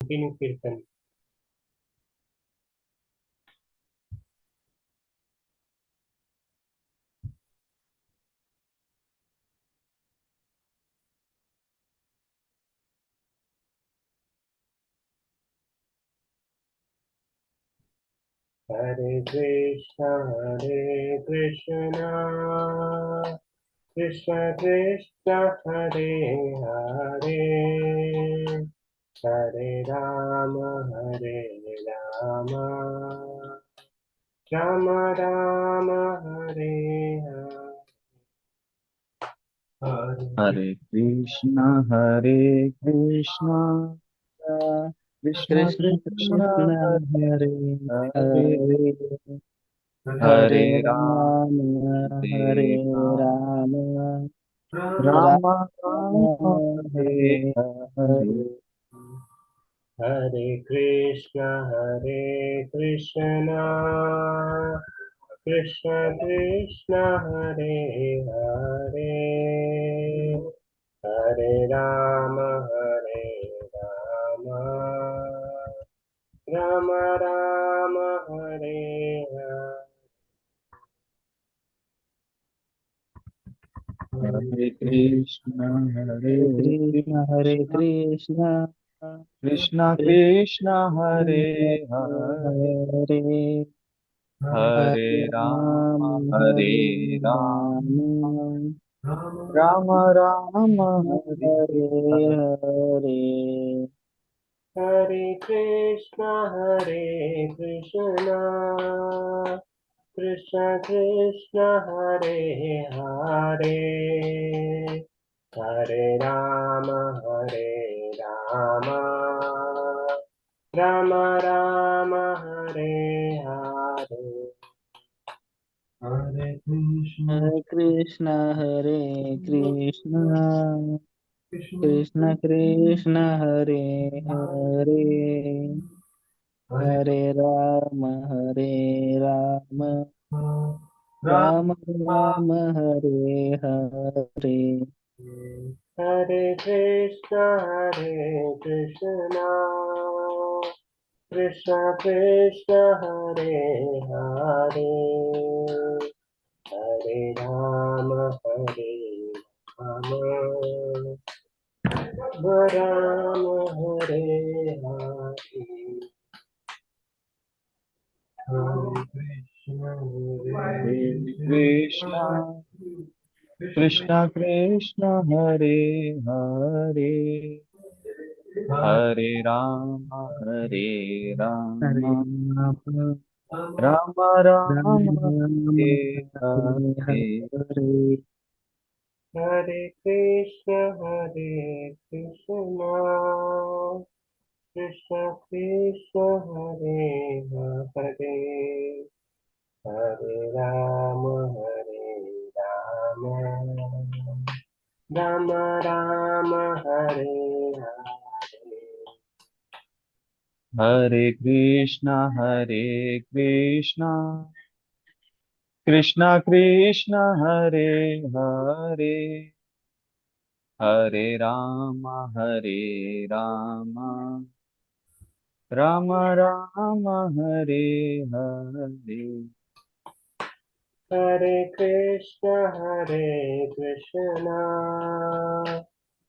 Continue कीर्तन। हरे कृष्णा कृष्ण कृष्ण हरे हरे, हरे राम राम राम हरे हरे। हरे कृष्णा कृष्ण कृष्ण कृष्ण कृष्ण हरे हरे हरे, हरे, हरे हरे राम हरे हरे राम, राम, राम राम राम हरे हरे हरे। हरे। हरे कृष्ण कृष्ण कृष्ण हरे हरे, हरे राम राम राम हरे हरे हरे। कृष्ण हरे हरे कृष्ण हरे कृष्ण, कृष्ण, कृष्ण कृष्ण कृष्ण हरे हरे, हरे, हरे हरे राम राम हरे हरे राम, राम, राम राम हरे हरे हरे। हरे। हरे कृष्ण कृष्ण कृष्ण हरे हरे, हरे राम राम राम हरे हरे। हरे कृष्ण हरे कृष्ण हरे कृष्ण, कृष्ण कृष्ण कृष्ण हरे हरे, हरे हरे राम राम राम राम हरे हरे। हरे कृष्ण कृष्ण कृष्ण हरे हरे, हरे राम राम हरे हरे। हरे कृष्ण हरे कृष्ण कृष्ण कृष्ण हरे हरे, हरे राम हरे राम राम राम राम हरे हरे हरे। हरे। हरे कृष्ण कृष्ण कृष्ण हरे हरे, हरे राम राम राम हरे हरे। हरे कृष्ण कृष्ण कृष्ण हरे हरे, हरे राम राम राम राम हरे हरे। हरे कृष्ण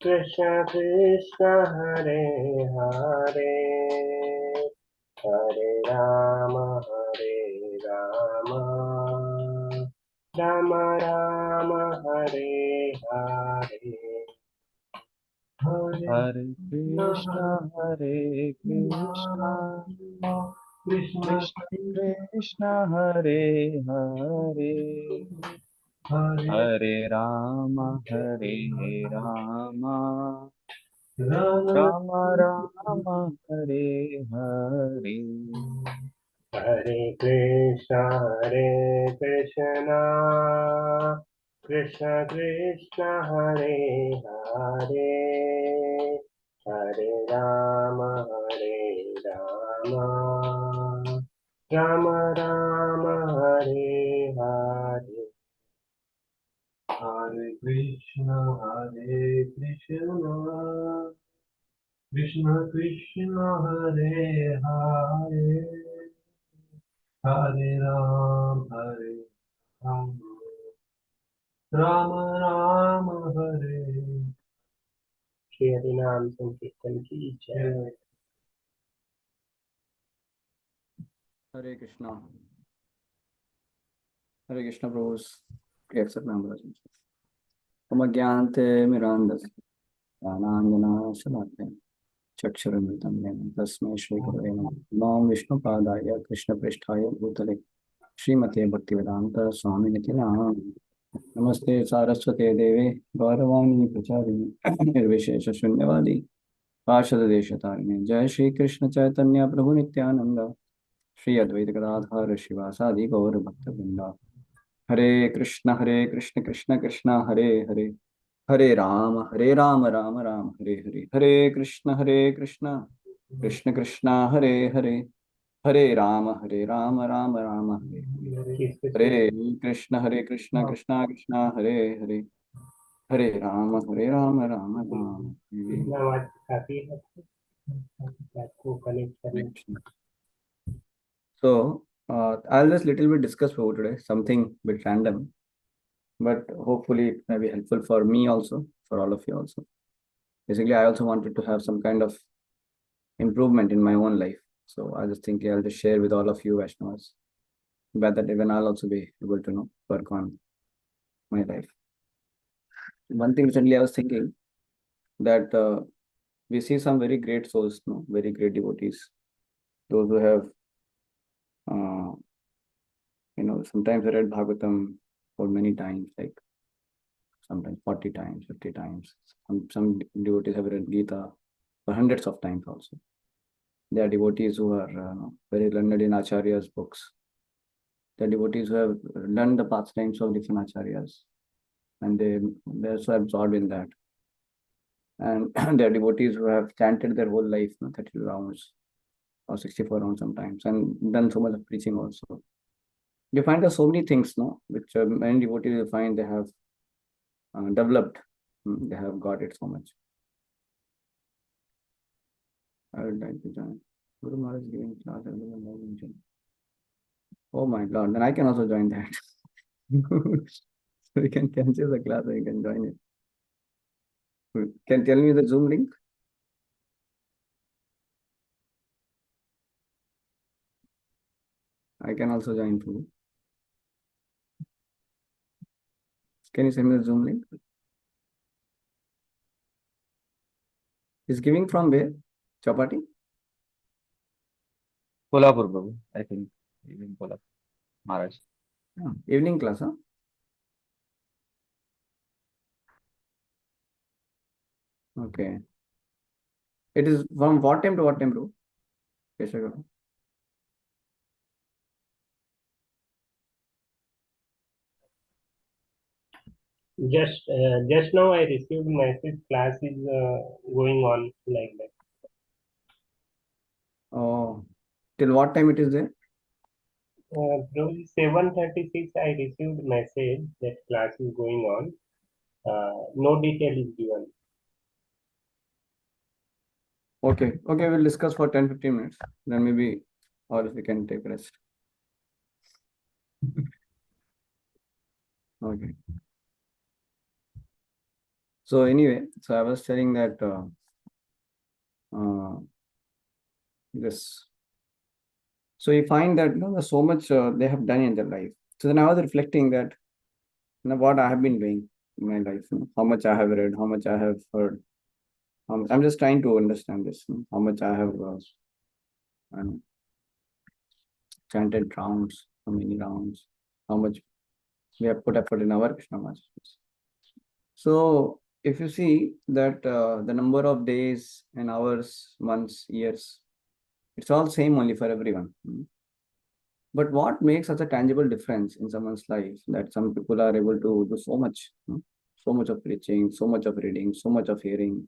कृष्ण कृष्ण हरे हरे, हरे राम राम राम हरे हरे। हरे हरे कृष्ण कृष्ण कृष्ण कृष्ण हरे हरे, हरे हरे राम राम राम राम राम हरे हरे। हरे कृष्ण कृष्ण कृष्ण हरे हरे, हरे राम राम राम हरे हरे। हरे Krishna Krishna Krishna Hare Hare Hare Ram Ram Ram Hare Shri हरिनाम संकीर्तन की जय। Hare Krishna. Hare Krishna, Bros. Please accept my apologies. Omagyante Mirandas. Anandana Shalakya. Chakshuramitam Nena. Tasmai Shri Gurave Nam Vishnu Padaya Krishna Pristhaya Bhutale. Srimate Bhaktivedanta Swami Nityam. Namaste Saraswate Deve. Gauravani Prachari. Nirvishesha Shunyavadi. Parshada Deshatarine. Jai Shri Krishna Chaitanya Prabhu Nityananda. Shri Advaita Gadadhara Shivasadi Gaur Bhakta Vrinda. Hare Krishna Krishna Krishna Hare Hare Hare Rama Rama Rama Hare Hare Hare Krishna Krishna Krishna Hare Hare Hare Rama Rama Rama Hare Hare Hare Krishna Krishna Krishna Hare Hare Hare Rama Rama Rama Hare इतना आवाज काफी है आपको connect करने। Hare. So, I'll just little bit discuss for today, something bit random, but hopefully it may be helpful for me also, for all of you also. Basically, I also wanted to have some kind of improvement in my own life. So I just think I'll just share with all of you Vaishnavas. By that even I'll also be able to work on my life. One thing recently I was thinking that we see some very great souls, very great devotees, those who have sometimes I read Bhagavatam for many times, like sometimes 40 times, 50 times. Some devotees have read Gita for hundreds of times also. There are devotees who are very learned in Acharya's books. There are devotees who have learned the pastimes of different Acharyas, and they're so absorbed in that. And there are devotees who have chanted their whole life, 32 rounds or 64 rounds sometimes, and done so much of preaching also. You find there's so many things, which many devotees will find they have developed. They have got it so much. I would like to join. Guru Maharaj is giving class. Oh my God, then I can also join that. So you can cancel the class and you can join it. Can tell me the Zoom link? I can also join too. Can you send me the Zoom link? Is giving from where? Chapati? Kolhapur, Prabhu, I think. Even Kolhapur, Maharaj. Evening class, huh? Okay. It is from what time to what time, bro? Keshagara? Just now I received message class is going on like that. Oh, till what time it is there? Probably 7:36 I received message that class is going on. No detail is given. Okay, we'll discuss for 10-15 minutes. Then maybe, or if we can take rest. Okay. So anyway, I was telling that this. So you find that there's so much they have done in their life. So then I was reflecting that what I have been doing in my life, how much I have read, how much I have heard. I'm just trying to understand this, how much I have chanted rounds, how many rounds, how much we have put effort in our Krishna consciousness. So if you see that the number of days and hours, months, years, it's all same only for everyone. But what makes such a tangible difference in someone's life that some people are able to do so much, so much of preaching, so much of reading, so much of hearing,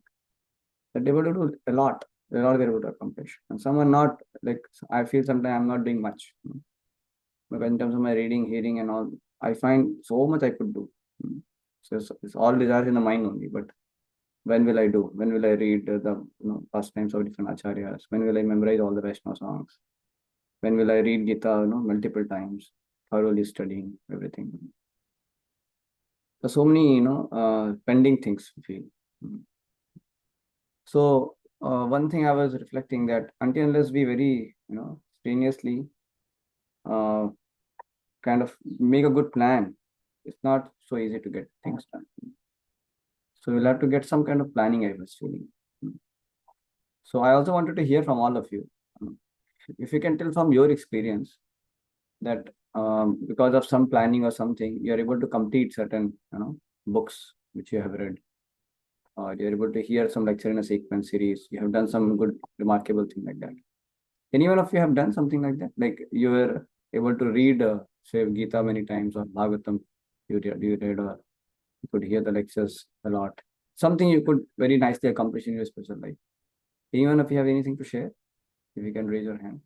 that they're able to do a lot they're able to accomplish. And some are not, like I feel sometimes I'm not doing much. But in terms of my reading, hearing, and all, I find so much I could do. So it's all desires in the mind only. But When will I do? When will I read the pastimes of different acharyas? When will I memorize all the Vaishnava songs? When will I read Gita, multiple times, thoroughly studying everything? There's so many, pending things we feel. So one thing I was reflecting that until unless we very, strenuously uh, kind of make a good plan, it's not so easy to get things done. So we'll have to get some kind of planning, I was feeling. So I also wanted to hear from all of you. If you can tell from your experience that because of some planning or something, you're able to complete certain, books which you have read, or you're able to hear some lecture in a sequence series. You have done some good, remarkable thing like that. Any one of you have done something like that? Like you were able to read, say, Gita many times or Bhagavatam, you read, or you could hear the lectures a lot. Something you could very nicely accomplish in your spiritual life. Anyone of you have anything to share? If you can raise your hand.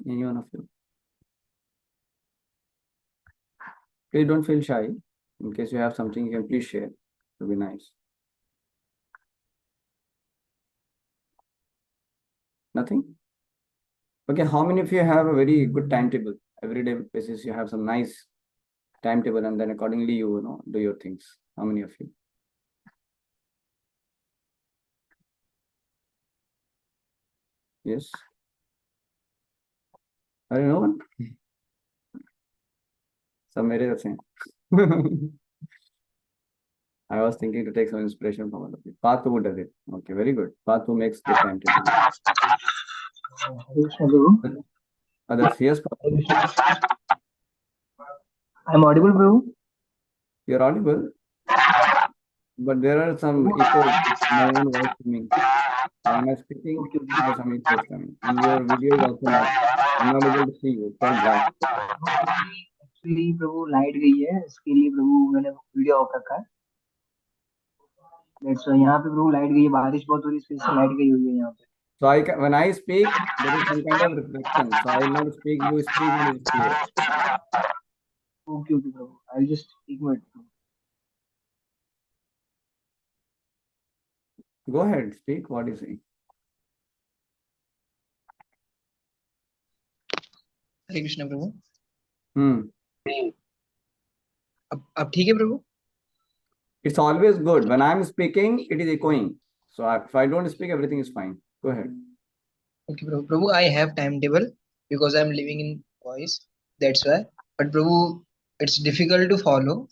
Any one of you? Please don't feel shy. In case you have something, you can please share. It would be nice. Nothing? Okay, how many of you have a very good timetable? Everyday basis, you have some nice timetable, and then accordingly you do your things. How many of you? Yes. I don't know. Some areas. I was thinking to take some inspiration from other people. Patu does it. Okay, very good. Patu makes good timetable. Krishna Prabhu. Others, yes, I'm audible, Prabhu. you're audible, but there are some echoes. My own voice coming. When I'm speaking, Okay, okay. there's some echoes coming, and your video is also not. I'm not able to see you. It's all black. Actually Prabhu light गई है, इसके लिए प्रभु मैंने video of रखा है। That's यहाँ पे प्रभु light गई है, बारिश बहुत हो रही है, इस वजह से लाइट गई हुई है यहाँ पे। So when I speak, there is some kind of reflection. So I will not speak. You speak, and it's clear. Okay okay Prabhu, I just एक minute. Go ahead, speak. What is it? Hare Krishna Prabhu. अब ठीक है प्रभु? It's always good. When I'm speaking, it is echoing. So if I don't speak, everything is fine. Go ahead. Okay Prabhu, Prabhu I have timetable because I'm living in voice, that's why. But Prabhu, it's difficult to follow.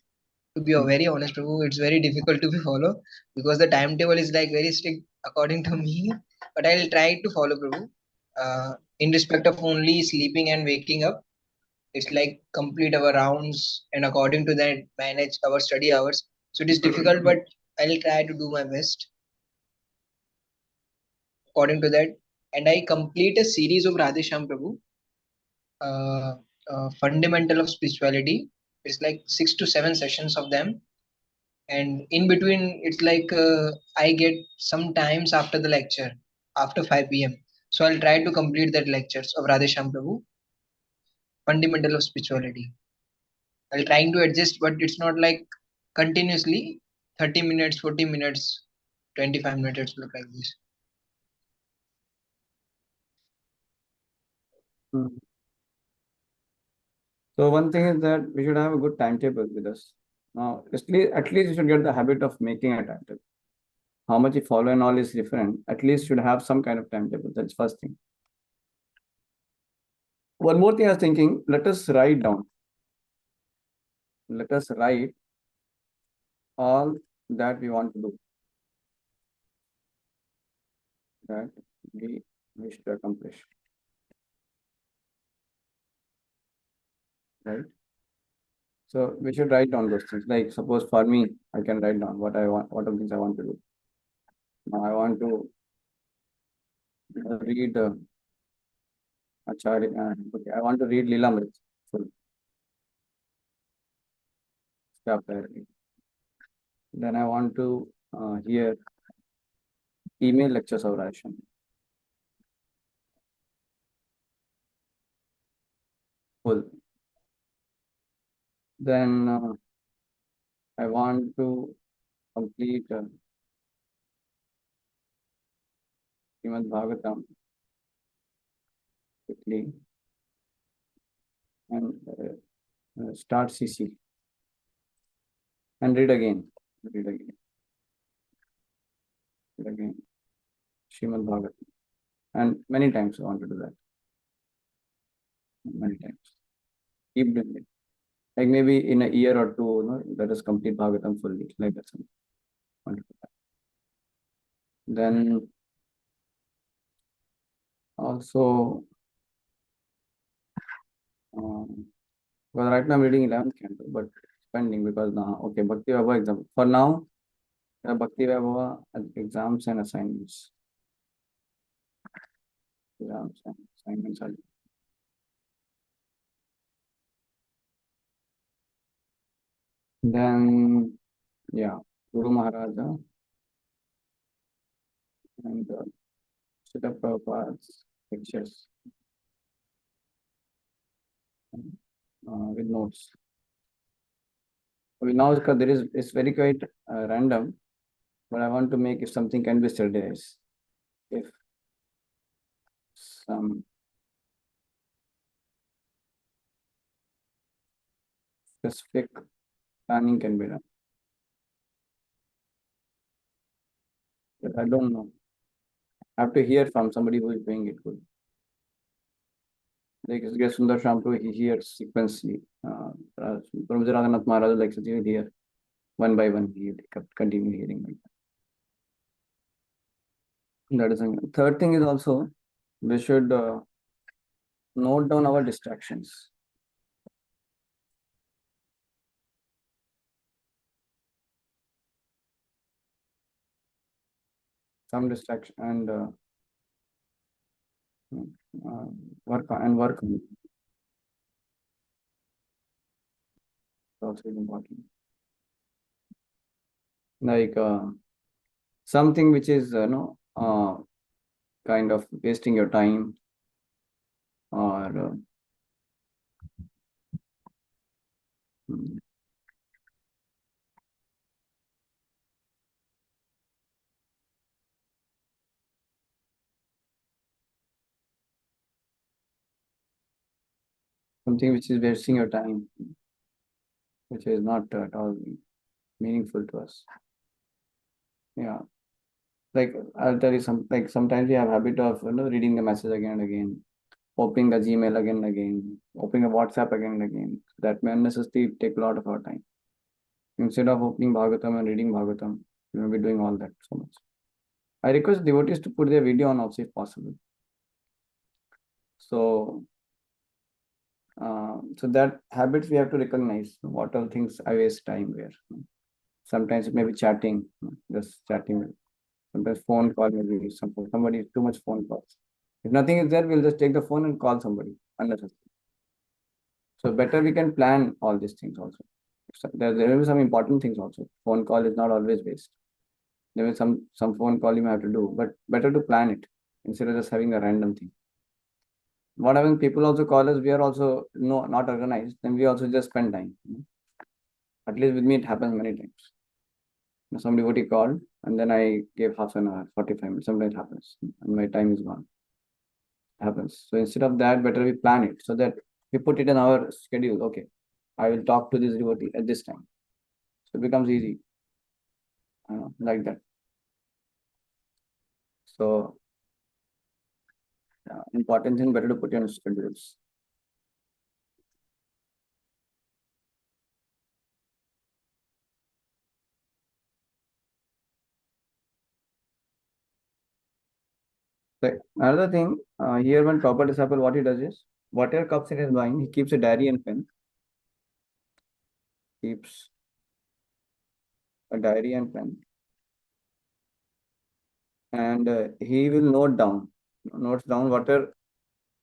To be very honest, Prabhu, it's very difficult to be follow because the timetable is like very strict according to me. But I'll try to follow, Prabhu. In respect of only sleeping and waking up, it's like complete our rounds and according to that manage our study hours. So it is difficult, but I'll try to do my best according to that. And I complete a series of Radhe Shyam Prabhu, fundamental of spirituality. It's like 6 to 7 sessions of them, and in between it's like I get some times after the lecture after 5 p.m. So I'll try to complete that lectures of Radhesham Prabhu, fundamental of spirituality. I'll trying to adjust, but it's not like continuously 30 minutes, 40 minutes, 25 minutes look like this. So one thing is that we should have a good timetable with us. Now, at least you should get the habit of making a timetable. How much you follow and all is different. At least you should have some kind of timetable. That's first thing. One more thing I was thinking, let us write down. Let us write all that we want to do. That we wish to accomplish. Right? So we should write down those things. Like suppose for me, I can write down what I want, what are the things I want to do. Now I want to read Acharya. Okay, I want to read Lilamrit full. Chapter. Then I want to hear email lectures of Rashi. Full. Then I want to complete Srimad Bhagavatam quickly and start CC and read again. Read again. Read again. Srimad Bhagavatam. And many times I want to do that. Many times. Keep doing it. Like maybe in a year or two, let us complete Bhagavatam fully. Like that. Want to do that. Then also, well, right now I'm reading 11th canto, but it's pending because now, okay, Bhakti Vaibhava exam. For now, Bhakti Vaibhava exams and assignments. Exams and assignments are. Then, yeah, Guru Maharaja and Srila Prabhupada's lectures with notes. Now there is, it's very quite random, but I want to make if something can be standardized. If some specific planning can be done. But I don't know. I have to hear from somebody who is doing it good. Like Sundar Shampoo, he hears sequentially. Prabhuji Radhanath Maharaj likes to hear one by one. He kept continue hearing like that. That is a third thing is also we should note down our distractions. Some distraction and work on it. Also important. Like something which is kind of wasting your time or something which is wasting your time, which is not at all meaningful to us. Yeah. Like I'll tell you like sometimes we have habit of reading the message again and again, opening the Gmail again and again, opening a WhatsApp again and again. That may unnecessarily take a lot of our time. Instead of opening Bhagavatam and reading Bhagavatam, we may be doing all that so much. I request devotees to put their video on also if possible. So that habits we have to recognize what all things I waste time where. Sometimes it may be chatting, just chatting. Sometimes phone call maybe somebody too much phone calls. If nothing is there, we'll just take the phone and call somebody unnecessary. So better we can plan all these things also. There will be some important things also. Phone call is not always waste. There will be some phone call you may have to do, but better to plan it instead of just having a random thing. What happens? People also call us. We are also not organized. Then we also just spend time. At least with me, it happens many times. Somebody called, and then I gave half an hour, 45 minutes. Sometimes it happens, and my time is gone. It happens. So instead of that, better we plan it so that we put it in our schedule. Okay, I will talk to this devotee at this time. So it becomes easy, like that. So important thing, better to put in schedules. Another thing, here when proper disciple, what he does is, whatever comes in his mind, he keeps a diary and pen. Keeps a diary and pen. And he will notes down whatever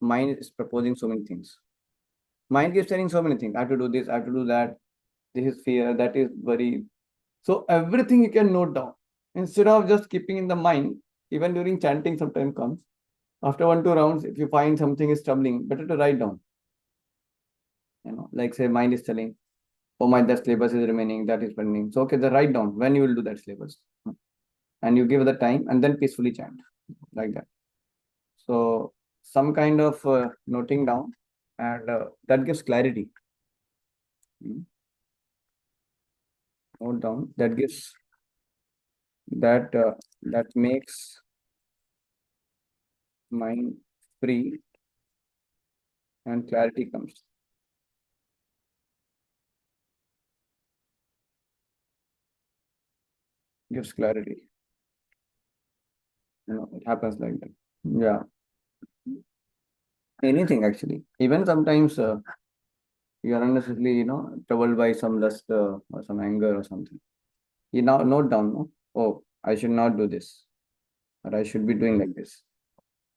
mind is proposing so many things. Mind keeps telling so many things. I have to do this, I have to do that. This is fear, that is worry. So everything you can note down. Instead of just keeping in the mind, even during chanting sometimes comes. After 1-2 rounds, if you find something is troubling, better to write down. Like say mind is telling, oh my, that syllabus is remaining, that is pending. So okay, then write down when you will do that syllabus, and you give the time, and then peacefully chant like that. So some kind of noting down, and that gives clarity. Note down, that gives that makes mind free, and clarity comes. Gives clarity. It happens like that. Yeah. Anything actually. Even sometimes you are unnecessarily, troubled by some lust or some anger or something. You now note down, no? Oh, I should not do this, or I should be doing like this.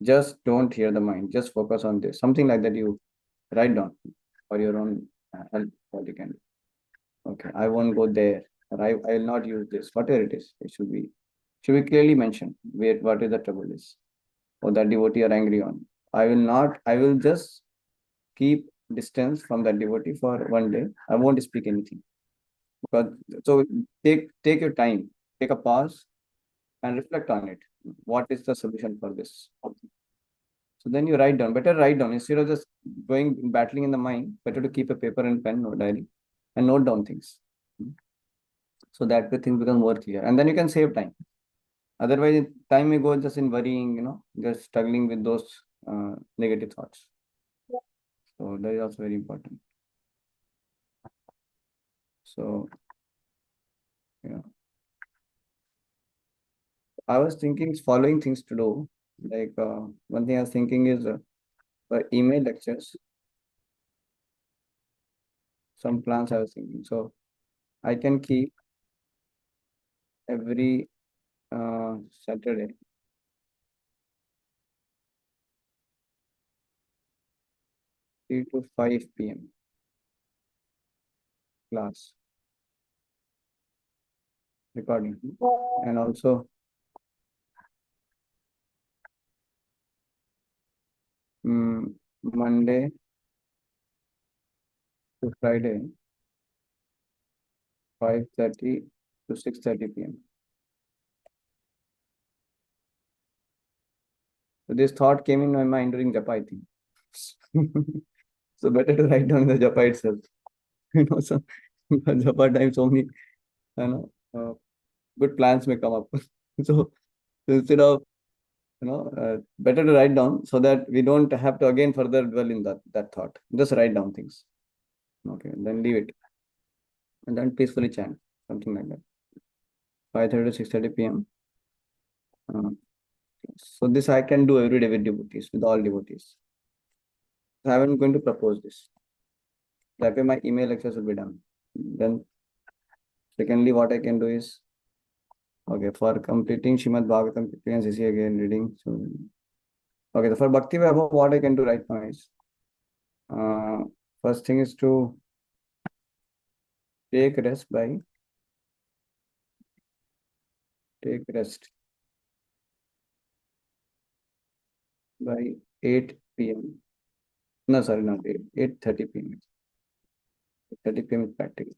Just don't hear the mind. Just focus on this. Something like that you write down for your own help, what you can do. Okay, I won't go there, or I will not use this. Whatever it is, it should be clearly mentioned where what is the trouble is, or that devotee are angry on. I will not. I will just keep distance from that devotee for one day. I won't speak anything. Because so take your time, take a pause, and reflect on it. What is the solution for this? So then you write down. Better write down instead of just going battling in the mind. Better to keep a paper and pen or diary and note down things. So that the things become more clear, and then you can save time. Otherwise, time may go just in worrying, just struggling with those negative thoughts. So that is also very important. So yeah, I was thinking following things to do. Like one thing I was thinking is for email lectures. Some plans I was thinking. So I can keep every Saturday 3 to 5 p.m. class recording, and also Monday to Friday 5:30 to 6:30 p.m. So this thought came in my mind during japa, I think. So better to write down the japa itself. So japa time so many, good plans may come up. So instead of, better to write down so that we don't have to again further dwell in that thought. Just write down things. Okay, then leave it, and then peacefully chant something like that. 5:30 to 6:30 p.m. So this I can do every day with devotees, with all devotees. So I am going to propose this. That way my email lectures will be done. Then secondly, what I can do is, okay, for completing Shrimad Bhagavatam, and CC again reading. So okay, for Bhakti Vaibhav, what I can do right now is, first thing is to take rest by 8 p.m. No, sorry, not 8, 8:30 p.m. 30 p.m. is practical.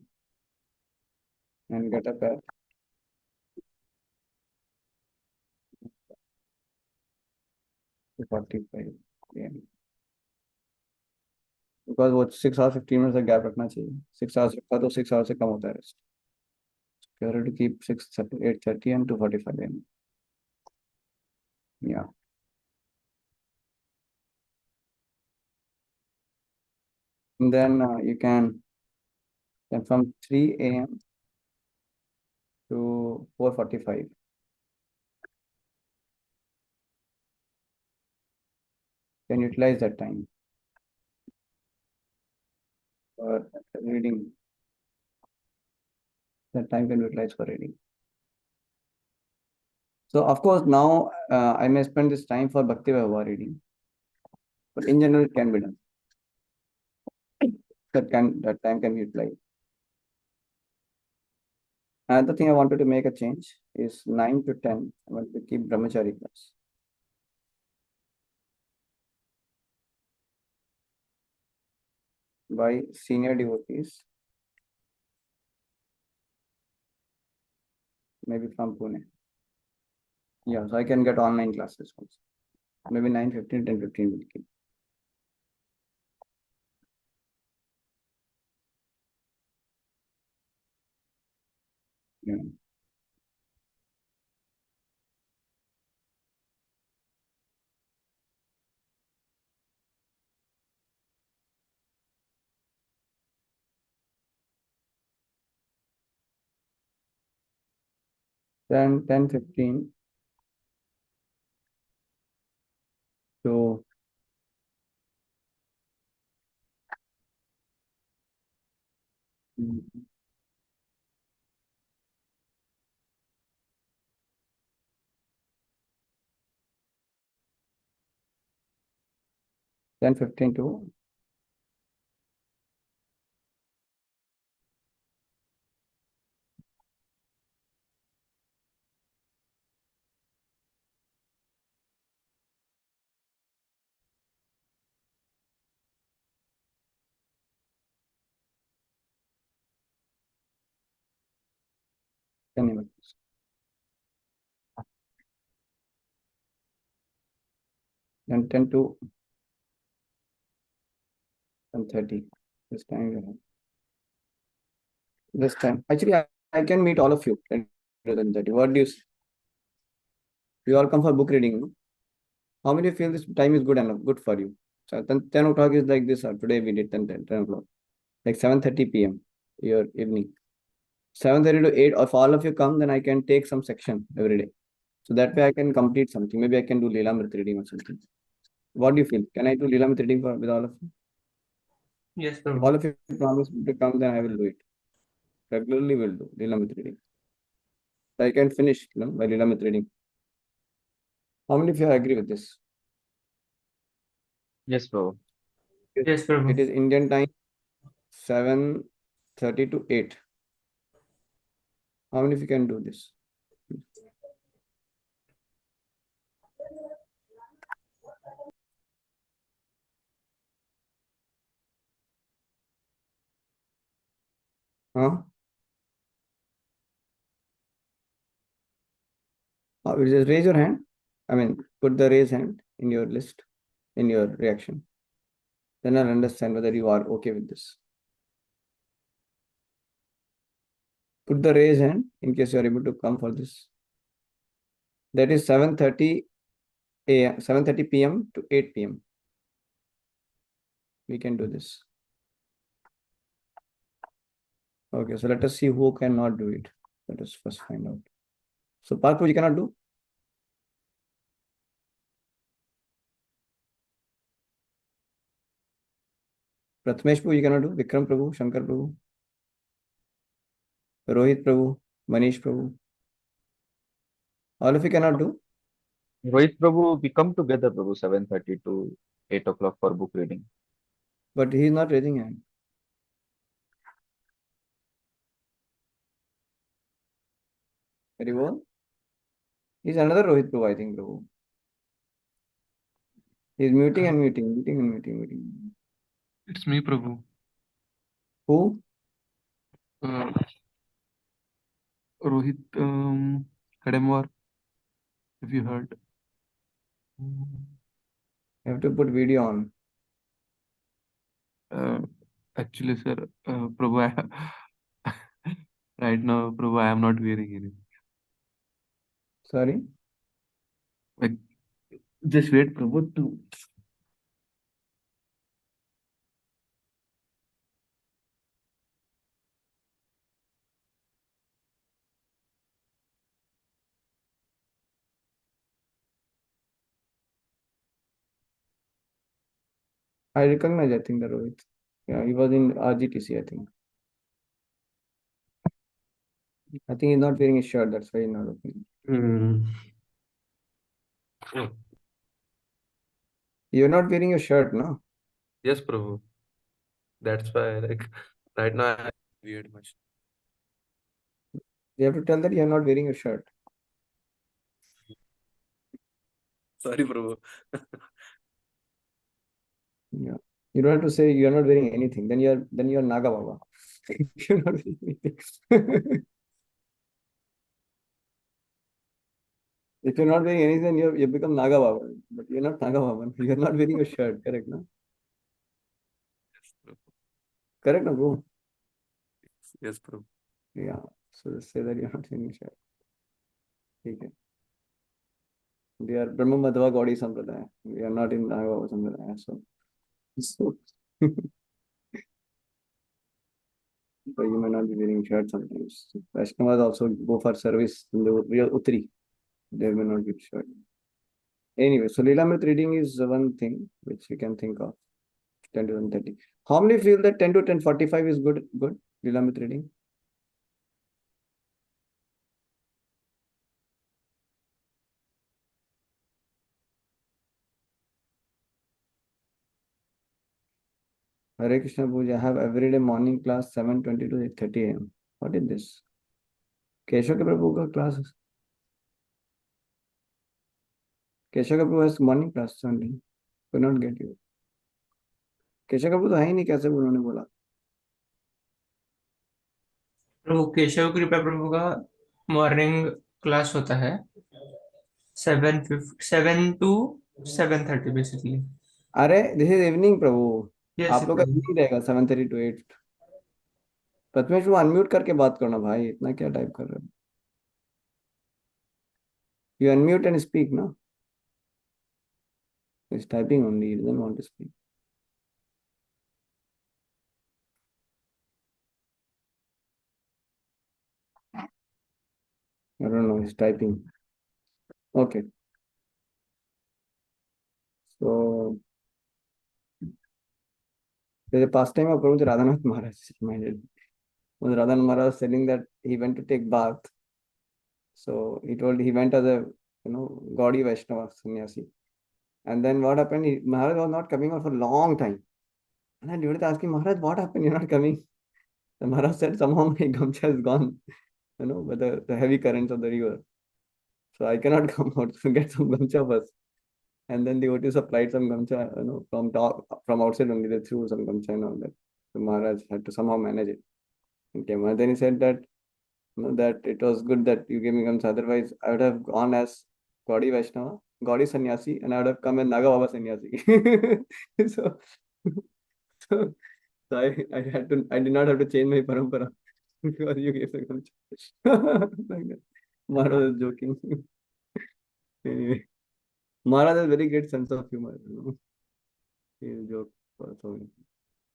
And get up at 45 p.m. Because वो 6 hours 15 minutes का gap रखना चाहिए. 6 hours रखा तो 6 hours से कम होता है rest. You have to keep 6:30, 8:30 and 2:45 a.m. Yeah. And then you can, then from 3 a.m. to 4:45, can utilize that time for reading. That time can be utilized for reading. So of course now I may spend this time for Bhakti Vaibhava reading, but in general it can be done. That time can be utilized. Another thing I wanted to make a change is 9 to 10. I want to keep brahmachari class. By senior devotees maybe from Pune. Yeah, so I can get online classes also. Maybe 9:15, 10:15 will keep. Yeah. Then 10:15 to 10:15 to 10 minutes. Then 10 to 10:30. This time we have. This time. Actually, I can meet all of you. 10 to 10:30. What do you say? You all come for book reading, no? How many feel this time is good enough, good for you? So 10 o'clock is like this, or today we did 10 o'clock. Like 7:30 p.m. your evening. 7:30 to 8, if all of you come, then I can take some section every day. So that way I can complete something. Maybe I can do Leelamrit reading or something. What do you feel? Can I do Leelamrit reading with all of you? Yes, If Prabhu. all of you promise to come, then I will do it. Regularly will do Leelamrit reading. So I can finish by Leelamrit reading. How many of you agree with this? Yes, bro. Yes, Prabhu. It is Indian time 7:30 to 8. How many of you can do this? Huh? Just raise your hand. I mean, put the raise hand in your list, in your reaction. Then I'll understand whether you are okay with this. Put the raise hand in case you are able to come for this. That is 7:30 a.m., 7:30 p.m. to 8 p.m. We can do this. Okay, so let us see who cannot do it. Let us first find out. So Park, you cannot do? Prathamesh Prabhu, you cannot do? Vikram Prabhu, Shankar Prabhu, Rohit Prabhu, Manish Prabhu. All of you cannot do? Rohit Prabhu, we come together, Prabhu, 7:30 to 8 o'clock for book reading. But he is not raising hand. Very well. He's another Rohit Prabhu, I think, Prabhu. He's muting and muting, muting and muting, muting. It's me, Prabhu. Who? Uh, Rohit Kademwar, if you heard. You have to put video on. Uh, Actually, sir, Prabhu, right now, Prabhu, I am not wearing any. Sorry. Like, just wait, Prabhu, to. I recognize, I think, the Rohit. Yeah, he was in RGTC, I think. I think he's not wearing a shirt, that's why he's not opening. You're not wearing your shirt, no? Yes, Prabhu. That's why, like, right now, I weird much. You have to tell that you're not wearing your shirt. Sorry, Prabhu. Yeah. You don't have to say you're not wearing anything. Then you're Naga Baba. You're not wearing anything. If you're not wearing anything, you become Naga Baba. But you're not Naga Baba. You're not wearing a shirt, correct, no? Prabhu. Correct, no, bro? Yes, Prabhu. Yeah. So just say that you're not wearing a shirt. Okay. We are Brahma Madhva Gaudi Sampradaya. We are not in Naga Baba Sampradaya. So but you may not be wearing shirt sometimes. Vaishnavas also go for service in the real Uttari. They may not give shirt. Anyway, so Leelamrit reading is one thing which you can think of. 10 to 10:30. How many feel that 10 to 10:45 is good? Good. Leelamrit reading. Hare Krishna Puja. I have everyday morning class 7:20 to 8:30 a.m. What is this? Keshav ke Prabhu ka class. Keshav ke Prabhu has morning class Sunday. Could not get you. Keshav Kapoor तो है ही नहीं कैसे उन्होंने बोला प्रभु केशव कृपा प्रभु का morning class होता है 7 to 7:30 बेसिकली. अरे this is evening Prabhu yes आप लोग का इवनिंग रहेगा 7:30 to 8 प्रथमेश वो अनम्यूट करके बात करना भाई इतना क्या टाइप कर रहे हो यू अनम्यूट एंड स्पीक ना is typing only he doesn't want to speak I don't know, he's typing. Okay. So there's a pastime of Prabhuji Radhanath Maharaj reminded. When Radhanath Maharaj was telling that he went to take bath. So he told he went as a gaudy Vaishnava sannyasi. And then what happened? Maharaj was not coming out for a long time. And then Devata asked him, Maharaj, what happened? You're not coming. The Maharaj said, somehow my gamcha is gone, by the heavy currents of the river. So I cannot come out to get some gamcha first. And then the OT supplied some gamcha, from outside only. They threw some gamcha and all that. So Maharaj had to somehow manage it. Okay, and then he said that, that it was good that you gave me gamcha. Otherwise, I would have gone as Gaudiya Vaishnava, Gaudiya Sannyasi, and I would have come as Naga Baba Sannyasi. so, so, so I did not have to change my parampara because you gave the gamcha. Like that. Maharaj was joking. Anyway. Maharaj has very great sense of humor. He'll joke also.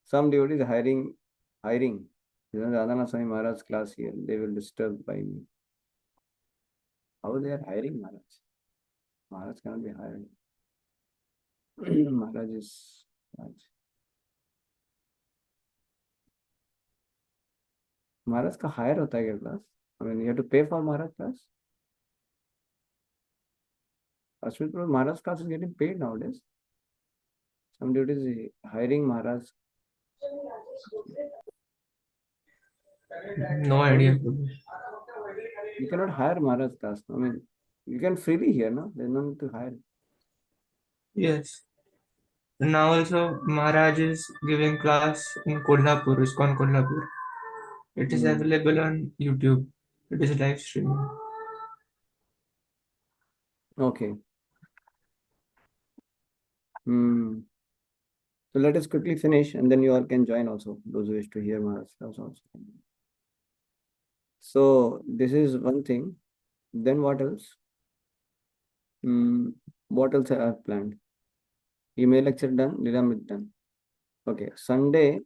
Some devotees hiring. Radhanath Swami Maharaj class here. They will disturb by me. How they are hiring Maharaj? Maharaj cannot be hired. Maharaj is Raj. Maharaj का hire होता है क्या class? I mean, you have to pay for Maharaj class. Ashwin Prabhu, Maharaj class is getting paid nowadays. Some devotees hiring Maharaj. No idea Prabhu. You cannot hire Maharaj class. I mean, you can freely hear, no? There's no need to hire. Yes. Now also Maharaj is giving class in Kolhapur, ISKCON Kolhapur. It is available on YouTube. It is live streaming. Okay. So let us quickly finish and then you all can join also. Those who wish to hear Maharaj class also. So this is one thing. Then what else? What else I have planned? Email lecture done, Lilamrit done. Okay, Sunday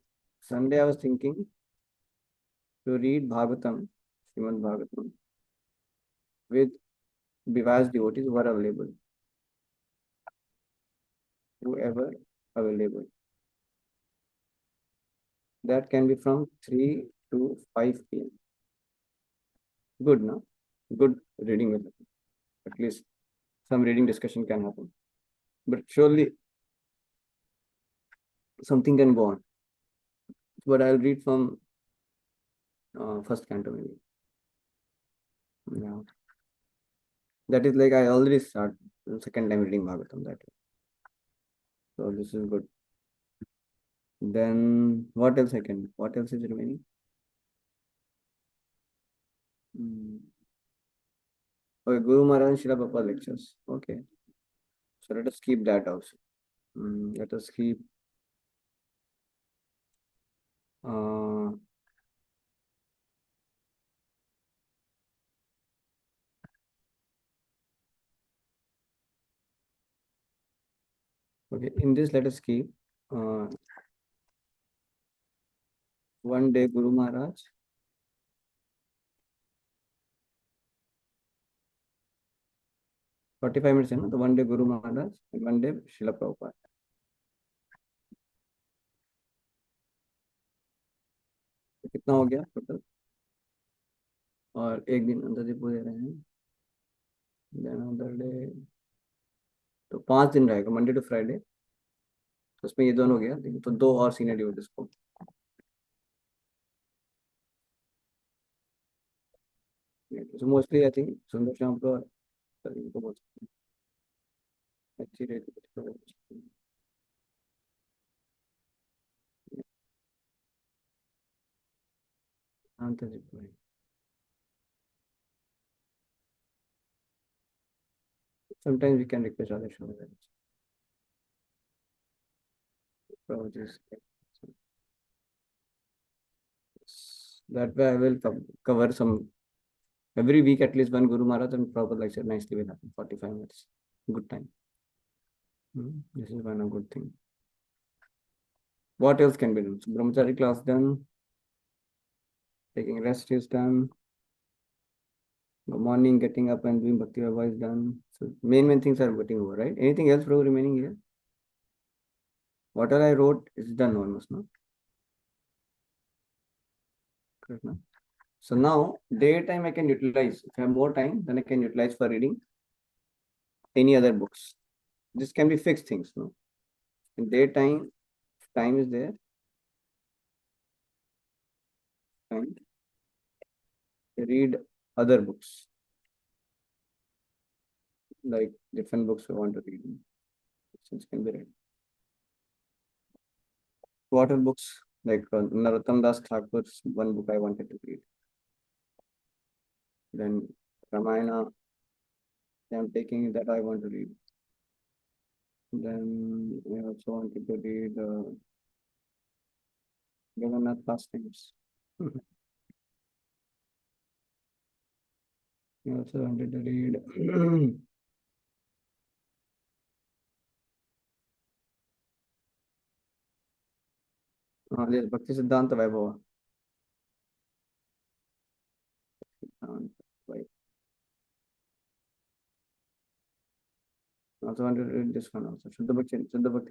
I was thinking to read Bhagavatam, Srimad Bhagavatam, with Bivas devotees who are available. Whoever available. That can be from 3 to 5 p.m. Good, no? Good reading method. At least some reading discussion can happen. But surely something can go on. But I'll read from first canto maybe. Yeah. That is like I already start second time reading Bhagavatam that way. So this is good. Then what else I can do? What else is remaining? Okay, Guru Maharaj and Srila Prabhupada lectures. Okay. So let us keep that also. Let us keep uh, okay, in this let us keep uh, one day Guru Maharaj, 45 minutes है ना, तो one day Guru Maharaj and one day Srila Prabhupada. तो कितना हो गया total? और एक दिन अंदर जी पूरे रहे हैं, then other day, तो 5 दिन रहेगा, मंडे टू फ्राइडे. तो उसमें ये दोनों हो गया, तो 2 और सीनियर डिवोटीज को. So mostly I think सुंदर श्याम को इनको बोल सकते हैं, अच्छी रहती है. अंतर जी पूरे. Sometimes we can request other show that. Prabhuji's that way I will cover some every week at least one Guru Maharaj and Prabhupada lecture nicely will happen. 45 minutes. Good time. This is one a good thing. What else can be done? So Brahmachari class done. Taking rest is done. The morning getting up and doing Bhakti Bhava is done. So main things are getting over, right? Anything else Prabhu remaining here? Whatever I wrote is done almost, no? Correct, no? So now daytime I can utilize. If I have more time, then I can utilize for reading any other books. This can be fixed things, no? In daytime, time is there. And read other books. Like different books we want to read. Since can be read. Water books, like Narottam Das Thakur's one book I wanted to read. Then Ramayana, I'm taking that I want to read. Then I also wanted to read Jagannath pastimes. I also wanted to read there's Bhakti Siddhanta Vaibhava. I also wanted to read this one also. Shuddha Bhakti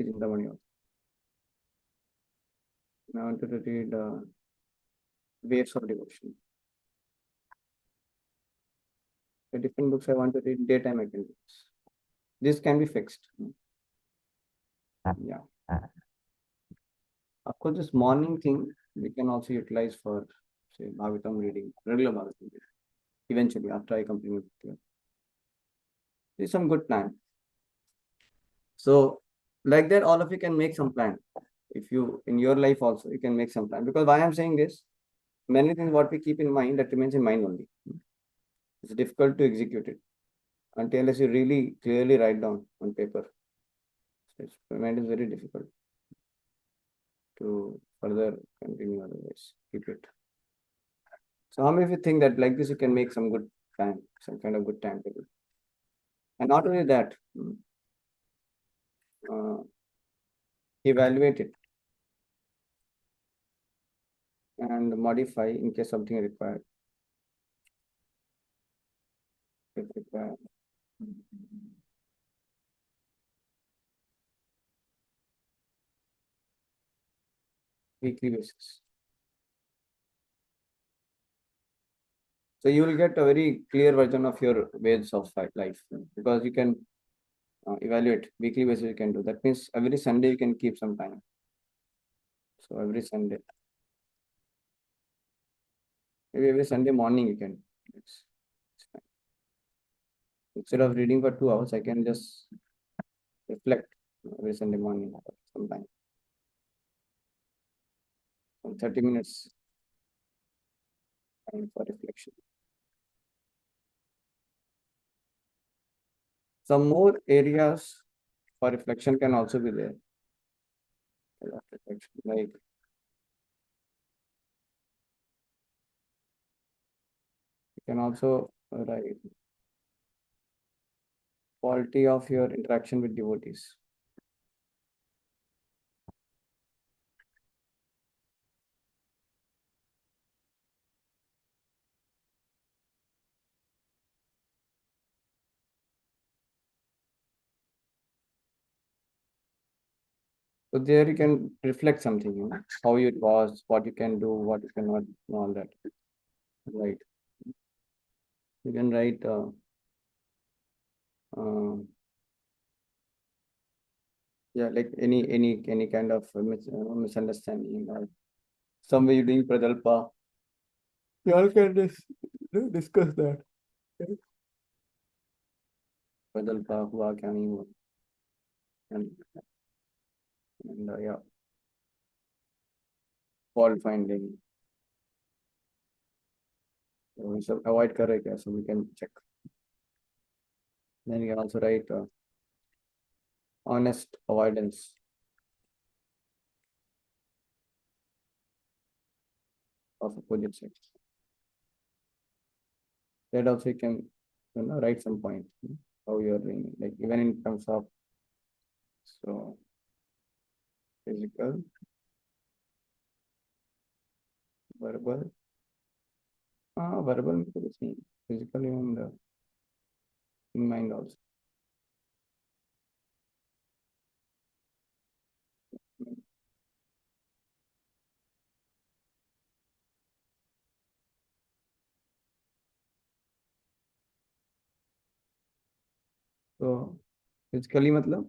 Chintamani also. I wanted to read Waves of Devotion. The different books I want to read, daytime I can do this. This can be fixed. Yeah. Of course, this morning thing we can also utilize for, say, Bhagavatam reading, regular Bhagavatam reading. Eventually, after I complete it. This is some good plan. So, like that, all of you can make some plan. If you, in your life also, you can make some plan. Because why I'm saying this, many things what we keep in mind, that remains in mind only. It's difficult to execute it until you really clearly write down on paper. So it's mind is very difficult to further continue otherwise. Keep it. So how many of you think that like this you can make some good time, some kind of good timetable? And not only that, evaluate it and modify in case something required. If required. Weekly basis. So you will get a very clear version of your ways of life because you can evaluate weekly basis. You can do that means every Sunday you can keep some time. So every Sunday, maybe every Sunday morning you can. It's fine. Instead of reading for 2 hours, I can just reflect every Sunday morning sometime. 30 minutes time for reflection. some more areas for reflection can also be there. Like you can also write quality of your interaction with devotees. So there you can reflect something, how it was, what you can do, what you cannot, and all that. Right. You can write yeah, like any kind of misunderstanding or some way you're doing pradalpa. You all can discuss that. Pradalpa hua kya nahi hua. And yeah, fault finding. So we should avoid kar rahe kya, so we can check. Then you can also write honest avoidance of opposite sex. That also you can write some point how you are doing it, like even in terms of so physical, verbal, verbal means the same, physical and in mind also. So physically matlab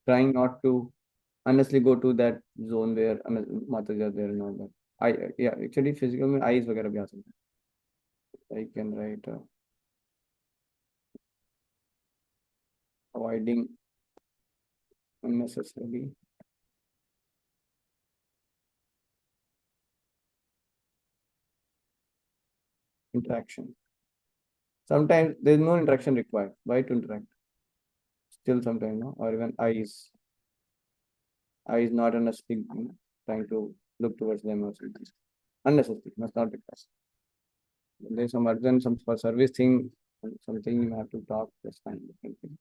trying not to honestly go to that zone where Mataji are there and all that. Yeah, actually physical में eyes वगैरह भी आ सकते हैं. I can write avoiding unnecessarily interaction. Sometimes there is no interaction required. Why to interact? Still sometimes, no? Or even eyes not unnecessarily trying to look towards them or something. Unnecessary, must not be possible. There's some urgent, some for service thing, something you have to talk, that's fine, different thing.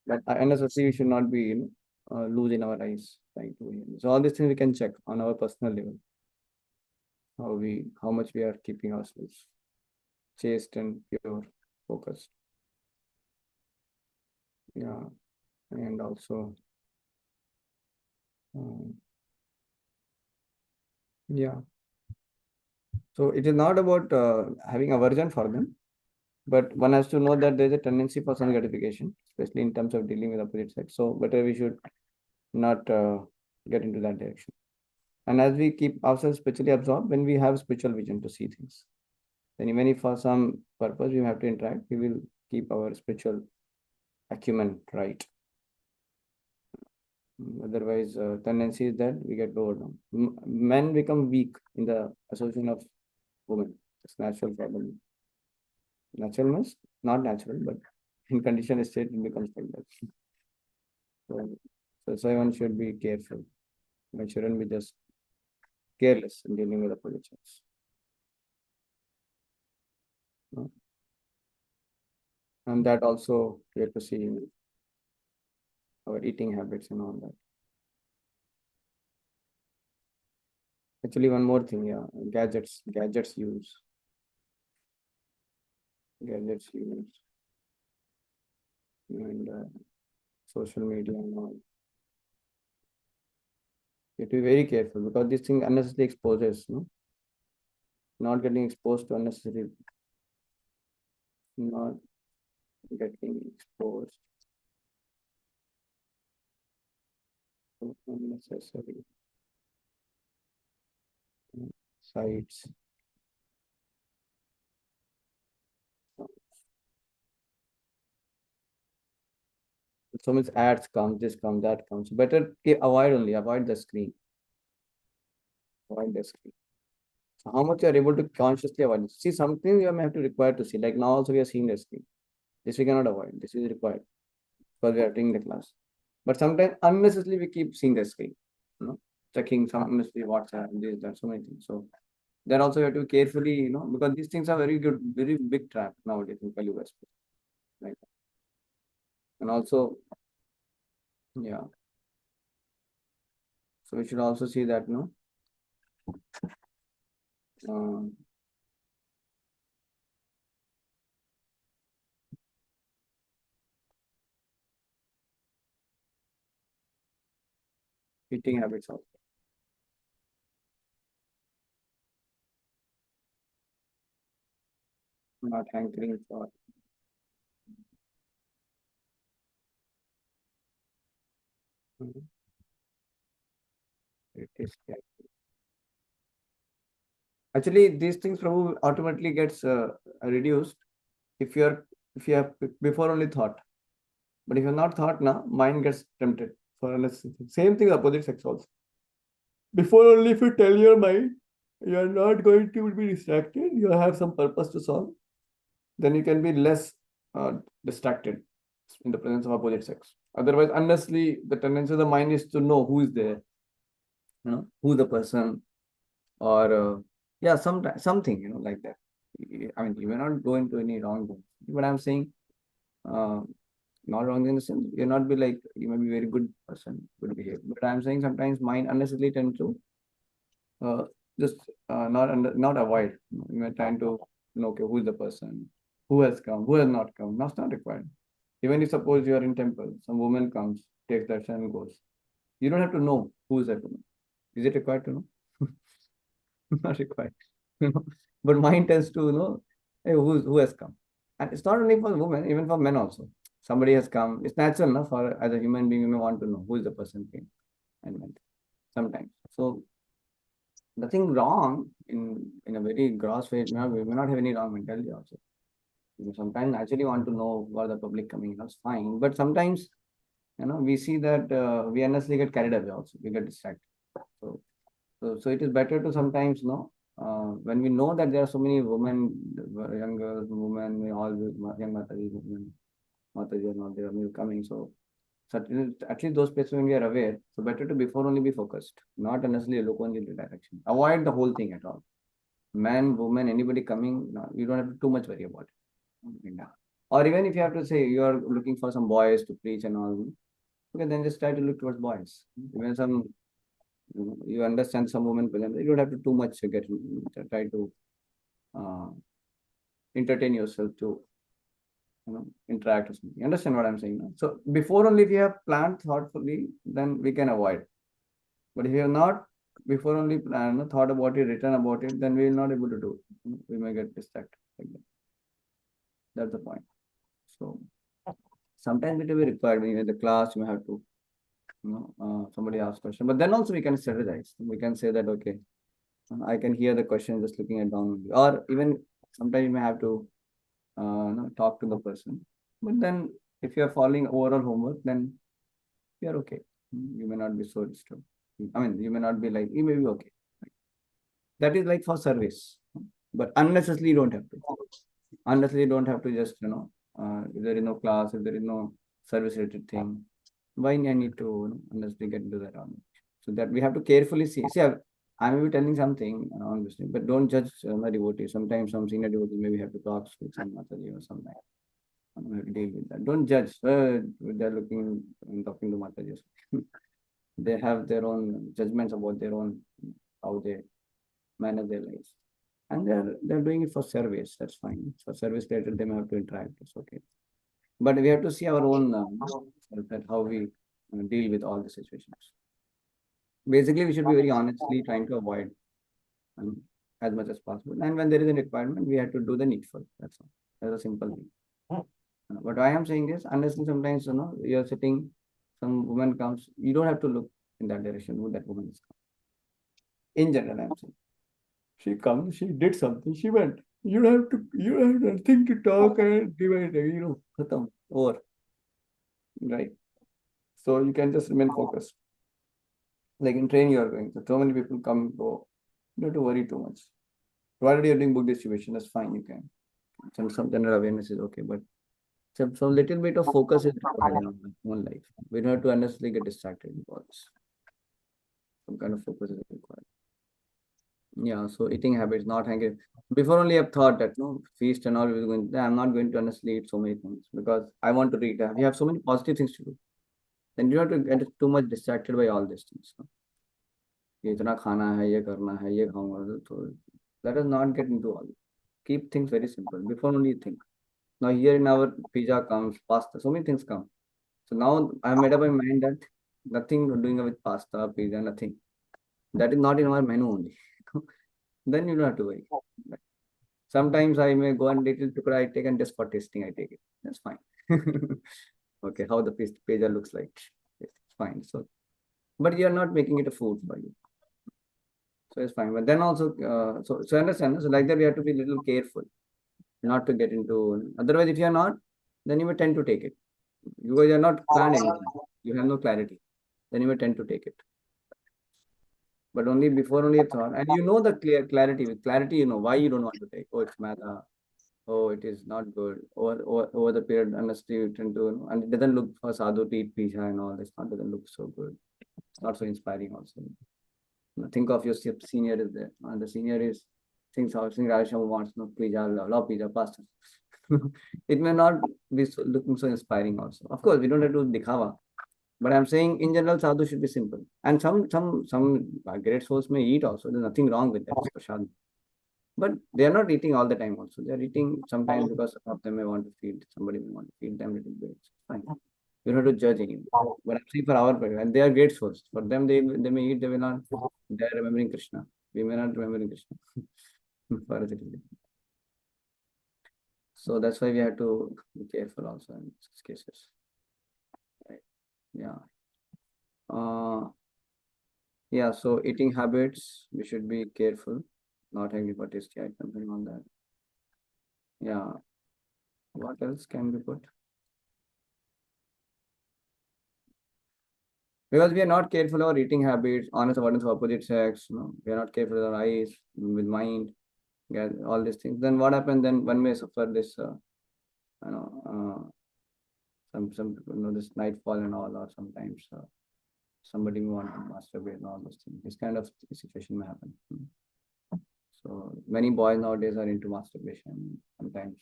But unnecessary, we should not be, lose in our eyes trying to hear. So all these things we can check on our personal level. How much we are keeping ourselves chaste and pure, focused. Yeah, and also, yeah. So it is not about having aversion for them, but one has to know that there is a tendency for some gratification, especially in terms of dealing with opposite sex. So better we should not get into that direction. And as we keep ourselves spiritually absorbed, when we have spiritual vision to see things, then even if for some purpose we have to interact, we will keep our spiritual acumen right. Otherwise, tendency is that we get lower down. Men become weak in the association of women. It's natural problem. Natural means not natural, but in conditioned state it becomes like that. So one should be careful. One shouldn't be just careless in dealing with the politics. And that also we have to see our eating habits and all that. Actually, one more thing, yeah, gadgets use. And social media and all. You have to be very careful because this thing unnecessarily exposes, no? Not getting exposed to unnecessary, not getting exposed to unnecessary sites. So much ads comes, this comes, that comes. Better avoid the screen. Avoid the screen. So how much you are able to consciously avoid it. See something you may have to require to see. Like now also we are seeing the screen. This we cannot avoid. This is required because we are taking the class. But sometimes unnecessarily we keep seeing the screen, checking some unnecessary WhatsApp, this, that, so many things. So that also you have to carefully, because these things are very good, very big trap nowadays in Kali West. Right. And also, yeah. So we should also see that, eating habits also. Not hankering for. It is actually these things probably automatically gets reduced if you have before only thought. But if you're not thought now, mind gets tempted for unnecessary things. Same thing opposite sex also. Before only if you tell your mind you are not going to be distracted, you have some purpose to solve, then you can be less distracted in the presence of opposite sex. Otherwise, unnecessarily, the tendency of the mind is to know who is there, who's the person, or yeah, something, like that. I mean, you may not go into any wrong thing, but I'm saying, not wrong in the sense, you not be like, you may be very good person, good behavior. But I'm saying sometimes mind unnecessarily tend to just not avoid. You are trying to know, okay, who is the person, who has come, who has not come. That's not required. Even if suppose you are in temple, some woman comes, takes darshan and goes. You don't have to know who is that woman. Is it required to know? Not required. But mind tends to know, hey, who has come. And it's not only for women, even for men also. Somebody has come. It's natural enough for as a human being, you may want to know who is the person came and went. Sometimes. So nothing wrong in a very gross way. We may not have any wrong mentality also. Sometimes naturally want to know what the public coming. That's fine. But sometimes, we see that we unnecessarily get carried away also. We get distracted. So it is better to sometimes when we know that there are so many women, young girls, women, all young Mataji, women, Mataji and all, they are coming. So at least those places when we are aware, so better to before only be focused, not unnecessarily look only in the direction. Avoid the whole thing at all. Man, woman, anybody coming, no, you don't have to too much worry about it. Or even if you have to say you are looking for some boys to preach and all, okay, then just try to look towards boys. Even some you understand some women present, you don't have to too much try to entertain yourself to interact or something. You understand what I'm saying now? So before only if you have planned thoughtfully, then we can avoid. But if you have not before only planned, thought about it, written about it, then we will not able to do it. We may get distracted like that. That's the point. So sometimes it will be required when you're in the class, you may have to somebody asks question, but then also we can strategize. We can say that, okay, I can hear the question just looking at down, or even sometimes you may have to talk to the person. But then if you are following overall homework, then you are okay. You may not be so disturbed. I mean, you may not be like, you may be okay. That is like for service, but unnecessarily you don't have to. Unnecessarily you don't have to just, if there is no class, if there is no service related thing, why I need to unnecessarily get into that on. So that we have to carefully see. See, I may be telling something on this thing, but don't judge the devotee. Sometimes some senior devotees maybe have to talk with some Mataji or something. We have to deal with that. Don't judge. They're looking and talking to Mataji. They have their own judgments about their own how they manage their lives, and they're doing it for service. That's fine. For service related, they may have to interact. It's okay. But we have to see our own that how we deal with all the situations. Basically, we should be very honestly trying to avoid as much as possible. And when there is a requirement, we have to do the needful. That's all. That's a simple thing. But why I'm saying this, unless sometimes you're sitting, some woman comes, you don't have to look in that direction who that woman is. In general, I'm saying. She comes, she did something, she went. You have nothing to talk and give it, khatam, over. Right. So you can just remain focused. Like in train, you are going. So many people come, go. You don't have to worry too much. Provided you're doing book distribution, that's fine. You can. Some general awareness is okay, but So little bit of focus is required in our own life. We don't have to unnecessarily get distracted with all this. Some kind of focus is required. Yeah, so eating habits, not hanging. Before only I've thought that no feast and all we're going. I'm not going to unnecessarily eat so many things because I want to read. We have so many positive things to do. Then you don't have to get too much distracted by all these things. No? ये इतना खाना है, ये करना है, ये खाऊंगा तो let us not get into all. Keep things very simple. Before only think. Now here in our pizza comes, pasta, so many things come. So now I have made up my mind that nothing doing with pasta, pizza, nothing. That is not in our menu only. Then you don't have to worry. Sometimes I may go and little tukra I take and just for tasting I take it. That's fine. Okay, how the pizza looks like. It's fine. So, but you are not making it a food for you. So it's fine. But then also, so understand. So like that, we have to be a little careful, not to get into. Otherwise, if you are not, then you may tend to take it. Because you are not planned anything. You have no clarity. Then you may tend to take it. But only before only a thought, and you know the clarity. With clarity, you know why you don't want to take. Oh, it's matter. Oh, it is not good. Over the period, honestly, you tend to, and it doesn't look for sadhu to eat pizza and all. It's not doesn't look so good. It's not so inspiring also. Think of your senior is there, and the senior is thinks how Radhesham wants no pizza, love pizza, pasta. It may not be looking so inspiring also. Of course, we don't have to dikhava, but I'm saying in general, sadhu should be simple. And some great souls may eat also. There's nothing wrong with that. It's prasad. But they are not eating all the time also. They are eating sometimes because some of them may want to feed, somebody may want to feed them a little bit. It's fine. You don't have to judge anyone. But I'm saying for our people, and they are great souls. For them, they may eat, they will not. They are remembering Krishna. We may not remember Krishna. For us, it is different. So that's why we have to be careful also in such cases. Right. Yeah. Yeah, so eating habits, we should be careful, not hungry for tasty items and all that. Yeah. What else can we put? Because we are not careful about eating habits, honest avoidance of opposite sex, we are not careful with our eyes, with mind, all these things. Then what happens? Then one may suffer this, some this nightfall and all, or sometimes somebody may want to masturbate and all those things. This kind of situation may happen. So many boys nowadays are into masturbation. Sometimes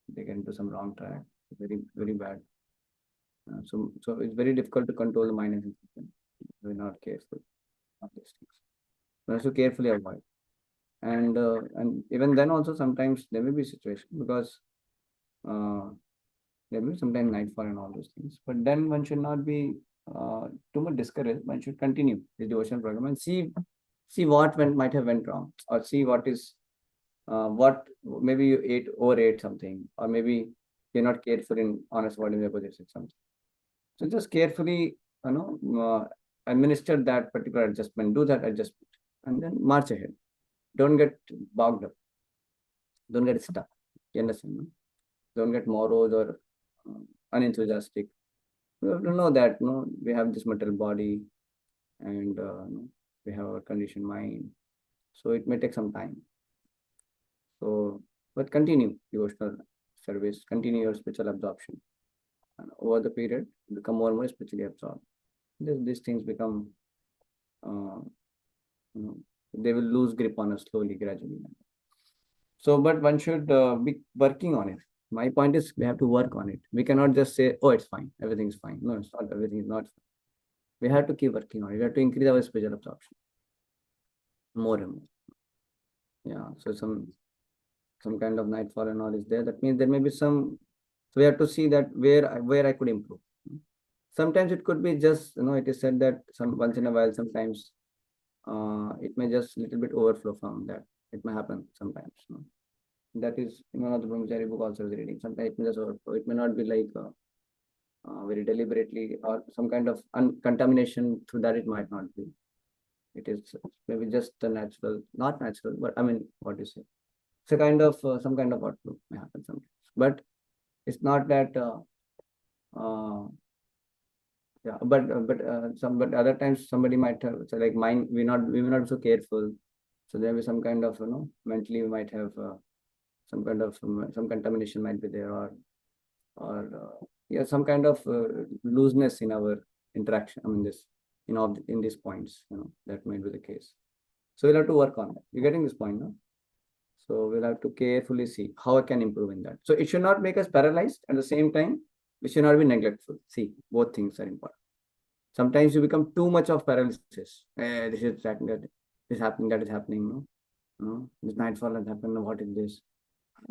they get into some wrong track. Very, very bad. So it's very difficult to control the mind and system. We're not careful of these things. We have to carefully avoid. And even then also sometimes there may be situation because there may be sometimes nightfall and all those things. But then one should not be too much discouraged. One should continue the devotion program and see what might have went wrong, or see what is what maybe you overate something, or maybe you're not careful in honest avoiding the opposite sex something. So just carefully, administer that particular adjustment, do that adjustment, and then march ahead. Don't get bogged up. Don't get stuck. You understand? No? Don't get morose or unenthusiastic. We have to know that we have this material body, and we have our conditioned mind. So it may take some time. So, but continue devotional service, continue your spiritual absorption. And over the period, become more and more spiritually absorbed. These things become, they will lose grip on us slowly, gradually. So, but one should be working on it. My point is, we have to work on it. We cannot just say, "Oh, it's fine, everything is fine." No, it's not. Everything is not fine. We have to keep working on it. We have to increase our spiritual absorption more and more. Yeah. So some kind of nightfall and all is there. That means there may be some. So we have to see that where I could improve. Sometimes it could be just, it is said that once in a while, sometimes it may just little bit overflow from that. It may happen sometimes. That is one of the Brahmachari book also is reading. Sometimes it may just overflow. It may not be like very deliberately, or some kind of contamination through that it might not be. It is maybe just a natural, not natural, but I mean, what do you say? It's a kind of some kind of outflow may happen sometimes. But it's not that yeah, but other times somebody might have, so like mine, we may not be so careful. So there will be some kind of, mentally we might have some kind of some contamination might be there, or or yeah, some kind of looseness in our interaction. I mean, in these points, that might be the case. So we'll have to work on that. You're getting this point, no? So we'll have to carefully see how I can improve in that. So it should not make us paralyzed. At the same time, we should not be neglectful. See, both things are important. Sometimes you become too much of paralysis. This is happening, that is happening, that is happening. This nightfall has happened. What is this?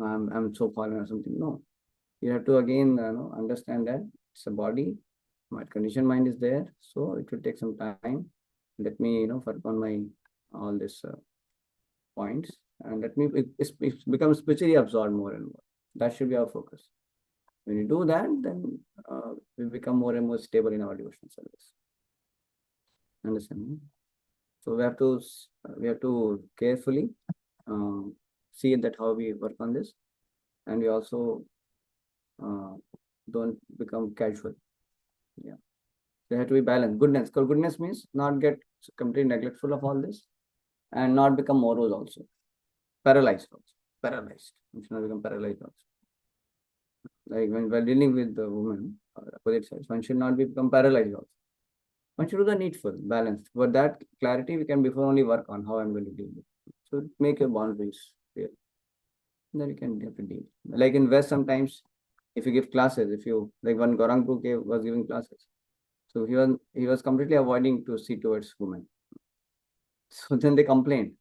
I'm so fallen or something. No, you have to again understand that it's a body. My conditioned mind is there, so it will take some time. Let me work on my all this points, and let me it becomes spiritually absorbed more and more. That should be our focus. When you do that, then we become more and more stable in our devotional service. Understand? So we have to carefully see that how we work on this, and we also don't become casual. Yeah, there have to be balance. Goodness, because goodness means not get completely neglectful of all this, and not become morose also, paralyzed also, paralyzed. We should not become paralyzed also. Like when we're dealing with the woman or opposite sex, one should not become paralyzed also. One should do the needful, balanced. For that clarity, we can before only work on how I'm going to deal with it. So make your boundaries clear. Then you can have to deal. Like in West, sometimes if you give classes, if you like when Gaurang Guru was giving classes, so he was completely avoiding to see towards women. So then they complained,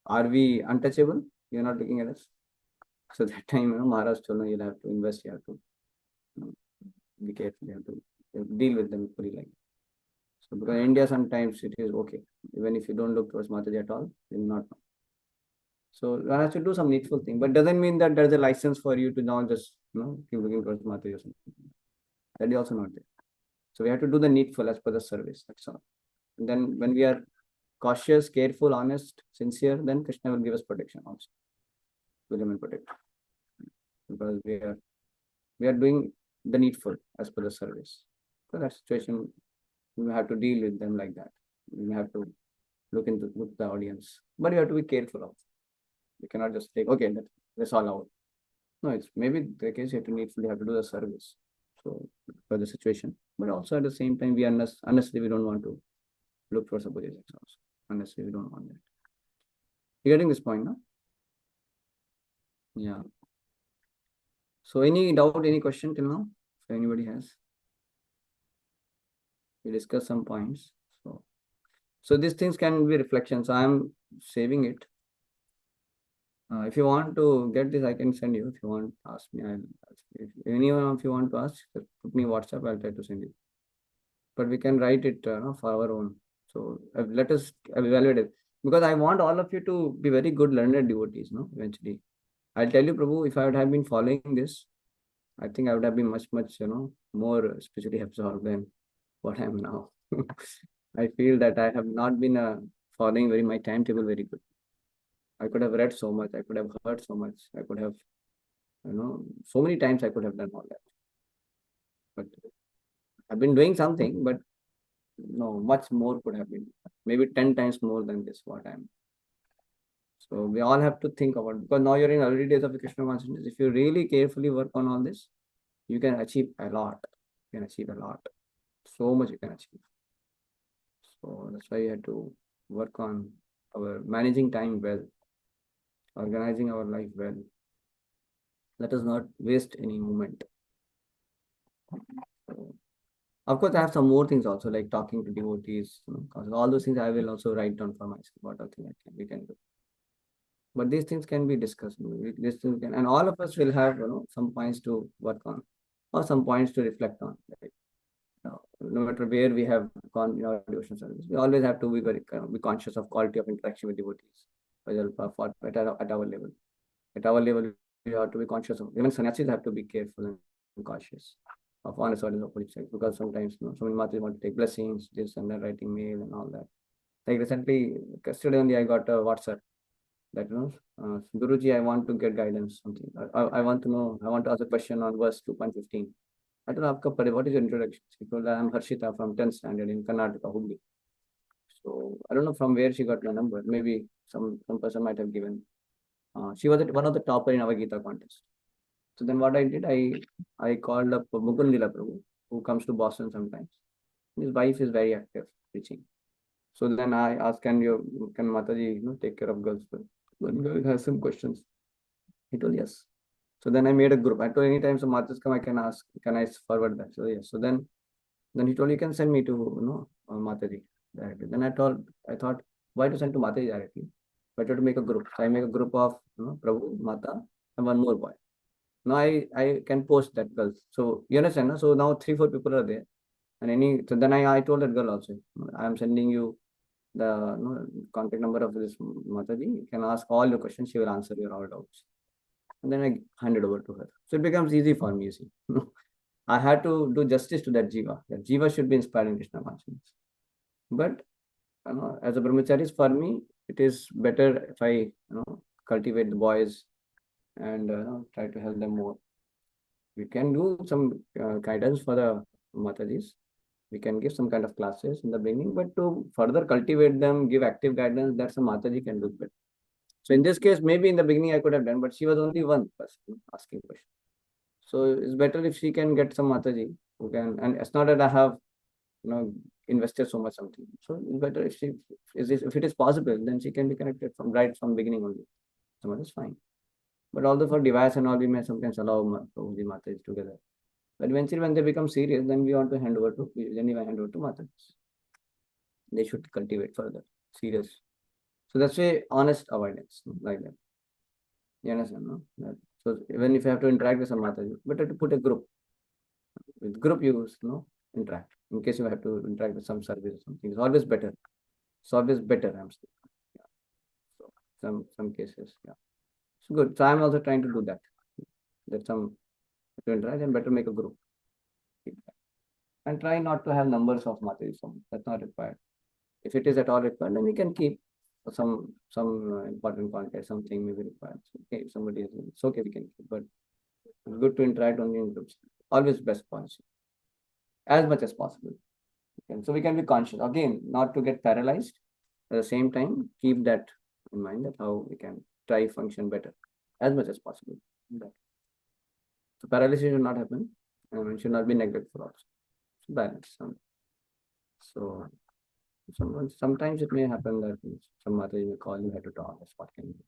are we untouchable? You're not looking at us. So that time, Maharaj told me, you'll have to invest, you have to be careful, you have to deal with them fully like. So because in India, sometimes it is okay. Even if you don't look towards Mataji at all, you will not know. So one has to do some needful thing, but doesn't mean that there's a license for you to now just keep looking towards Mataji or something. That is also not there. So we have to do the needful as per the service. That's all. And then when we are cautious, careful, honest, sincere, then Krishna will give us protection also. Will remain protected. Because we are doing the needful as per the service. So that situation, we have to deal with them like that. We have to look the audience, but you have to be careful also. You cannot just take, okay, that's all out. No, it's maybe the case you have to needfully have to do the service. So for the situation, but also at the same time, honestly, we don't want to look for suppositions also. Honestly, we don't want that. You getting this point, no? Yeah. So any doubt, any question till now? If anybody has, we discuss some points. So these things can be reflections. I'm saving it. If you want to get this, I can send you. If you want to ask me, if anyone of you want to ask, just put me WhatsApp, I'll try to send you. But we can write it for our own. So let us evaluate it. Because I want all of you to be very good learned devotees, eventually. I'll tell you, Prabhu, if I would have been following this, I think I would have been much, more spiritually absorbed than what I am now. I feel that I have not been following my timetable very good. I could have read so much, I could have heard so much, I could have, so many times I could have done all that. But I've been doing something, but no, much more could have been, maybe 10 times more than this, what I'm. So we all have to think about it, because now you're in early days of the Krishna consciousness. If you really carefully work on all this, you can achieve a lot. You can achieve a lot. So much you can achieve. So that's why you have to work on our managing time well, organizing our life well. Let us not waste any moment. So, of course, I have some more things also, like talking to devotees. All those things I will also write down for myself. What other thing we can do. But these things can be discussed. These things can, and all of us will have some points to work on, or some points to reflect on. Like, no matter where we have gone in our devotional service, we always have to be conscious of quality of interaction with devotees, at our level. At our level, we have to be conscious of. Even sannyasis have to be careful and cautious of honest or opposite sex, because sometimes so many matas want to take blessings, this and that, writing mail and all that. Like recently, yesterday only I got a WhatsApp that Guruji, I want to get guidance. Something I want to know. I want to ask a question on verse 2.15. I don't know, what is your introduction? She told, I'm Harshita from 10th standard in Karnataka, Hubli. So I don't know from where she got my number. Maybe some person might have given. She was one of the topper in our Gita contest. So then what I did, I called up Mukundila Prabhu, who comes to Boston sometimes. His wife is very active preaching. So then I asked, can Mataji, take care of girls? One girl has some questions. He told yes. So then I made a group. I told anytime some Matas come, I can ask, can I forward that? So yes. So then he told you can send me to Mataji directly. Then I thought, why to send to Mataji directly? Better to make a group. So I make a group of Prabhu, Mata, and one more boy. Now I can post that girls. So you understand? No? So now 3-4 people are there. And so then I told that girl also, I am sending you the contact number of this Mataji. You can ask all your questions. She will answer your all doubts. And then I handed over to her. So it becomes easy for me, you see. I had to do justice to that Jiva. That Jiva should be inspired in Krishna consciousness. But as a brahmachari, for me, it is better if I cultivate the boys and try to help them more. We can do some guidance for the Matajis. We can give some kind of classes in the beginning, but to further cultivate them, give active guidance, that's a Mataji can do better. So in this case, maybe in the beginning I could have done, but she was only one person asking questions. So it's better if she can get some Mataji who can, and it's not that I have, invested so much something. So it's better if if it is possible, then she can be connected from beginning only. So that is fine. But although for device and all, we may sometimes allow the Mataji together. But eventually, when they become serious, then we want to hand over to Mataji. They should cultivate further, serious. So that's why honest avoidance, like that. You understand, no? So even if you have to interact with some Mataji, better to put a group. With group, you interact. In case you have to interact with some service or something, it's always better. It's always better, I'm saying. Yeah. So some cases, yeah. So good. So I'm also trying to do that. That some to interact and better make a group. And try not to have numbers of Mataji. That's not required. If it is at all required, then we can keep some important content, something may be required. Okay, if somebody is, it's okay, we can keep, but it's good to interact only in groups. Always best policy, as much as possible. Okay. So we can be conscious, again, not to get paralyzed. At the same time, keep that in mind, that how we can try function better, as much as possible. So paralysis should not happen, and it should not be neglectful also. So balance. So sometimes it may happen that some Mataji will call you, have to talk. That's what can be.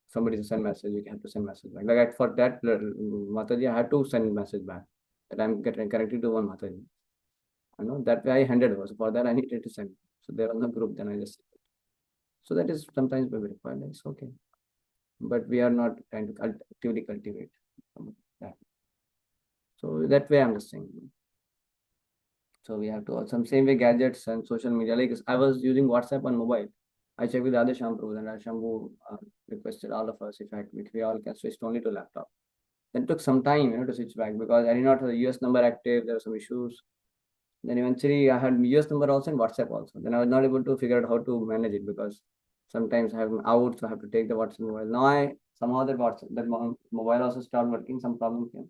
Somebody to send message, you have to send message back. Like for that Mataji, I had to send message back that I'm getting connected to one Mataji. That way I handed over. So for that I needed to send. So there was no group, then I just sent it. So that is sometimes maybe required. It's okay. But we are not trying to actively cultivate that. So that way I'm just saying. So we have to some same way gadgets and social media. Like I was using WhatsApp on mobile. I checked with Radha Prabhu, and Radha Prabhu requested all of us, in fact, if we all can switch only to laptop. Then it took some time, to switch back because I did not have the US number active. There were some issues. Then eventually I had US number also and WhatsApp also. Then I was not able to figure out how to manage it because sometimes I have out, so I have to take the WhatsApp mobile. Now somehow that mobile also stopped working. Some problem came.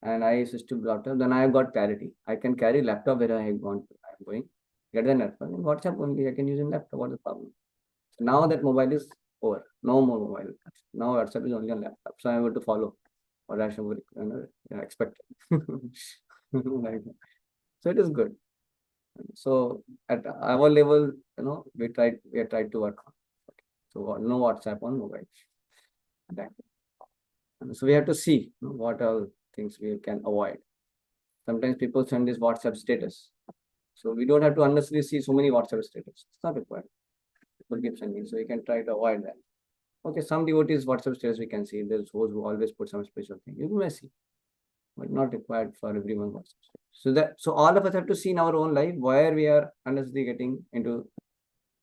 And I switched to laptop. Then I got clarity. I can carry laptop where I'm going, get the network. And WhatsApp only I can use in laptop. What's the problem? So now that mobile is over. No more mobile. Now WhatsApp is only on laptop. So I'm able to follow what I should expect. Like so it is good. So at our level, we have tried to work on. Okay. So no WhatsApp on mobile. So we have to see what all things we can avoid. Sometimes people send this WhatsApp status. So we don't have to unnecessarily see so many WhatsApp status. It's not required. People keep sending. So we can try to avoid that. Okay, some devotees WhatsApp status we can see. There's those who always put some special thing. You may see, but not required for everyone WhatsApp status. So all of us have to see in our own life where we are unnecessarily getting into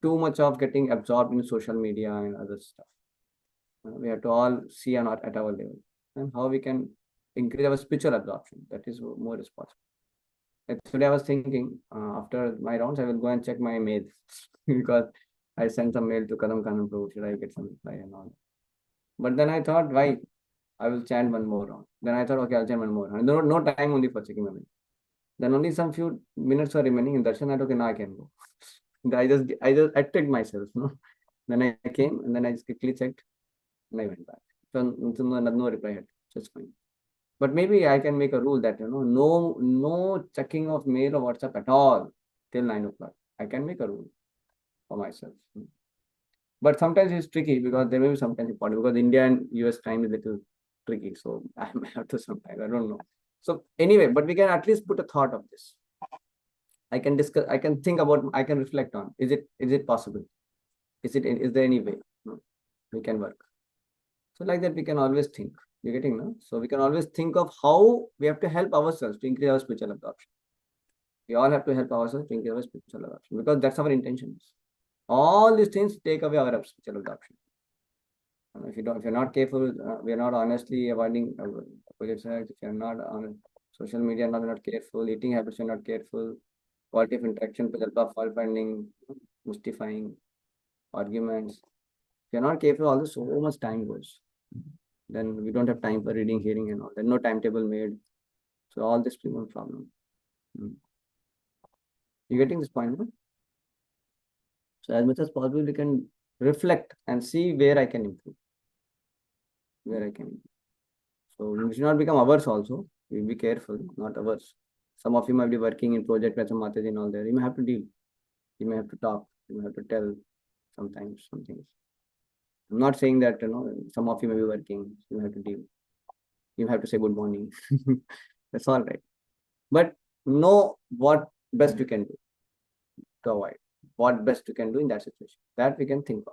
too much of getting absorbed in social media and other stuff. We have to all see at our level and how we can increase our spiritual absorption. That is more responsible. Today I was thinking after my rounds, I will go and check my mail because I sent some mail to Kadam Kanan Prabhu. Should I get some reply and all? But then I thought, why? I will chant one more round. Then I thought, okay, I'll chant one more round. No time only for checking my mail. Then only some few minutes were remaining in darshan. I thought, okay, now I can go. I tricked myself. Then I came and then I just quickly checked and I went back. So no reply had. Just fine. But maybe I can make a rule that, no checking of mail or WhatsApp at all till 9 o'clock. I can make a rule for myself. But sometimes it's tricky because there may be sometimes important because India and US time is a little tricky. So I may have to sometimes, I don't know. So anyway, but we can at least put a thought of this. I can discuss, I can think about, I can reflect on, is it possible? Is there any way we can work? So like that, we can always think. You're getting, no? So we can always think of how we have to help ourselves to increase our spiritual adoption. We all have to help ourselves to increase our spiritual adoption because that's our intention. All these things take away our spiritual adoption. If you're not careful, we are not honestly avoiding opposite sex. If you're not on social media, not careful, eating habits, you're not careful, quality of interaction, fault finding, mystifying, arguments. If you're not careful, all this so much time goes. Then we don't have time for reading, hearing, and all. There's no timetable made. So all this becomes a problem. You getting this point? No? So as much as possible, we can reflect and see where I can improve. So we should not become ours also. We'll be careful, not ours. Some of you might be working in project where some Mataji and all there. You may have to deal. You may have to talk. You may have to tell sometimes some things. I'm not saying that, some of you may be working. You have to deal. You have to say good morning. That's all right. But know what best you can do to avoid. What best you can do in that situation. That we can think of.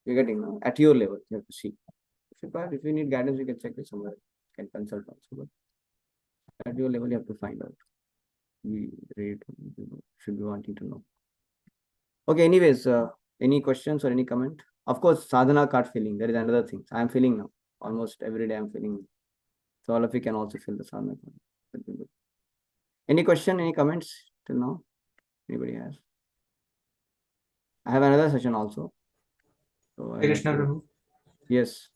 You're getting, at your level, you have to see. If you need guidance, you can check with somewhere. You can consult also. But at your level, you have to find out. We should be wanting to know. Okay, anyways, any questions or any comment? Of course, sadhana card feeling. There is another thing. I am feeling now. Almost every day I'm feeling. So all of you can also feel the sadhana card. Any question, any comments till now? Anybody has? I have another session also. So Hare Krishna, Prabhu. Yes.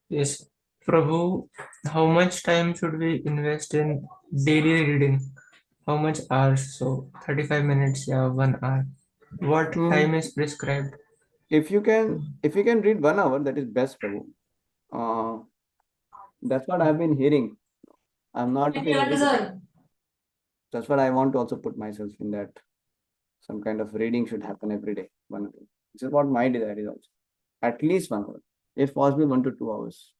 Yes. Prabhu, how much time should we invest in daily reading? How much hours? So 35 minutes, yeah, 1 hour. What time is prescribed? If you can read 1 hour, that is best, Prabhu. That's what I've been hearing. I'm not that's what I want to also put myself in that. Some kind of reading should happen every day. 1 hour. This is what my desire is also. At least 1 hour. If possible, 1 to 2 hours.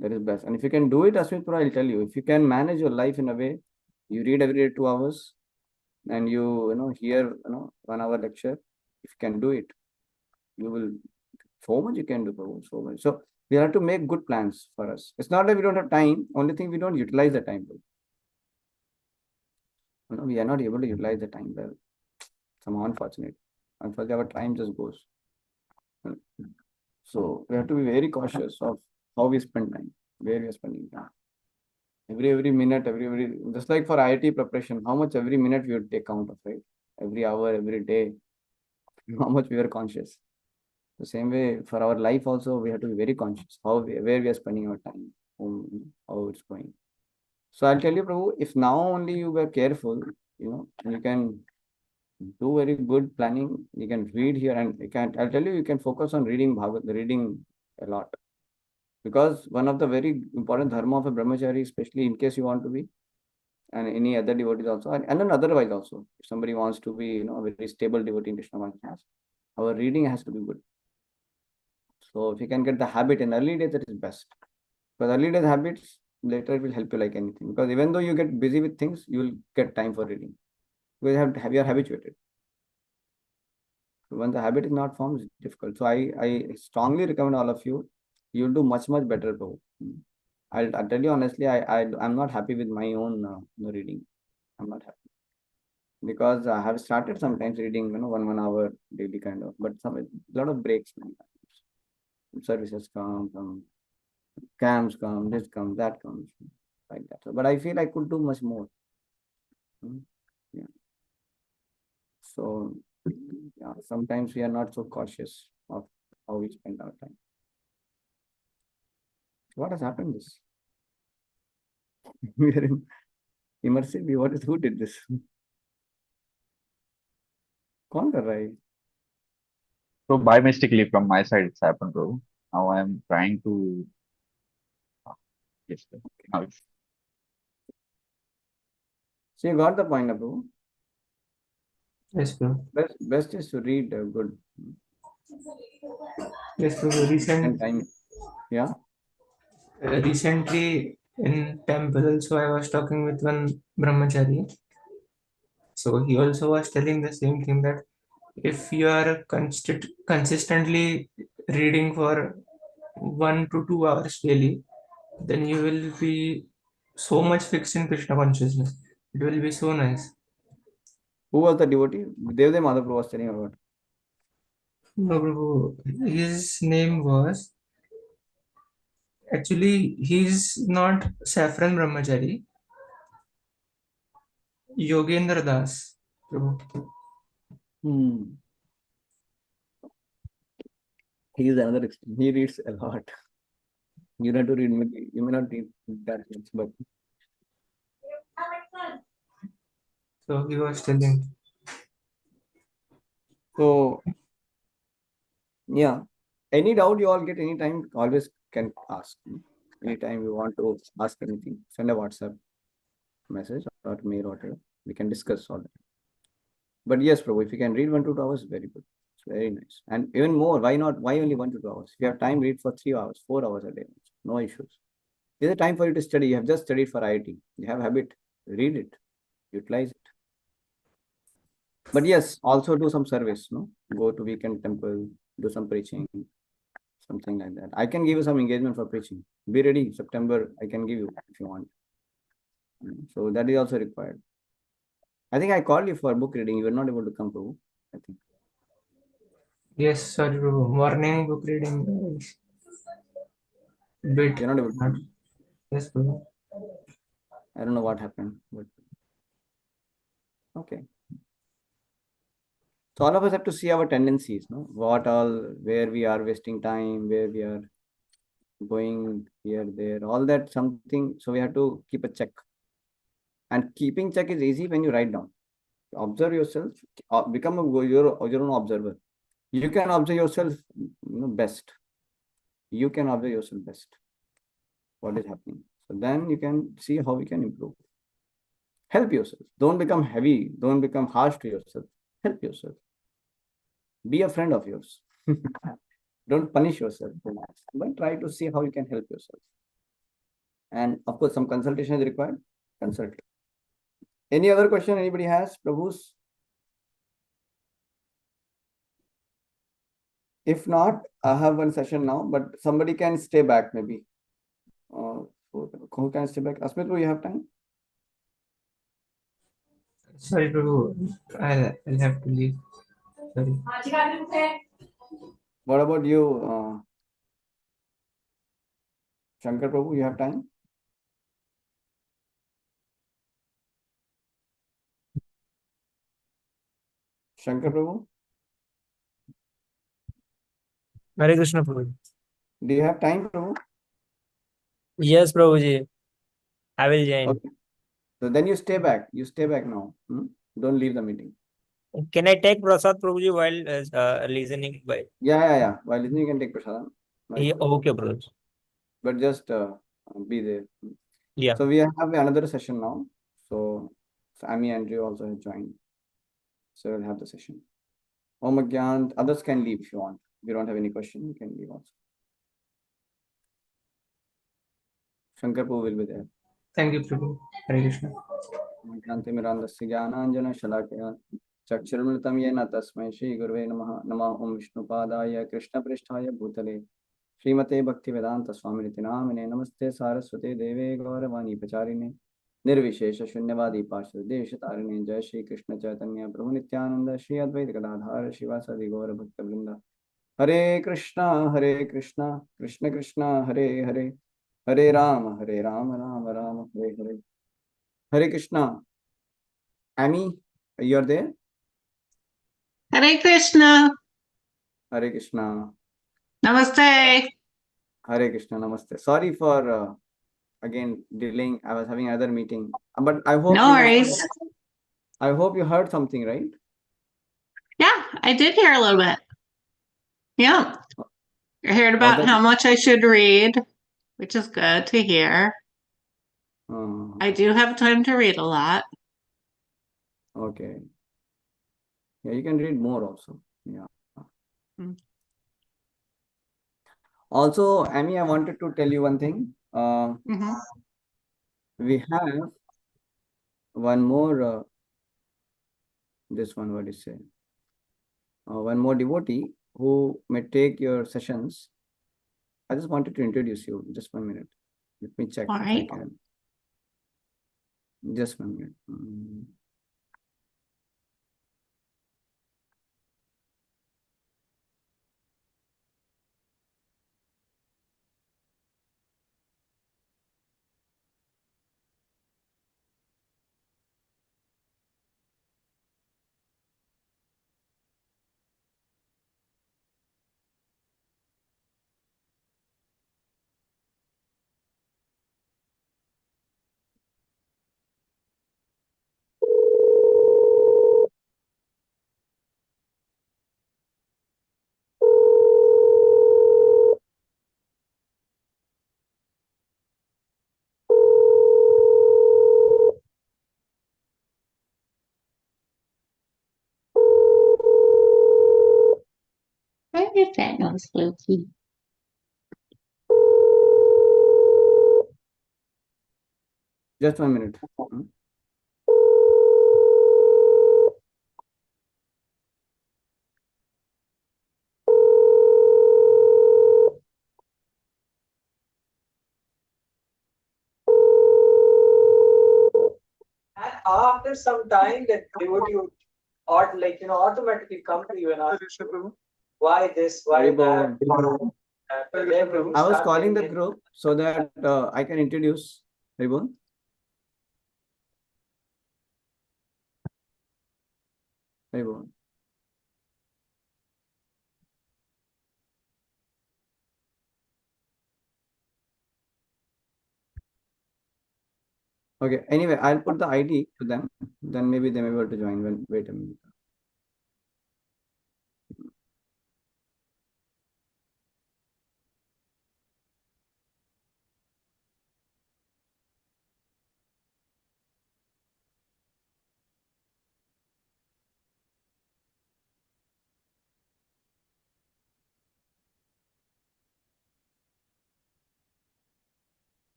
That is best. And if you can do it, Asmit Pura, I'll tell you. If you can manage your life in a way, you read every day 2 hours, and you hear 1 hour lecture. If you can do it, you will so much you can do, Prabhu, so much. So we have to make good plans for us. It's not that we don't have time. Only thing we don't utilize the time well. We are not able to utilize the time well. Somehow unfortunate. Unfortunately, our time just goes. So we have to be very cautious of how we spend time, where we are spending time. Every minute, every just like for IIT preparation, how much every minute we would take count of, right? Every hour, every day, how much we are conscious. The same way for our life also, we have to be very conscious where we are spending our time, how it's going. So I'll tell you, Prabhu, if now only you were careful, you can do very good planning. You can read here, and I'll tell you, you can focus on reading Bhagavad, reading a lot. Because one of the very important dharma of a brahmachari, especially in case you want to be, and any other devotees also, and then otherwise also, if somebody wants to be, a very stable devotee in Krishna consciousness, our reading has to be good. So if you can get the habit in early days, that is best. Because early days habits, later it will help you like anything. Because even though you get busy with things, you will get time for reading. Because you are habituated. So when the habit is not formed, it's difficult. So I strongly recommend all of you, you'll do much, much better. I'll tell you honestly, I'm not happy with my own reading. I'm not happy. Because I have started sometimes reading, 1 hour daily kind of, but a lot of breaks. Services come, camps come, this comes, that comes, like that. But I feel I could do much more. Yeah. So yeah, sometimes we are not so cautious of how we spend our time. What has happened this? We are in immersive. Who did this? कौन कर रहा है? So by mistakenly from my side, it's happened, bro. Now I'm trying to Yes, sir. Now it's So you got the point, Prabhu. Yes, Prabhu. Best is to read good. Yes, Prabhu. And time. Yeah. Recently in temple, so I was talking with one brahmachari. So he also was telling the same thing, that if you are consistently reading for 1 to 2 hours daily, then you will be so much fixed in Krishna consciousness. It will be so nice. Who was the devotee? Devdev Madhav was telling about. No, Prabhu, his name was, actually, he's not Saffron Brahmachari, Yogendra Das, Prabhu. He is another extreme. He reads a lot. You have to read, maybe you may not read that much, but So he was telling. so yeah. Any doubt you all get anytime, always can ask. Anytime you want to ask anything, send a WhatsApp message or mail or whatever. We can discuss all that. But yes, Prabhu, if you can read 1 to 2 hours, very good. It's very nice. And even more, why not? Why only 1 to 2 hours? If you have time, read for 3 hours, 4 hours a day. No issues. There's a time for you to study. You have just studied for IIT. You have habit. Read it. Utilize it. But yes, also do some service, no? Go to weekend temple, do some preaching, something like that. I can give you some engagement for preaching. Be ready. September, I can give you if you want. So that is also required. I think I called you for book reading. You were not able to come to, I think. Yes, sorry, Prabhu. Morning book reading is bit You're not able to hard. come. Yes, Prabhu. I don't know what happened, but okay. So all of us have to see our tendencies, no? What all, where we are wasting time, where we are going here, there, all that something. So we have to keep a check. And keeping check is easy when you write down. Observe yourself, become your own observer. You can observe yourself best. You can observe yourself best. What is happening. So then you can see how we can improve. Help yourself. Don't become heavy. Don't become harsh to yourself. Help yourself. Be a friend of yours. Don't punish yourself, but try to see how you can help yourself. And of course, some consultation is required. Consult. Any other question anybody has, Prabhus? If not, I have one session now, but somebody can stay back maybe. Who can stay back? Asmit, you have time? Sorry, Prabhu. I'll have to leave. Sorry. What about you, Shankar Prabhu? You have time? Shankar Prabhu? Hare Krishna, Prabhuji. Do you have time, Prabhu? Yes, Prabhuji. I will join. Okay. So then you stay back. You stay back now. Don't leave the meeting. Can I take Prasad, Prabhuji, while listening? Yeah. While listening, you can take prasadam. Yeah, okay, Prabhuji. But just be there. Yeah. So we have another session now. So Amy and Andrew also have joined. So we'll have the session. Om Agyan, others can leave if you want. If you don't have any question, you can leave also. Shankar Prabhu will be there. Thank you, Prabhu. Hare Krishna. ज्ञानतिमिरान्धस्य ज्ञानाञ्जनशलाकया चक्षुर्मृतं येन तस्मै श्रीगुरुवे नमः। नमः ओं विष्णुपादाय कृष्णपृष्ठाय भूतले श्रीमते भक्तिवेदान्त स्वामिनिति नामिने। नमस्ते सारस्वते देवे गौरवाणी प्रचारिणे निर्विशेष शून्यवादी पार्षद देशतारिणे। जय श्री कृष्ण चैतन्य प्रभु नित्यानंद श्री अद्वैत गदाधर शिवासादि गौर भक्त वृंद। हरे Krishna Krishna Krishna Hare Hare Hare Ram Ram Ram Hare Hare. Hare Krishna. Amy, you are there? Hare Krishna. Hare Krishna. Namaste. Hare Krishna. Namaste. Sorry for again delaying. I was having another meeting, but I hope No worries. I hope you heard something, right? Yeah, I did hear a little bit. Yeah. I heard about that- how much I should read which is good to hear. Uh, I do have time to read a lot. okay. Yeah, you can read more also. Yeah. Mm. Also, Amy, I wanted to tell you one thing. Mhm. We have one more, this one, what is say? One more devotee who may take your sessions. I just wanted to introduce you. Just 1 minute. Let me check All if I right. can. Just 1 minute. Where is that nose, Loki? Just 1 minute. And after some time, that devotee would automatically come to you and ask, why this, why that. I was calling the group so that I can introduce Ribon. Ribon. Okay. Anyway, I'll put the ID to them. Then maybe they may be able to join. Well, wait a minute.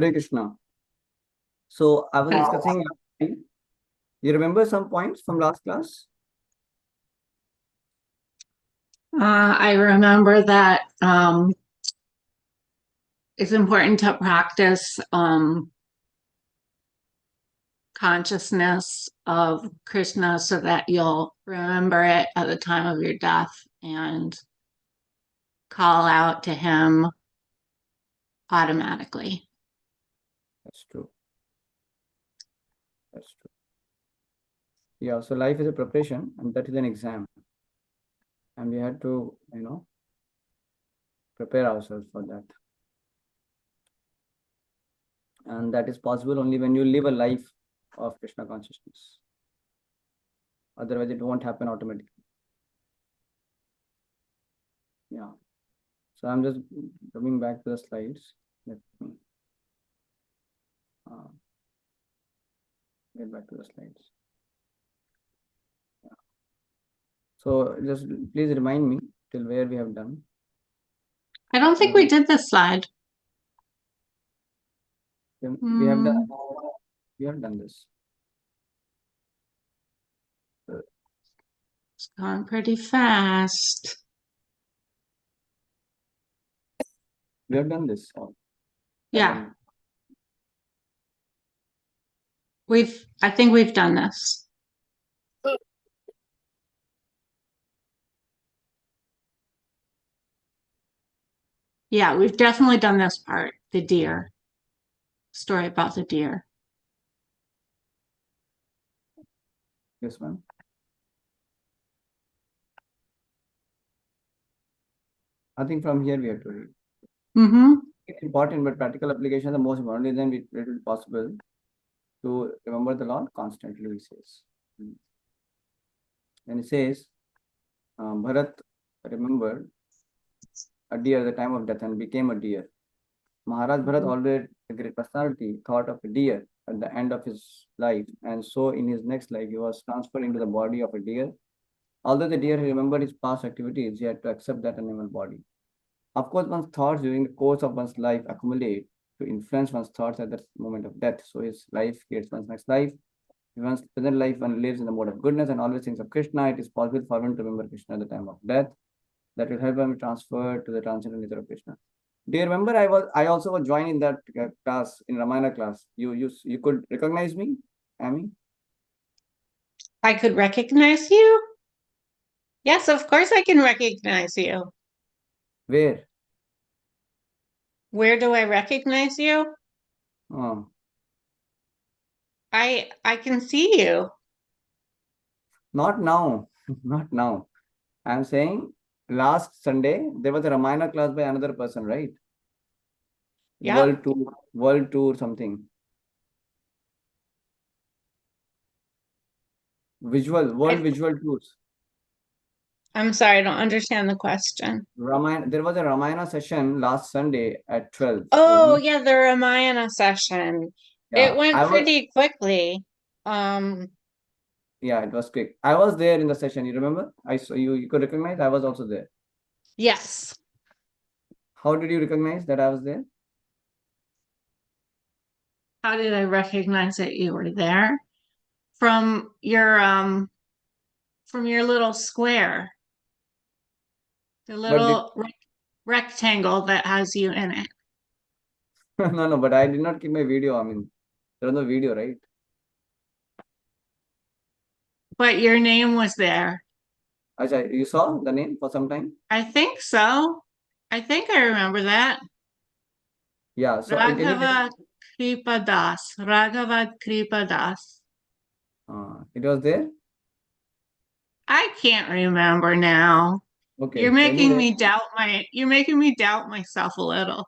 Hare Krishna. So I was discussing, you remember some points from last class? I remember that it's important to practice consciousness of Krishna so that you'll remember it at the time of your death and call out to him automatically. That's true. That's true. Yeah, so life is a preparation and that is an exam. And we had to, prepare ourselves for that. And that is possible only when you live a life of Krishna consciousness. Otherwise, it won't happen automatically. Yeah. So I'm just coming back to the slides. Let me get back to the slides. Yeah. So just please remind me till where we have done. I don't think we did this slide. We have done. We have done this. It's gone pretty fast. We have done this. Yeah. I think we've done this. Yeah, we've definitely done this part, the deer. Story about the deer. Yes, ma'am. I think from here we have to read. It's important, but practical application is the most important. Then it will be possible to remember the Lord constantly, he says. And he says, Bharat remembered a deer at the time of death and became a deer. Maharaj Bharat, already a great personality, thought of a deer at the end of his life. And so in his next life, he was transferred into the body of a deer. Although the deer remembered his past activities, he had to accept that animal body. Of course, one's thoughts during the course of one's life accumulate to influence one's thoughts at the moment of death. So his life creates one's next life. In one's present life, one lives in the mode of goodness and always thinks of Krishna. It is possible for one to remember Krishna at the time of death. That will help one transfer to the transcendental nature of Krishna. Do you remember I also was joining that class in Ramayana class? You could recognize me, Amy? I could recognize you? Yes, of course I can recognize you. Where? Where do I recognize you? Oh. I can see you. Not now. Not now. I'm saying last Sunday there was a Ramayana class by another person, right? Yeah. World tour something. World visual tours. I'm sorry, I don't understand the question. There was a Ramayana session last Sunday at 12. Oh, yeah, the Ramayana session. Yeah, It went pretty quickly. Yeah, it was quick. I was there in the session. You remember? I saw you. You could recognize. I was also there. Yes. How did you recognize that I was there? How did I recognize that you were there? From your little square. The little rectangle that has you in it. No, but I did not keep my video. I mean, there was no video, right? But your name was there. Ajay, you saw the name for some time? I think so. I think I remember that. Yeah. So Raghava Kripa Das. Raghava Kripa Das. It was there? I can't remember now. Okay. You're making me doubt myself a little.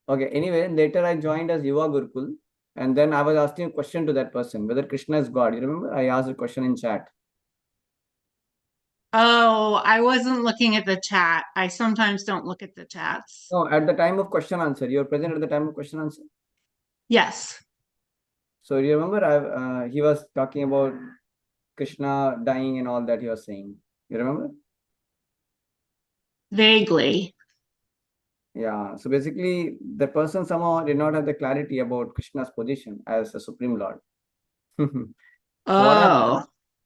Okay. Anyway, later I joined as Yuva Gurukul. And then I was asking a question to that person, whether Krishna is God. You remember? I asked a question in chat. Oh, I wasn't looking at the chat. I sometimes don't look at the chats. No, at the time of question answer. You were present at the time of question answer? Yes. So you remember he was talking about Krishna dying and all that he was saying. You remember? Vaguely. Yeah. So basically, the person somehow did not have the clarity about Krishna's position as the Supreme Lord. So what happened? Oh.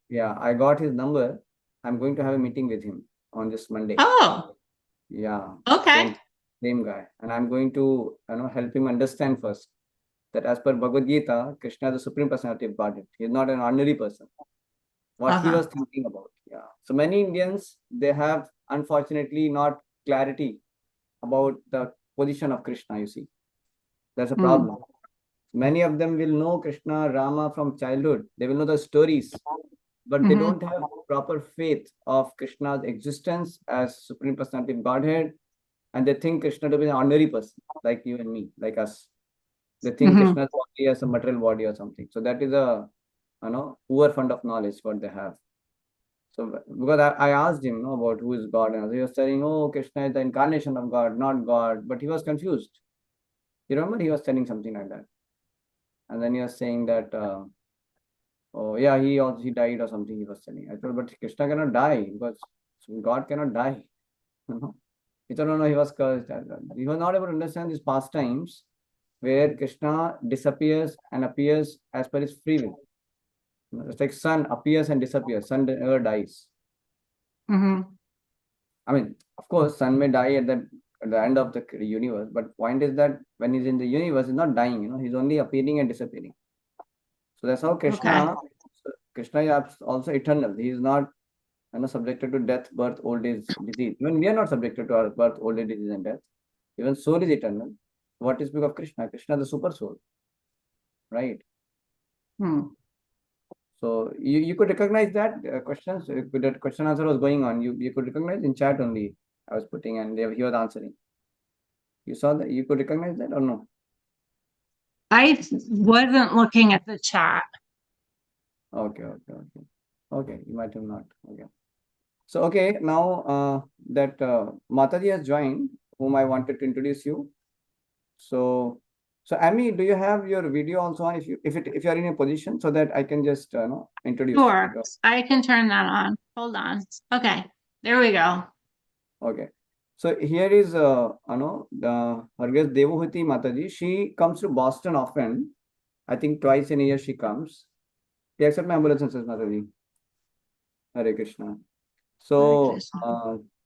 Yeah, I got his number. I'm going to have a meeting with him on this Monday. Oh. Yeah. Okay. Same guy. And I'm going to, help him understand first that as per Bhagavad Gita, Krishna is the Supreme Personality of Godhead. He is not an ordinary person. What he was thinking about. Yeah. So many Indians, they have unfortunately not clarity about the position of Krishna, you see. That's a problem. Many of them will know Krishna, Rama from childhood. They will know the stories, but they don't have proper faith of Krishna's existence as Supreme Personality of Godhead. And they think Krishna to be an ordinary person, like you and me, like us. They think Krishna's body as a material body or something. So that is a poor fund of knowledge what they have. So because I asked him about who is God, and he was saying, "Oh, Krishna is the incarnation of God, not God." But he was confused. You remember he was telling something like that, and then he was saying that, "Oh yeah, he died or something." He was telling. I told, but Krishna cannot die because God cannot die. He told, no, he was cursed. He was not able to understand these pastimes where Krishna disappears and appears as per his free will. It's like sun appears and disappears. Sun never dies. I mean, of course, sun may die at the end of the universe, but point is that when he's in the universe, he's not dying. He's only appearing and disappearing. So that's how Krishna is also eternal. He is not subjected to death, birth, old age, disease. Even we are not subjected to our birth, old age, disease, and death. Even soul is eternal. What is speak of Krishna? Krishna is the super soul, right? So you could recognize that questions. That question answer was going on. You could recognize in chat only. I was putting and he was answering. You saw that? You could recognize that or no? I wasn't looking at the chat. Okay. You might have not. Okay. So okay, now that Mataji has joined, whom I wanted to introduce you. So Amy, do you have your video also on? If you are in a position, so that I can just introduce. Sure, I can turn that on. Hold on. Okay, there we go. Okay. So here is the Hargas Devahuti Mataji. She comes to Boston often. I think twice in a year she comes. They accept my obeisances, Mataji. Hare Krishna. So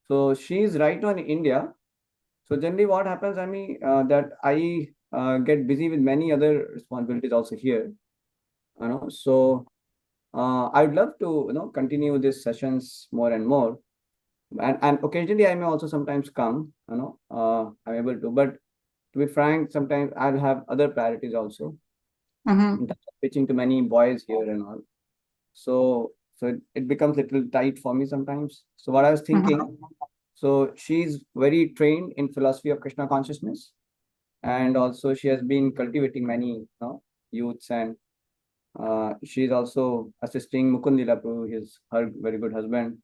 so she is right now in India. So generally what happens, I mean, that I get busy with many other responsibilities also here. So I would love to continue these sessions more and more. And occasionally I may also sometimes come, I'm able to, but to be frank, sometimes I'll have other priorities also. In terms of pitching to many boys here and all. So it becomes a little tight for me sometimes. So what I was thinking, so she's very trained in philosophy of Krishna consciousness. And also she has been cultivating many youths, and she's also assisting Mukund Lila Prabhu, her very good husband.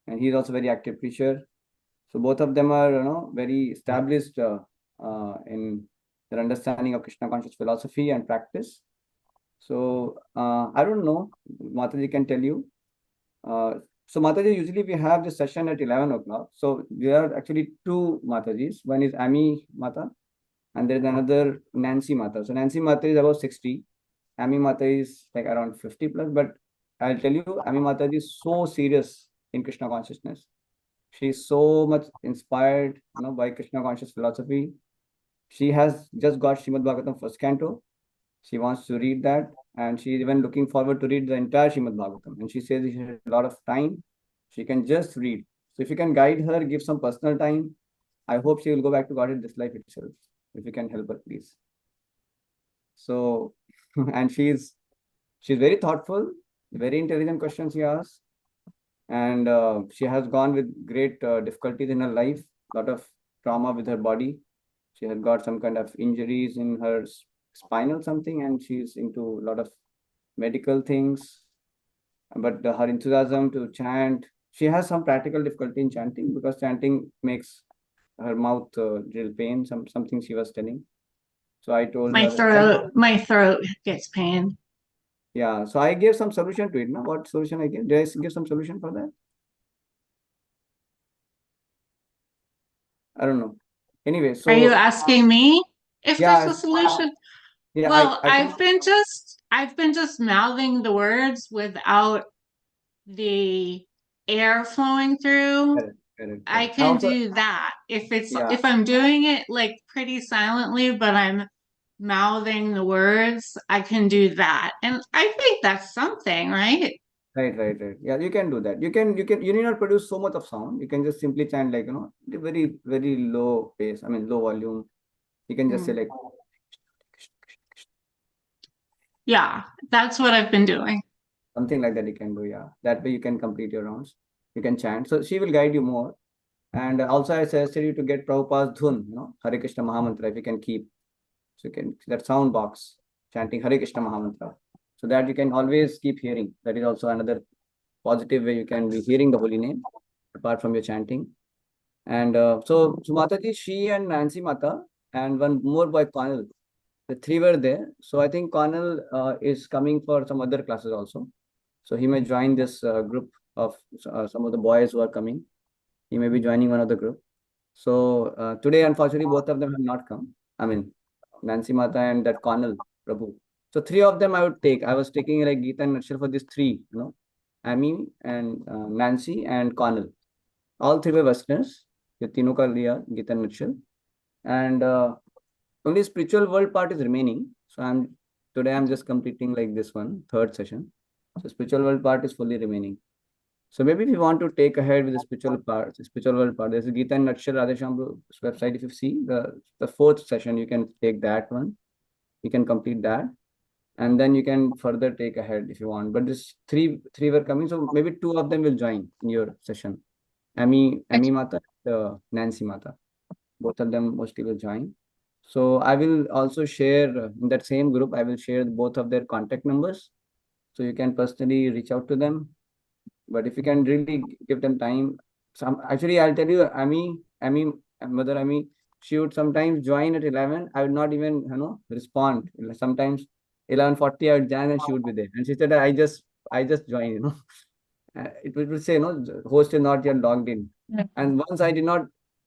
And he's also very active preacher. So both of them are very established in their understanding of Krishna conscious philosophy and practice. So I don't know, Mataji can tell you. So Mataji, usually we have this session at 11 o'clock. So there are actually two Matajis. One is Ami Mata, and there is another Nancy Mata. So Nancy Mata is about 60. Ami Mata is like around 50 plus. But I'll tell you, Ami Mataji is so serious in Krishna consciousness. She is so much inspired by Krishna conscious philosophy. She has just got Srimad Bhagavatam first canto. She wants to read that, and she is even looking forward to read the entire Srimad Bhagavatam. And she says she has a lot of time. She can just read. So if you can guide her, give some personal time, I hope she will go back to God in this life itself. If you can help her, please. So, and she's very thoughtful, very intelligent questions she asks. And she has gone with great difficulties in her life, a lot of trauma with her body. She has got some kind of injuries in her spinal something, and she's into a lot of medical things. But her enthusiasm to chant, she has some practical difficulty in chanting because chanting makes her mouth little pain, something she was telling. So I told her, my throat gets pain. Yeah, so I gave some solution to it. Now, what solution I gave? Did I give some solution for that? I don't know. Anyway, Are you so asking me if yeah, there's a solution? yeah, Well, I think I've been just mouthing the words without the air flowing through. correct. I I can also, do that yeah, if I'm doing it like pretty silently, but I'm mouthing the words, I can do that. And I think that's something, right? right. Yeah, you can do that. You need not produce so much of sound. You can just simply chant like, the very low pace. I mean, low volume. You can just say like, Yeah, that's what I've been doing. something like that you can do. Yeah, that way you can complete your rounds. You can chant. So she will guide you more. And also I suggested you to get Prabhupada's dhun, Hare Krishna Mahamantra, if you can keep. So you can, that sound box, chanting Hare Krishna Mahamantra. So that you can always keep hearing. That is also another positive way you can be hearing the holy name, apart from your chanting. And so Mataji, she and Nancy Mata, and one more boy, Connell, the three were there. So I think Connell is coming for some other classes also. So he may join this group of some of the boys who are coming. He may be joining one of the group. So today, unfortunately, both of them have not come. I mean, Nancy Mata and that Connell Prabhu. So three of them I would take. I was taking like Geeta and Nutshell for these three, Amy and Nancy and Connell. All three were Westerners. The तीनों का लिया Geeta and Nutshell. And only spiritual world part is remaining. So today I'm just completing like this one, third session. So spiritual world part is fully remaining. So maybe if you want to take ahead with the spiritual part, the spiritual world part, there's a Geeta and Nutshell Radhesham's website. If you see the fourth session, you can take that one. You can complete that. And then you can further take ahead if you want. But this three were coming. So maybe two of them will join in your session. Amy Mata, Nancy Mata. Both of them mostly will join. So I will also share in that same group, I will share both of their contact numbers. So you can personally reach out to them. But if you can really give them time, actually I'll tell you, Mother Amy, she would sometimes join at 11. I would not even, respond. Sometimes 11:40 I would join and she would be there. And she said, I just joined, it will say, host is not yet logged in. Yeah. And once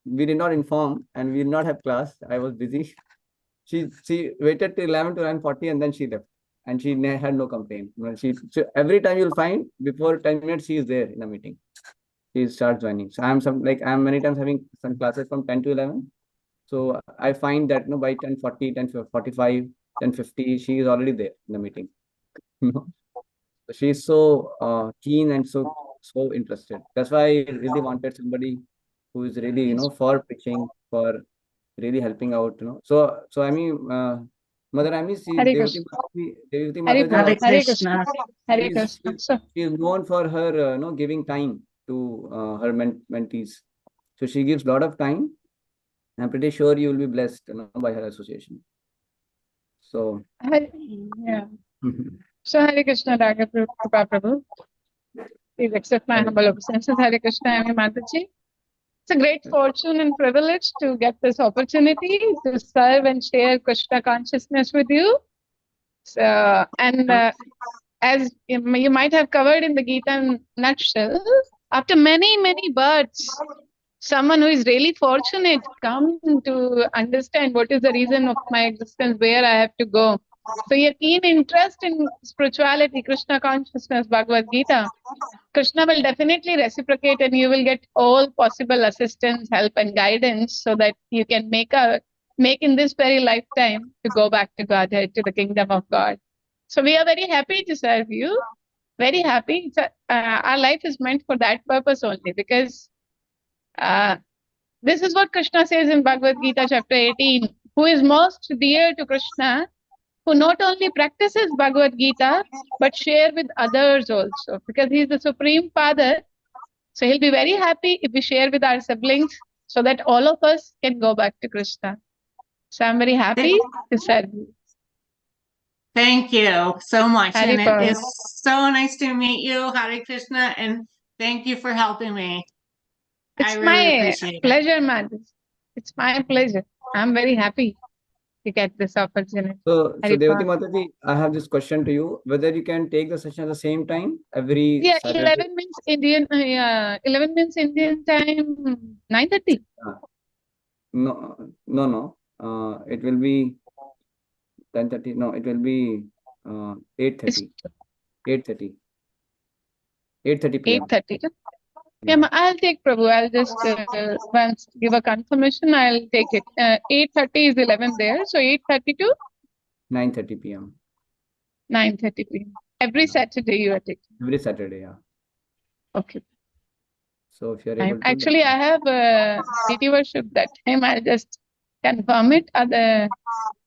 we did not inform and we did not have class. I was busy. She waited till 11 to 11:40 and then she left. And she had no complaint. So every time you'll find before 10 minutes, she is there in the meeting. She starts joining. So I'm many times having some classes from 10 to 11. So I find that by 10:40, 10:45, 10:50, she is already there in the meeting. So she's so keen and so interested. That's why I really wanted somebody who is really, for preaching, for really helping out, So I mean, Mother Ami, Hare Krishna. Devati Hare Mataji Krishna. also, Hare Krishna. Hare Krishna. So, she is known for her, giving time to her mentees. So she gives a lot of time. I'm pretty sure you will be blessed, by her association. So, yeah. So Hare Krishna, Raghava Kripa Prabhu. Please accept my humble obeisances. Hare Krishna, Amy Mataji. It's a great fortune and privilege to get this opportunity to serve and share Krishna consciousness with you. So, and as you might have covered in the Gita nutshell, after many births, someone who is really fortunate come to understand what is the reason of my existence, where I have to go. So your keen interest in spirituality, Krishna consciousness, Bhagavad Gita, Krishna will definitely reciprocate and you will get all possible assistance, help and guidance so that you can make in this very lifetime to go back to Godhead, to the kingdom of God. So we are very happy to serve you. Very happy. Our life is meant for that purpose only, because this is what Krishna says in Bhagavad Gita chapter 18. Who is most dear to Krishna, who not only practices Bhagavad Gita, but share with others also, because he is the Supreme Father. So he'll be very happy if we share with our siblings so that all of us can go back to Krishna. So I'm very happy to serve you. Thank you so much. And Haripal. it is so nice to meet you, Hare Krishna, and thank you for helping me. It's I really my appreciate pleasure, it. Madhu. It's my pleasure. I'm very happy to get this opportunity. So Devati Haripal. Mataji, I have this question to you, whether you can take the session at the same time every Yeah, Saturday. 11 means Indian. 11 means Indian time. 9:30. No. It will be 10:30. No, it will be 8:30. 8:30. 8:30 p.m. 8:30. Yeah, I'll take Prabhu. I'll just once give a confirmation. I'll take it. 8:30 is 11 there, so 8:30 to 9:30 p.m. 9:30 p.m. Every Saturday you are taking. Every Saturday, yeah. Okay. So if you're able to, Actually, I have DT worship that time. I'll just confirm it at the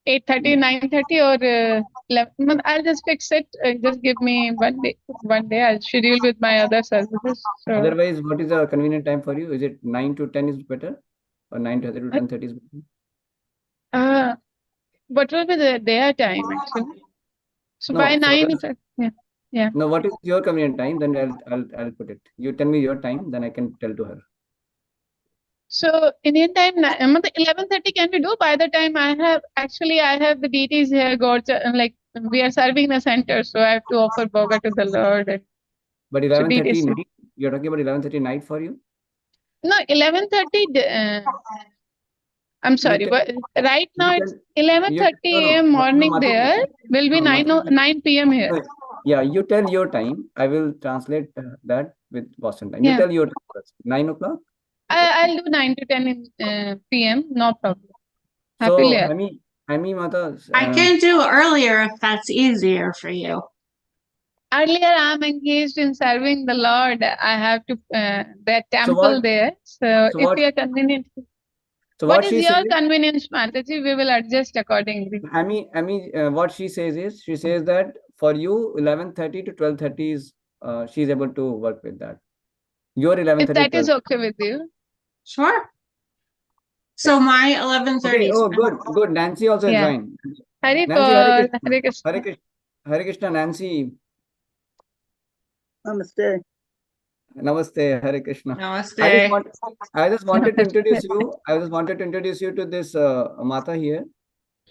8:30, 9:30 or 11. I'll just fix it. Just give me 1 day. 1 day I'll schedule with my other services. So otherwise, what is a convenient time for you? Is it 9 to 10 is better, or 9:30 to 10:30 is better? what will be the their time actually? So No, by so 9, that's- yeah. No, what is your convenient time? Then I'll put it. You tell me your time, then I can tell to her. So Indian time, 11:30 can we do? By the time I have the DTs here, God, like we are serving the center, so I have to offer Boga to the Lord. But So 11:30 DTs. night, you're talking about 11:30 night for you? No, 11:30. I'm sorry, but right now it's 11:30 a.m. morning there. Will be 9 p.m. here. Yeah, you tell your time. I will translate that with Boston time. Yeah. You tell your time first. 9 o'clock? I'll do 9 to 10 p.m. No problem. So, Happily. Mata, I can do earlier if that's easier for you. Earlier, I'm engaged in serving the Lord. I have to that temple what- there. So if what- you are convenient, So what what is she your says, convenience, Mataji? We will adjust accordingly. what she says is, she says that for you, 11:30 to 12:30 is, she's able to work with that. Your 11:30 If that to is 12:30. okay with you. Sure. So my 11:30. Okay, oh, good. Nancy also has Yeah. joined. Hari Nancy, Hare Hare Krishna. Krishna. Hare Krishna, Nancy. Namaste. Namaste, Hare Krishna. Namaste. I just wanted to introduce you. I just wanted to introduce you to this Mata here.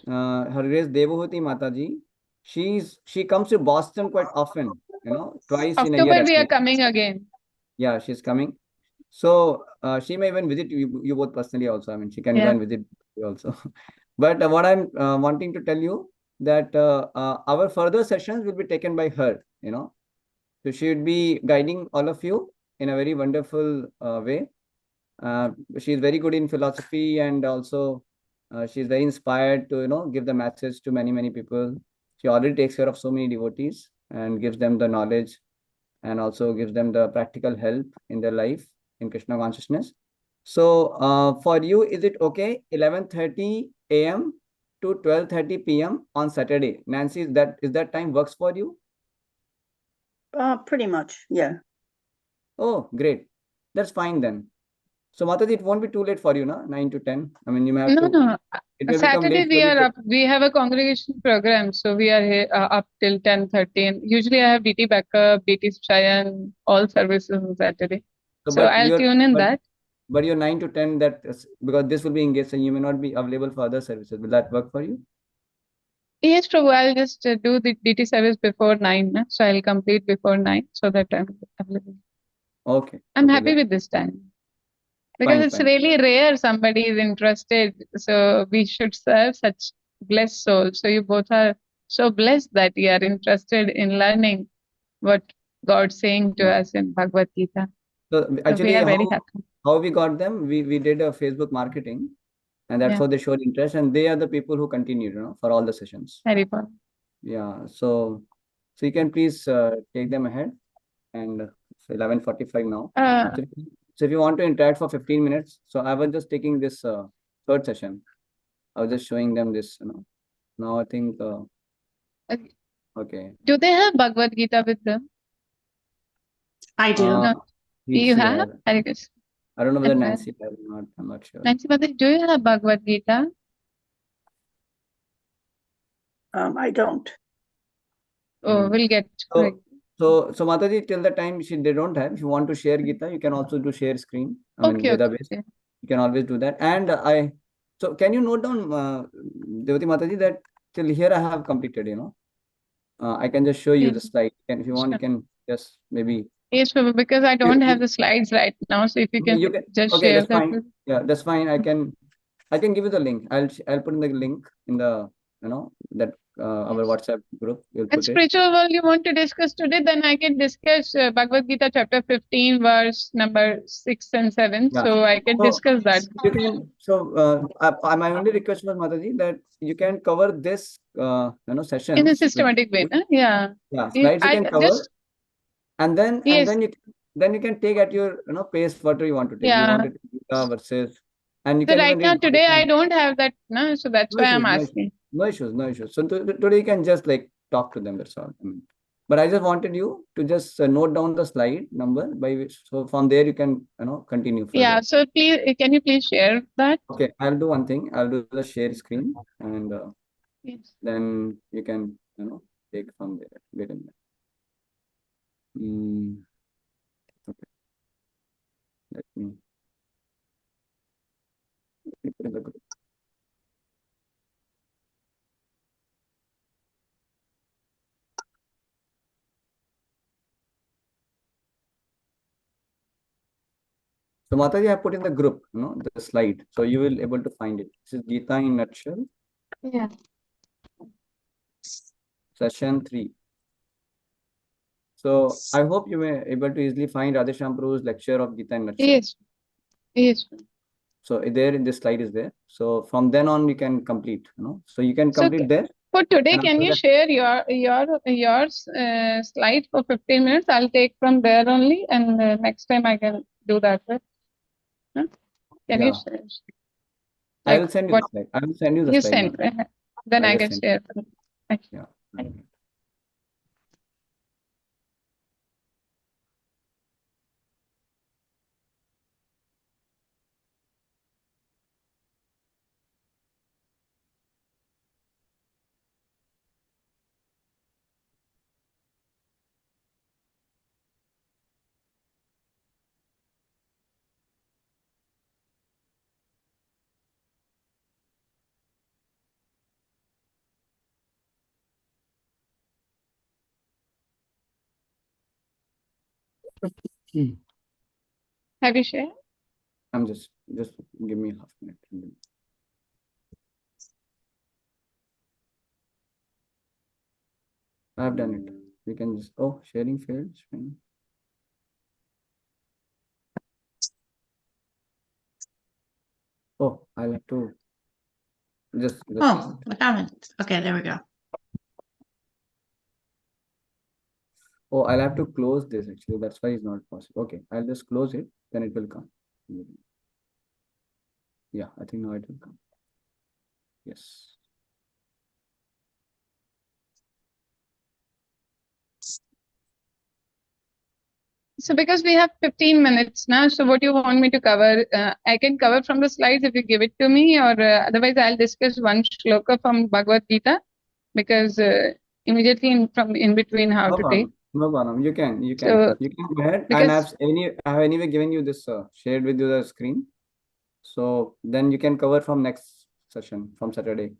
Her name is Devahuti Mataji. She comes to Boston quite often, twice in a year. October we are coming again. Yeah, she's coming. So she may even visit you both personally also. I mean, she can go and visit you also. But what I'm wanting to tell you that our further sessions will be taken by her, So she would be guiding all of you in a very wonderful way. She's very good in philosophy, and also she's very inspired to, give the message to many people. She already takes care of so many devotees and gives them the knowledge, and also gives them the practical help in their life in Krishna consciousness. So for you, is it okay 11:30 a.m. to 12:30 p.m. on Saturday? Nancy, is that time works for you? Pretty much, yeah. Oh, great. That's fine then. So Mataji, it won't be too late for you, no? 9 to 10. I mean, you may have to. No. It may become Saturday late we for you are to- up. We have a congregation program, so we are here up till 10:30. And usually I have DT backup, DT Chayan, all services on Saturday. So I'll tune in that. But your 9 to 10, because this will be engaged and you may not be available for other services. Will that work for you? Yes, Prabhu, I'll just do the DT service before 9. So I'll complete before 9 so that I'm available. Okay. I'm happy with this time. Because it's really rare somebody is interested. So we should serve such blessed souls. So you both are so blessed that you are interested in learning what God's saying to us in Bhagavad Gita. So actually, we are very happy. How we got them? We did a Facebook marketing, and that's how they showed interest, and they are the people who continued, for all the sessions. Very good. Yeah. So you can please take them ahead, and it's 11:45 now. So if you want to interact for 15 minutes, so I was just taking this third session. I was just showing them this, Now I think. Okay. Do they have Bhagavad Gita with them? I do. No. You have? I don't know whether Nancy has or not. I'm not sure. Nancy, do you have Bhagavad Gita? I don't. Oh, we'll get. So Mataji, till the time they don't have, if you want to share Gita, you can also do share screen. Okay. You can always do that. And so can you note down, Devati Mataji, that till here I have completed, I can just show you the slide. And if you want, you can just maybe. Yes, because I don't have the slides right now. So if you can just okay, share that's fine. Yeah, that's fine. I can I can give you the link. I'll put in the link in the that our WhatsApp group. We'll And put it. spiritual world you want to discuss today, then I can discuss Bhagavad Gita chapter 15, verse number 6 and 7. Yeah. So I can So discuss that. you can. So my only request was, Mataji, that you can cover this sessions In a with systematic way. Yeah. slides you I can cover, just, and then yes, you can take at your pace whatever you want to take. You yeah. want to take Gita verses, and you So can right even now, read today, I Bhagavatam. don't have that, no? So that's No why I'm issues, no issues, asking. no issues, no issues. So today you can just like talk to them. That's all. But I just wanted you to just note down the slide number by which, so from there you can continue further. Yeah. So please, can you please share that? Okay, I'll do one thing. I'll do the share screen, and Yes. then you can take from there. Wait a minute. Okay. Let me put in the group. So Mataji, I put in the group, the slide. So you will able to find it. This is Gita in nutshell, Yeah. session 3. So I hope you may able to easily find Radheshyam Prabhu's lecture of Gita in nutshell. Yes. Yes. So there in this slide is there. So from then on you can complete, So you can So complete there. for today, And can after you that, share your slide for 15 minutes? I'll take from there only, and next time I can do that. Right? Huh? Can you yeah, share? I Like will send you what the slide. I will send you the you slide, sent? Mataji. Then I'll I just can send share. Okay. Yeah. Have you shared? I'm just give me half a minute. I have done it. You can just sharing failed. Fine. I'll have to just Oh, what happened? Okay, there we go. I'll have to close this actually. That's why it's not possible. Okay, I'll just close it, then it will come. Yeah, I think now it will come. Yes. So because we have 15 minutes now, so what you want me to cover? I can cover from the slides if you give it to me, or otherwise I'll discuss one shloka from Bhagavad Gita, because immediately in between how No to take. problem. No problem. You can So go ahead. And because I have anyway given you this shared with you the screen. So then you can cover from next session from Saturday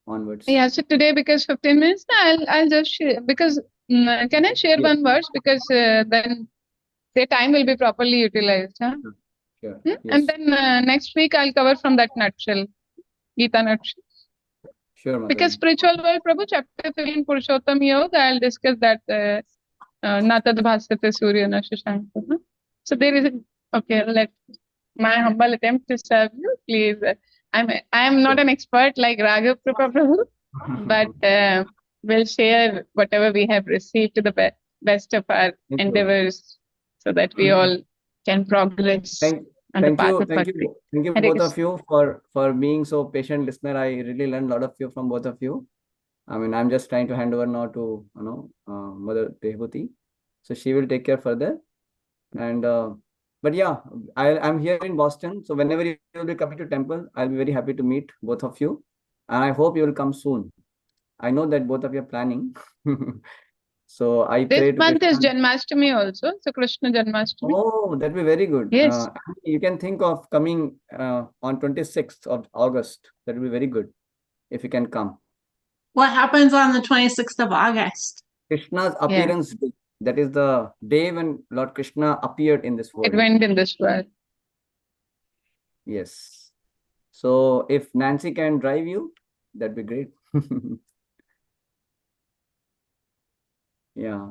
onwards. yeah, so today because 15 minutes, I'll just share, because can I share one verse, because then the time will be properly utilized, huh? Sure. And Yes. then next week I'll cover from that nutshell, Gita nutshell. Sure, Because Mataji. spiritual world, Prabhu, chapter 15 Purushottam Yoga, I'll discuss that Natad Bhasyate Surya na Shashanka. So there is okay, let my humble attempt to serve you, please. I'm not an expert like Raghava Kripa Prabhu, but we'll share whatever we have received to the best of our Thank you. endeavors, so that we all can progress on the path of bhakti. Thank you Hare both Krishna. of you for being so patient listener. I really learned a lot of you from both of you. I mean, I'm just trying to hand over now to Mother Dehuti, so she will take care further. And but yeah, I'm here in Boston, so whenever you will be coming to temple, I'll be very happy to meet both of you, and I hope you will come soon. I know that both of you are planning. So I This pray to month is Krishna. Janmashtami also, so Krishna Janmashtami. Oh, that'd be very good. Yes. You can think of coming on 26th of August. That will be very good if you can come. What happens on the 26th of August? Krishna's appearance day. That is the day when Lord Krishna appeared in this world. It went in this world. Yes. So if Nancy can drive you, that'd be great. Yeah.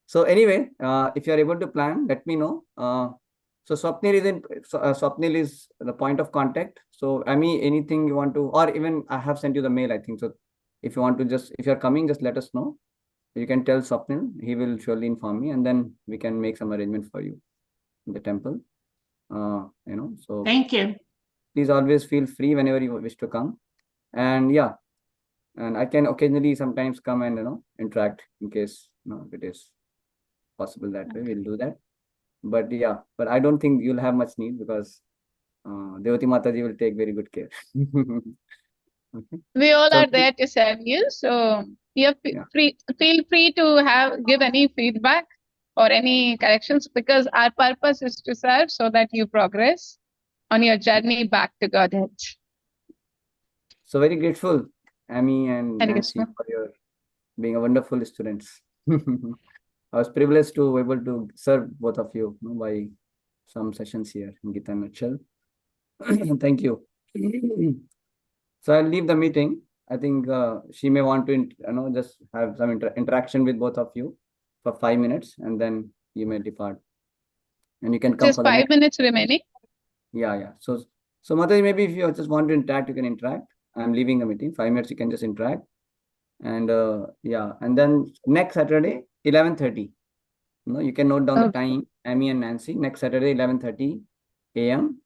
So anyway, if you are able to plan, let me know. So Swapnil is the point of contact. So Amy, anything you want to, or even I have sent you the mail, I think. So if you want to if you're coming, just let us know. You can tell Swapnil, he will surely inform me, and then we can make some arrangement for you in the temple. So Thank you. please always feel free whenever you wish to come. And yeah, and I can occasionally sometimes come and interact in case if it is possible that way, we'll do that. But yeah, but I don't think you'll have much need because Devati Mataji will take very good care. Okay. We all So are there to serve you. So feel free to give any feedback or any corrections, because our purpose is to serve so that you progress on your journey back to Godhead. So very grateful, Amy and Hare Nancy, Krishna. for your being a wonderful students. I was privileged to able to serve both of you, by some sessions here in Gita Nutshell. Thank you. So I'll leave the meeting. I think she may want to just have some interaction with both of you for 5 minutes, and then you may depart. And you can come Just for the 5 next. minutes remaining. Yeah. So Mataji, maybe if you just want to interact, you can interact. I'm leaving the meeting. 5 minutes, you can just interact. And and then next Saturday, 11:30. You can note down the time, Amy and Nancy. Next Saturday, 11:30 a.m.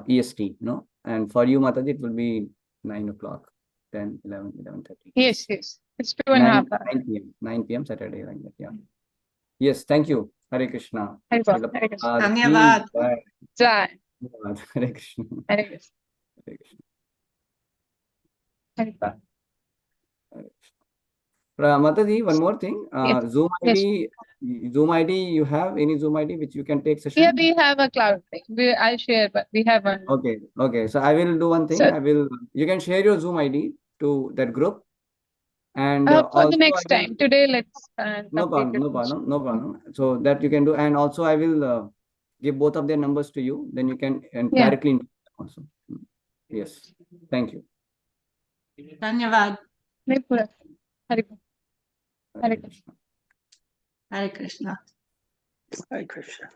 EST. And for you, Mataji, it will be 9 o'clock, 10, 11, 11:30. Yes. It's 2.5 hours. 9 p.m. 9 p.m. Saturday, like that. Yeah. Yes. Thank you. Hare Krishna. Hare Srila Krishna. Prabhupada ki Dhanyavad. jai. Jai. Hare Krishna. Hare Krishna. Hare Krishna. Hare Krishna. Hare Krishna. Mataji, one more thing. Yes. Zoom Yes. ID. Zoom ID. You have any Zoom ID which you can take session? Yeah, we have a cloud thing. I'll share, but we have one. Okay. So I will do one thing. So, You can share your Zoom ID to that group. And for also the next time. Today, let's no complete it. problem. So that you can do. And also I will give both of their numbers to you. Then you can directly interact also. Yes. Thank you. Dhanyavad. Hare Krishna. Hare Krishna. Hare Krishna. Hare Krishna.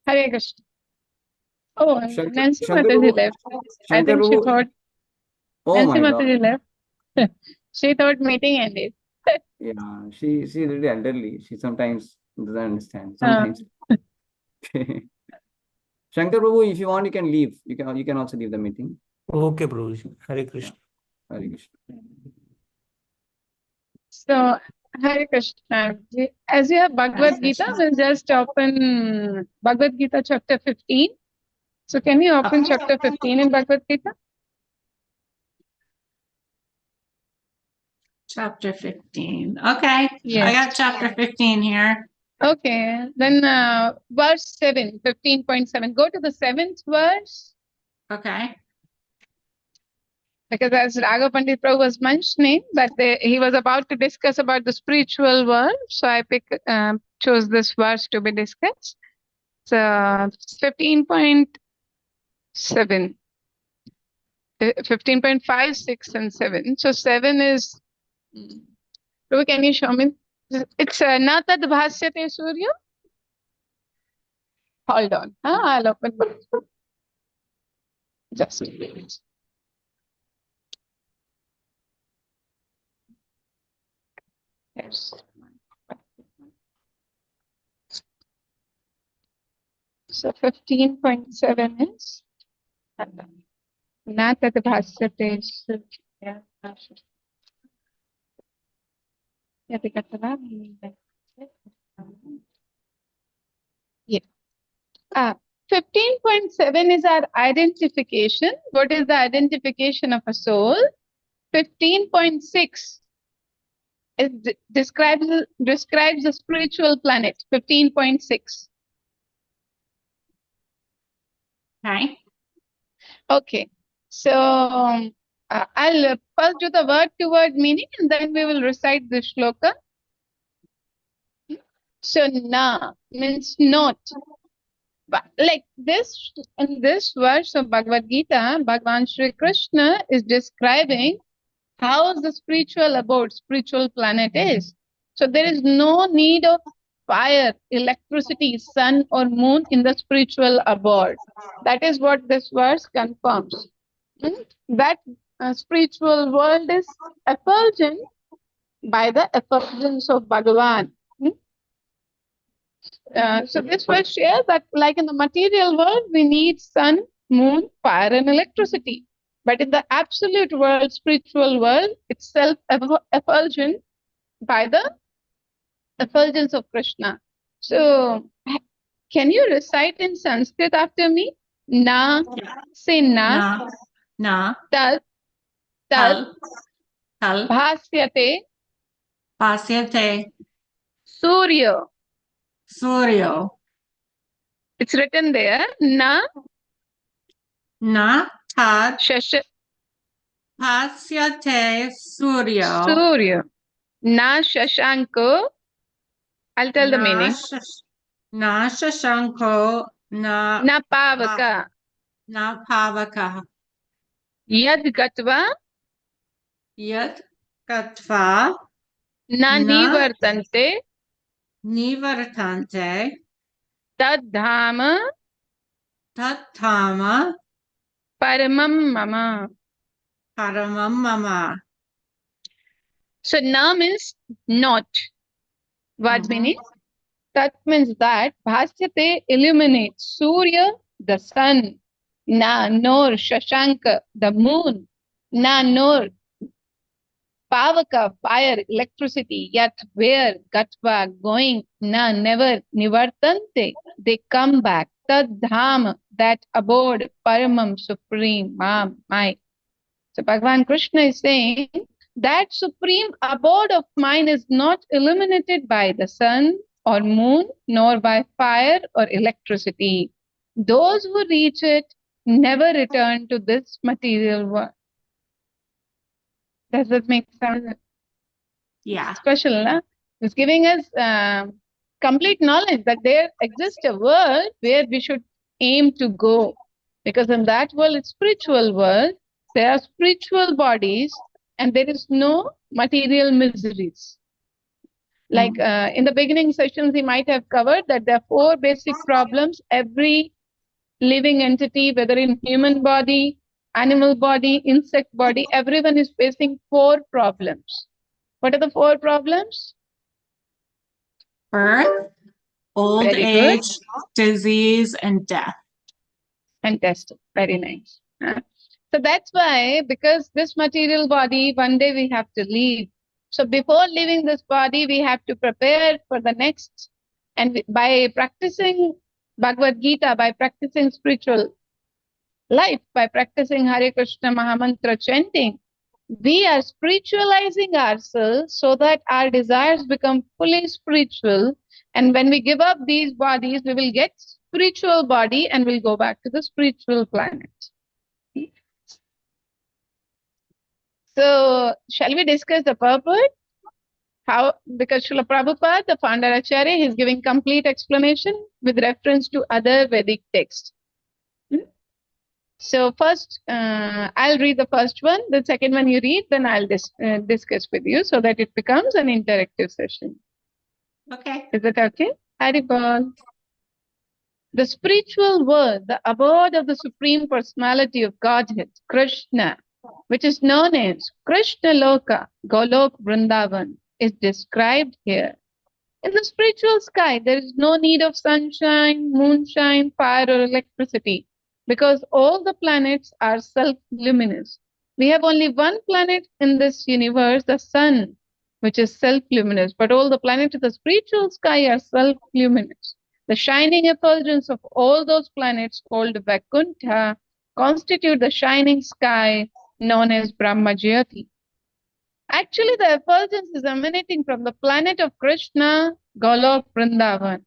Hare Krishna. Oh, and Nancy Shankar Mataji Prabhu- left. I Shankar think she Prabhu- thought Oh Nancy my God. Mataji left. She thought meeting ended. Yeah, she's really elderly. She sometimes doesn't understand. Sometimes. Shankar Prabhu, if you want, you can leave. You can also leave the meeting. Okay, Prabhuji. Hare Krishna. Hare Krishna. So, Hare Krishna. As you have Bhagavad Gita, we'll just open Bhagavad Gita chapter 15. So, can we open chapter 15 in Bhagavad Gita? Chapter 15. Okay. Yes. I got chapter 15 here. Okay. Then verse 7, 15.7. Go to the 7th verse. Okay. Because as Raghava Pandit Prabhu was mentioning, that he was about to discuss about the spiritual world. So I chose this verse to be discussed. So 15.7, 15.5, 6, and 7. So 7 is, Prabhu, can you show me? It's Natad Bhasyate Surya. Hold on. I'll open it. Just a minute. Yes. So 15.7 is Natad Bhasyate Surya. Yeah. 15.7 is our identification. What is the identification of a soul? 15.6 describes the spiritual planet. 15.6. Okay. Okay. So I'll first do the word to word meaning, and then we will recite the shloka. So na means not. But like this, in this verse of Bhagavad Gita, Bhagavan Shri Krishna is describing how the spiritual abode, spiritual planet is. So there is no need of fire, electricity, sun or moon in the spiritual abode. That is what this verse confirms. That spiritual world is effulgent by the effulgence of Bhagavan. So this verse shares that like in the material world, we need sun, moon, fire and electricity. But in the absolute world, spiritual world, it's self-effulgent by the effulgence of Krishna. So can you recite in Sanskrit after me? Na, say na, Na, tal, tal, Tal, bhasyate, Pasyate, surya. Suryo, It's written there, na, Na, Tat, shash, Pasyate, Suryo, surya. Na shashanko. I'll tell the meaning. Na Shashanko, Na pavaka. Na Pavaka, Yad gatva. Yat Katva, Na Na nivartante. Nivartante, Tad dhama. Tattama, Paramam mama. Paramam Mama. So na means not. What meaning? Tat means that. Bhasyate illuminates. Surya, the sun. Na nor shashanka, the moon. Na nor pavaka, fire, electricity. Yat where, gatva, going. Na never, nivartante, they come back. Tad dham, that abode, paramam, supreme, mam, my. So Bhagavan Krishna is saying that supreme abode of mine is not illuminated by the sun or moon, nor by fire or electricity. Those who reach it never return to this material world. Does that make sense? Yeah. Special, na? It's giving us complete knowledge that there exists a world where we should aim to go. Because in that world, it's spiritual world. There are spiritual bodies and there is no material miseries. Like in the beginning sessions, we might have covered that there are 4 basic problems every living entity, whether in human body, animal body, insect body, everyone is facing 4 problems. What are the 4 problems? Birth, old Very good. age, disease, and death. Fantastic. Very nice. So that's why, because this material body, one day we have to leave. So before leaving this body, we have to prepare for the next. And by practicing Bhagavad Gita, by practicing spiritual life, by practicing Hare Krishna Mahamantra chanting, we are spiritualizing ourselves so that our desires become fully spiritual. And when we give up these bodies, we will get spiritual body and we'll go back to the spiritual planet. So, shall we discuss the purport? How, because Srila Prabhupada, the founder Acharya, is giving complete explanation with reference to other Vedic texts. So first, I'll read the first one. The second one you read, then I'll discuss with you so that it becomes an interactive session. Okay. Is it okay? Haribol. The spiritual world, the abode of the Supreme Personality of Godhead, Krishna, which is known as Krishna Loka, Golok Vrindavan, is described here. In the spiritual sky, there is no need of sunshine, moonshine, fire, or electricity, because all the planets are self-luminous. We have only one planet in this universe, the sun, which is self-luminous, but all the planets of the spiritual sky are self-luminous. The shining effulgence of all those planets called Vaikuntha constitute the shining sky known as Brahmajyoti. Actually, the effulgence is emanating from the planet of Krishna, Golok Vrindavan.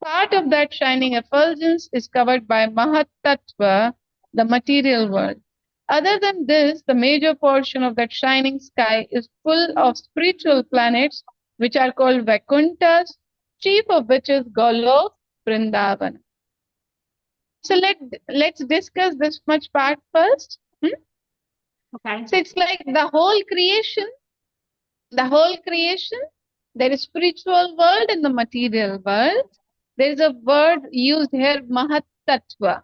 Part of that shining effulgence is covered by Mahat Tattva, the material world. Other than this, the major portion of that shining sky is full of spiritual planets, which are called Vaikunthas, chief of which is Golok Vrindavan. So let's discuss this much part first. Okay. So it's like the whole creation, there is spiritual world and the material world. There is a word used here, Mahat Tattva.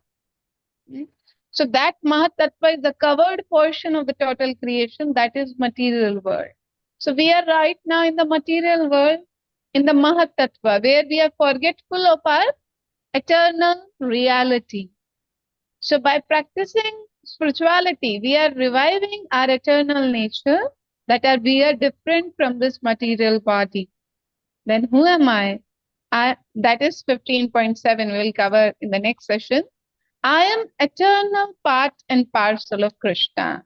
So that Mahat Tattva is the covered portion of the total creation, that is material world. So we are right now in the material world, in the Mahat Tattva, where we are forgetful of our eternal reality. So by practicing spirituality, we are reviving our eternal nature, that we are different from this material body. Then who am I? That is 15.7 we'll cover in the next session. I am eternal part and parcel of Krishna.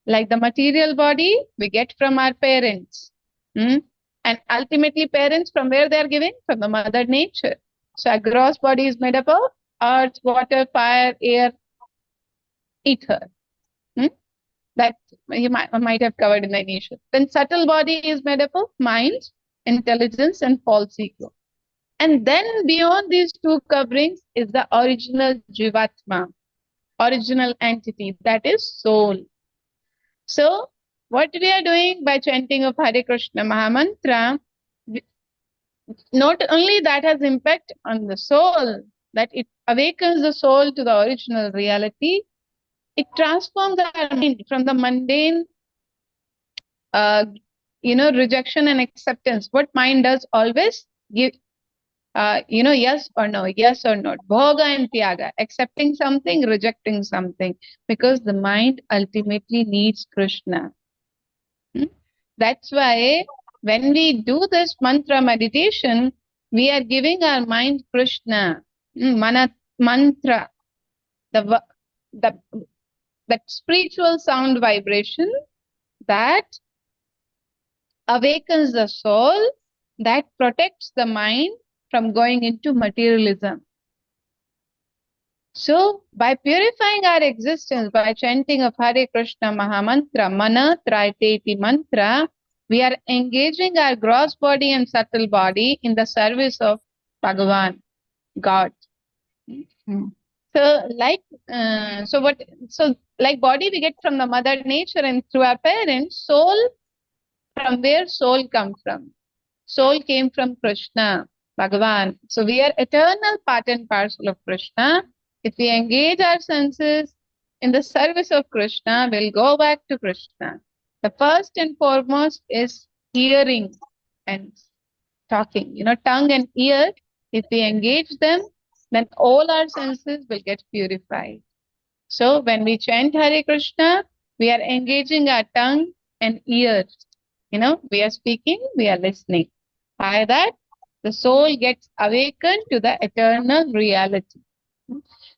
Like the material body, we get from our parents. And ultimately parents, from where they are given? From the mother nature. So our gross body is made up of earth, water, fire, air, ether. That you might have covered in the initial. Then subtle body is made up of mind, intelligence, and false ego. And then beyond these two coverings is the original Jivatma, original entity, that is soul. So what we are doing by chanting of Hare Krishna Mahamantra, not only that has impact on the soul, that it awakens the soul to the original reality, it transforms our mind from the mundane rejection and acceptance. What mind does always give, yes or no, yes or no, bhoga and tyaga, accepting something, rejecting something, because the mind ultimately needs Krishna. That's why when we do this mantra meditation, we are giving our mind Krishna, mantra, that spiritual sound vibration that awakens the soul, that protects the mind from going into materialism. So by purifying our existence, by chanting of Hare Krishna Mahamantra, Mana Traiteti Mantra, we are engaging our gross body and subtle body in the service of Bhagavan, God. So like body we get from the mother nature and through our parents. Soul, from where soul comes from? Soul came from Krishna, Bhagavan. So we are eternal part and parcel of Krishna. If we engage our senses in the service of Krishna, we'll go back to Krishna. The first and foremost is hearing and talking. Tongue and ear, if we engage them, then all our senses will get purified. So when we chant Hare Krishna, we are engaging our tongue and ears. We are speaking, we are listening. By that, the soul gets awakened to the eternal reality.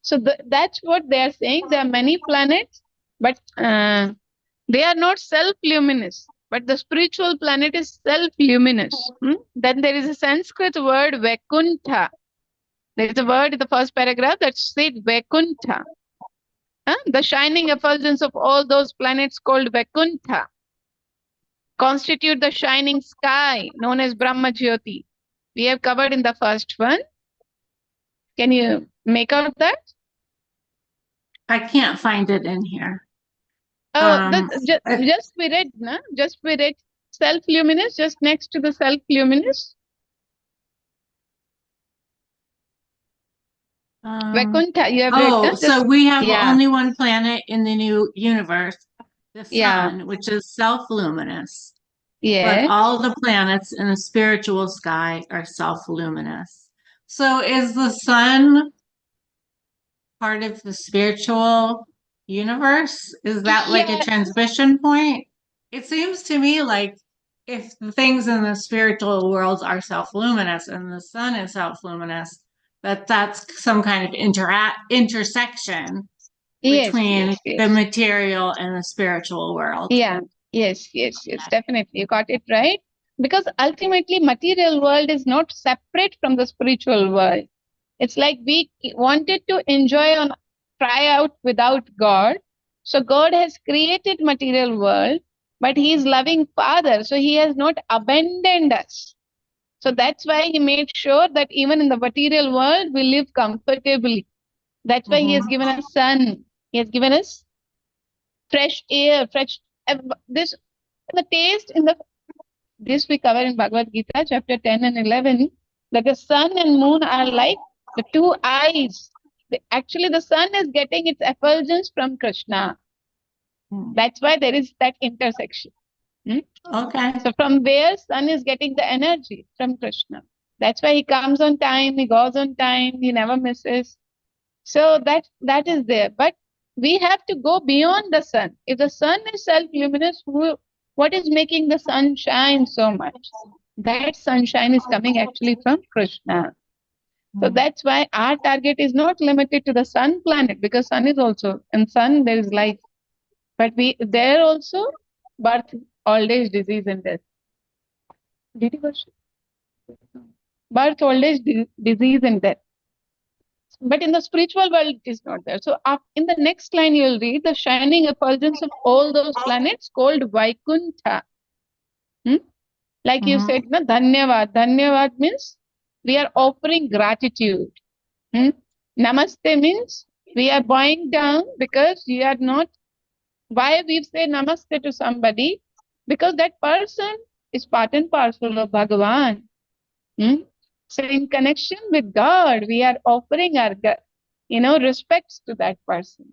So that's what they are saying. There are many planets, but they are not self-luminous. But the spiritual planet is self-luminous. Then there is a Sanskrit word, Vaikuntha. There is a word in the first paragraph that says Vaikuntha. The shining effulgence of all those planets called Vaikuntha constitute the shining sky known as Brahma Jyoti. We have covered in the first one. Can you make out that? I can't find it in here. Just we read, na? Just we read self-luminous, just next to the self-luminous. Vaikuntha, you have read, na? So we have only one planet in the new universe, the sun, which is self-luminous. Yeah. But all the planets in the spiritual sky are self-luminous. So is the sun part of the spiritual universe? Is that like a transition point? It seems to me like if the things in the spiritual worlds are self-luminous and the sun is self-luminous, that's some kind of intersection between the material and the spiritual world. Yes, definitely. You got it right. Because ultimately, material world is not separate from the spiritual world. It's like we wanted to enjoy try out without God. So God has created material world, but He is loving Father. So He has not abandoned us. So that's why he made sure that even in the material world, we live comfortably. That's why he has given us sun. He has given us fresh air, this, the taste in this we cover in Bhagavad Gita, chapter 10 and 11, that the sun and moon are like the two eyes. Actually, the sun is getting its effulgence from Krishna. That's why there is that intersection. Okay. So from where sun is getting the energy? From Krishna. That's why he comes on time, he goes on time, he never misses. So that is there. But we have to go beyond the sun. If the sun is self-luminous, what is making the sun shine so much? That sunshine is coming actually from Krishna. So that's why our target is not limited to the sun planet, because sun is also, in sun there is life. But there also birth, old age, disease and death. Did you worship? Birth, old age, disease and death. But in the spiritual world, it is not there. So in the next line, you will read the shining effulgence of all those planets called Vaikuntha. Like you said, na, Dhanyavad. Dhanyavad means we are offering gratitude. Namaste means we are bowing down because you are not. Why we say namaste to somebody? Because that person is part and parcel of Bhagavan. So in connection with God, we are offering our, respects to that person.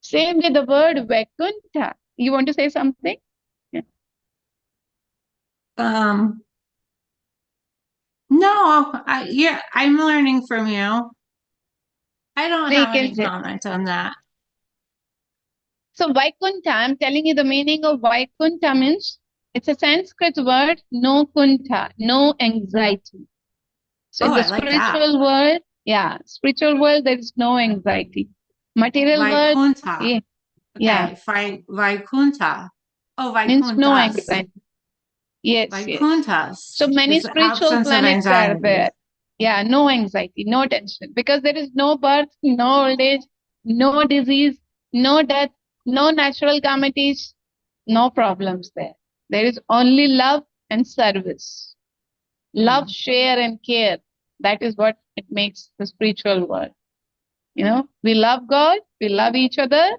Same with the word Vaikuntha. You want to say something? Yeah. No, I'm learning from you. I don't So you have can any say. comment on that. So Vaikuntha, I'm telling you the meaning of Vaikuntha means, it's a Sanskrit word, no kuntha, no anxiety. So in the I like that. spiritual world, spiritual world, there is no anxiety. Material world, Vaikuntha. yeah. Okay, Vaikuntha. Oh, Means no Vaikunthas. anxiety. Yes, yes. Vaikunthas. So many is spiritual absence of planets are anxiety. there. Yeah, no anxiety, no tension, because there is no birth, no old age, no disease, no death, no natural calamities, no problems there. There is only love and service. Love, share, and care. That is what it makes the spiritual world. We love God, we love each other,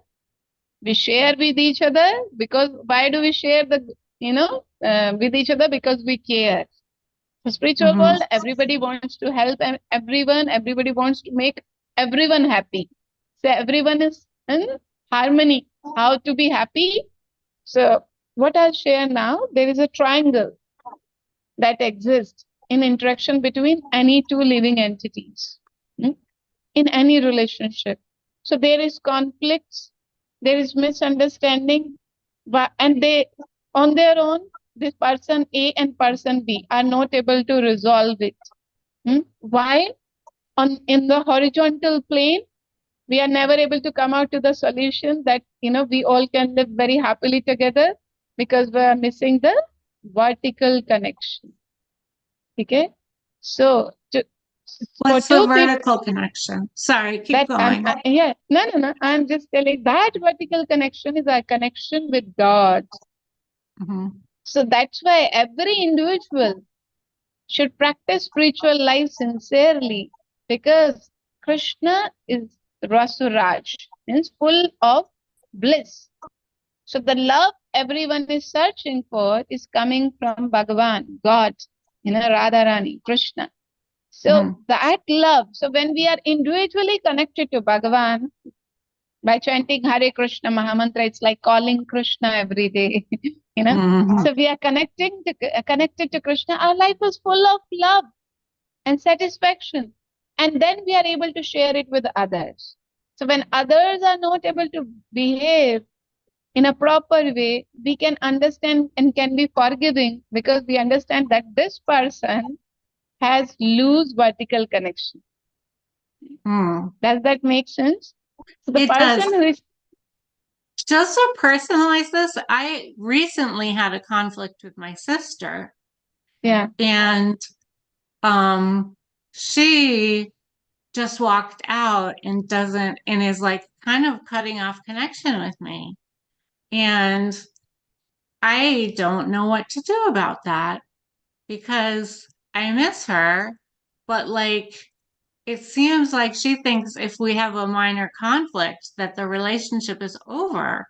we share with each other, because why do we share with each other? Because we care. The spiritual world, everybody wants to help everyone, everybody wants to make everyone happy. So everyone is in harmony. How to be happy? So what I'll share now, there is a triangle that exists in interaction between any two living entities, in any relationship. So there is conflicts, there is misunderstanding, and they, on their own, this person A and person B are not able to resolve it. Why? In the horizontal plane, we are never able to come out to the solution that we all can live very happily together, because we are missing the vertical connection. Okay, so what's the vertical connection? Sorry, keep going. No. I'm just telling that vertical connection is our connection with God. So that's why every individual should practice spiritual life sincerely, because Krishna is Rasuraj, means full of bliss. So the love everyone is searching for is coming from Bhagavan, God, Radharani, Krishna. So that love, so when we are individually connected to Bhagavan, by chanting Hare Krishna Mahamantra, it's like calling Krishna every day, So we are connected to Krishna. Our life is full of love and satisfaction. And then we are able to share it with others. So when others are not able to behave in a proper way, we can understand and can be forgiving, because we understand that this person has loose vertical connection. Does that make sense? So the person who is just to personalize this, I recently had a conflict with my sister. Yeah. And she just walked out and is like kind of cutting off connection with me. And I don't know what to do about that, because I miss her, but like it seems like she thinks if we have a minor conflict that the relationship is over.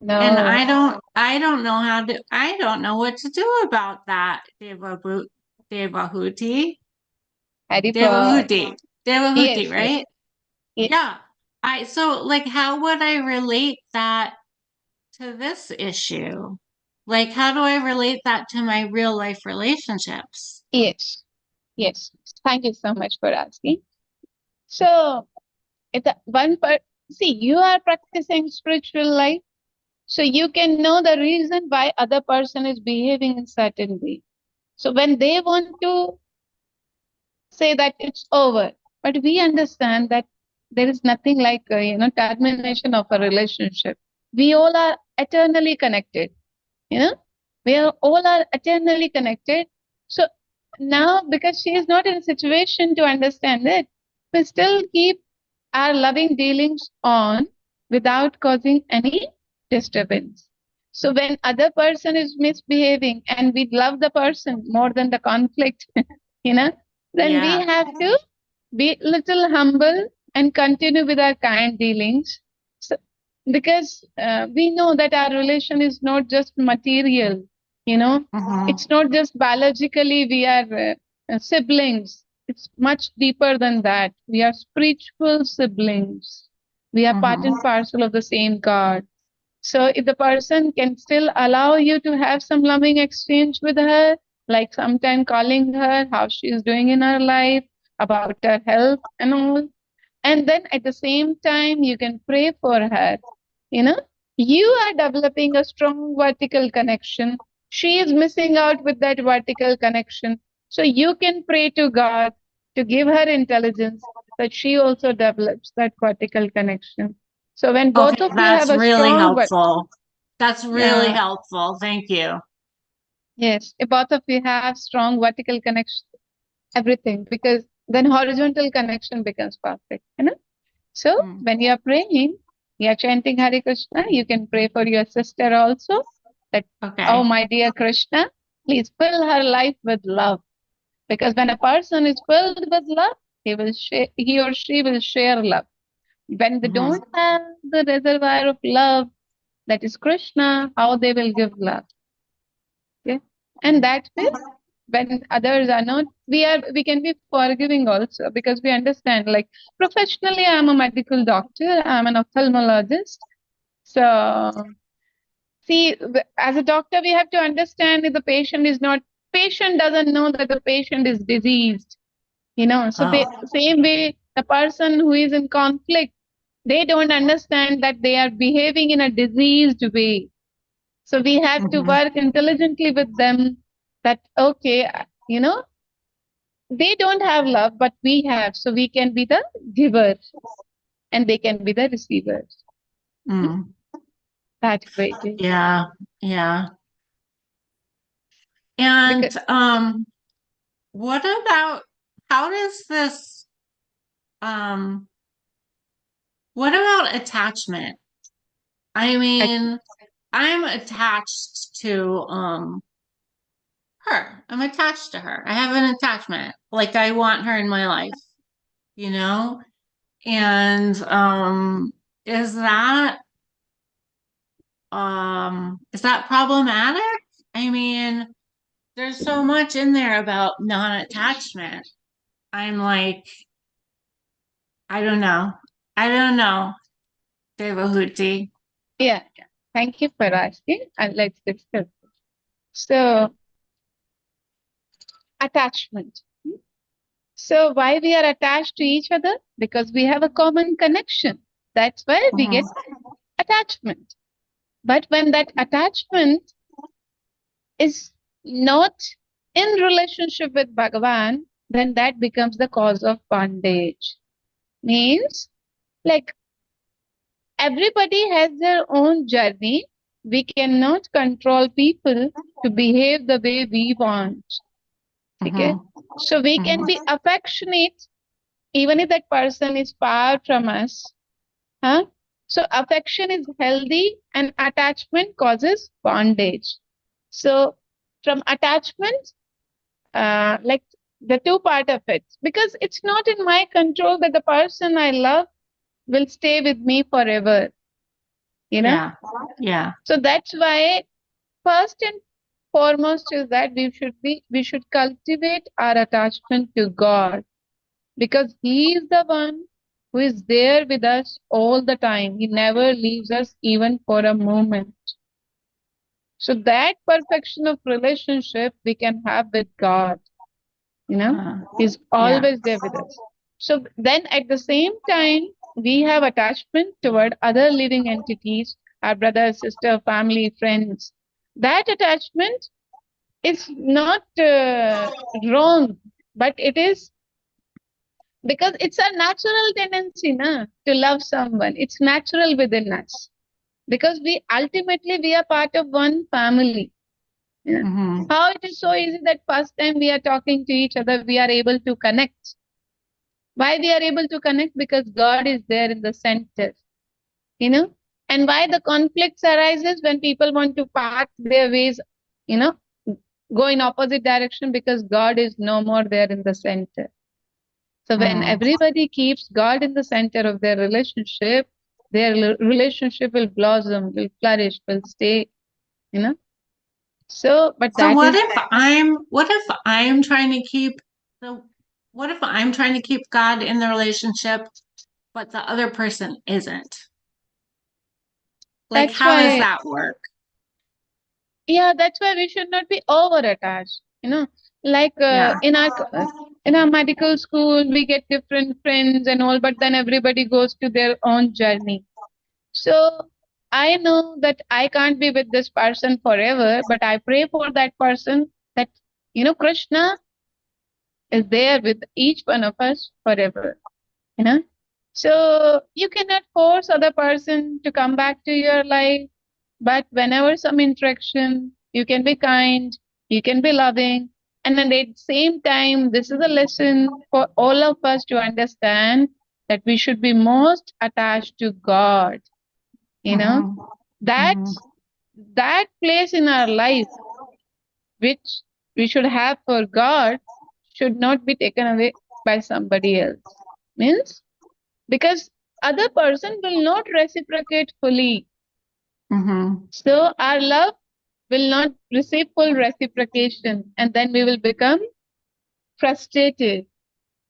And No, I don't know what to do about that, Devahuti. Haripa. Devahuti. Devahuti, Yes, yes, right? yes. Yeah. So like how would I relate that to this issue? Like how do I relate that to my real life relationships? Yes, yes. Thank you so much for asking. So, if the one part, see, you are practicing spiritual life, so you can know the reason why other person is behaving in certain way. So when they want to say that it's over, but we understand that there is nothing like termination of a relationship. We all are eternally connected. We are all are eternally connected. So now, because she is not in a situation to understand it, we still keep our loving dealings on without causing any disturbance. So when other person is misbehaving and we love the person more than the conflict, you know, then we Yeah. have to be little humble and continue with our kind dealings. So, because we know that our relation is not just material, it's not just biologically we are siblings. It's much deeper than that. We are spiritual siblings. We are part and parcel of the same God. So if the person can still allow you to have some loving exchange with her, like sometime calling her how she is doing in her life, about her health and all, and then at the same time you can pray for her, you are developing a strong vertical connection. She is missing out with that vertical connection. So you can pray to God to give her intelligence that she also develops that vertical connection. So when both Okay, of you have that's a really strong helpful. That's really yeah, helpful. Thank you. yes, if both of you have strong vertical connection, everything, because then horizontal connection becomes perfect. So when you are praying, you are chanting Hare Krishna, you can pray for your sister also that, Okay. oh my dear Krishna, please fill her life with love. Because when a person is filled with love, he or she will share love. When they don't have the reservoir of love, that is Krishna, how they will give love. Okay? And that way, when others are not, we can be forgiving also, because we understand, like professionally I'm a medical doctor, I'm an ophthalmologist. So see, as a doctor we have to understand if the patient doesn't know that the patient is diseased, so same way the person who is in conflict, they don't understand that they are behaving in a diseased way. So we have to work intelligently with them, that okay, they don't have love, but we have. So we can be the givers and they can be the receivers. That way. Yeah, yeah. And what about how does this what about attachment? I mean, I'm attached to her. I'm attached to her. I have an attachment. Like I want her in my life, And is that problematic? I mean, there's so much in there about non-attachment. I'm like, I don't know. Devahuti. Yeah. Thank you for asking. And let's discuss. So, attachment. So, why we are attached to each other? Because we have a common connection. That's why we get attachment. But when that attachment is not in relationship with Bhagavan, then that becomes the cause of bondage. Means, like, everybody has their own journey. We cannot control people to behave the way we want. Okay? So we can be affectionate even if that person is far from us. So affection is healthy and attachment causes bondage. So from attachment, like the two part of it, because it's not in my control that the person I love will stay with me forever, you know. Yeah. So that's why first and foremost is that we should cultivate our attachment to God, because He is the one who is there with us all the time. He never leaves us even for a moment. So that perfection of relationship we can have with God, you know, He's always there with us. So then at the same time, we have attachment toward other living entities, our brother, sister, family, friends. That attachment is not wrong, but it is because it's a natural tendency to love someone. It's natural within us, because we ultimately are part of one family. How it is so easy that first time we are talking to each other, we are able to connect. Why we are able to connect? Because God is there in the center, you know. And why the conflicts arises when people want to part their ways, you know, go in opposite direction, because God is no more there in the center. So when everybody keeps God in the center of their relationship will blossom, will flourish, will stay, you know. So, but So that what is if I'm trying to keep God in the relationship, but the other person isn't? Like, that's how does why, that work? yeah, that's why we should not be over attached, you know. Like Yeah. in our medical school, we get different friends and all, but then everybody goes to their own journey. So I know that I can't be with this person forever, but I pray for that person that, you know, Krishna is there with each one of us forever, you know. So you cannot force other person to come back to your life, but whenever some interaction, you can be kind, you can be loving. And then at the same time, this is a lesson for all of us to understand that we should be most attached to God, you know. That place in our life which we should have for God should not be taken away by somebody else. Means because other person will not reciprocate fully. So our love will not receive full reciprocation, and then we will become frustrated,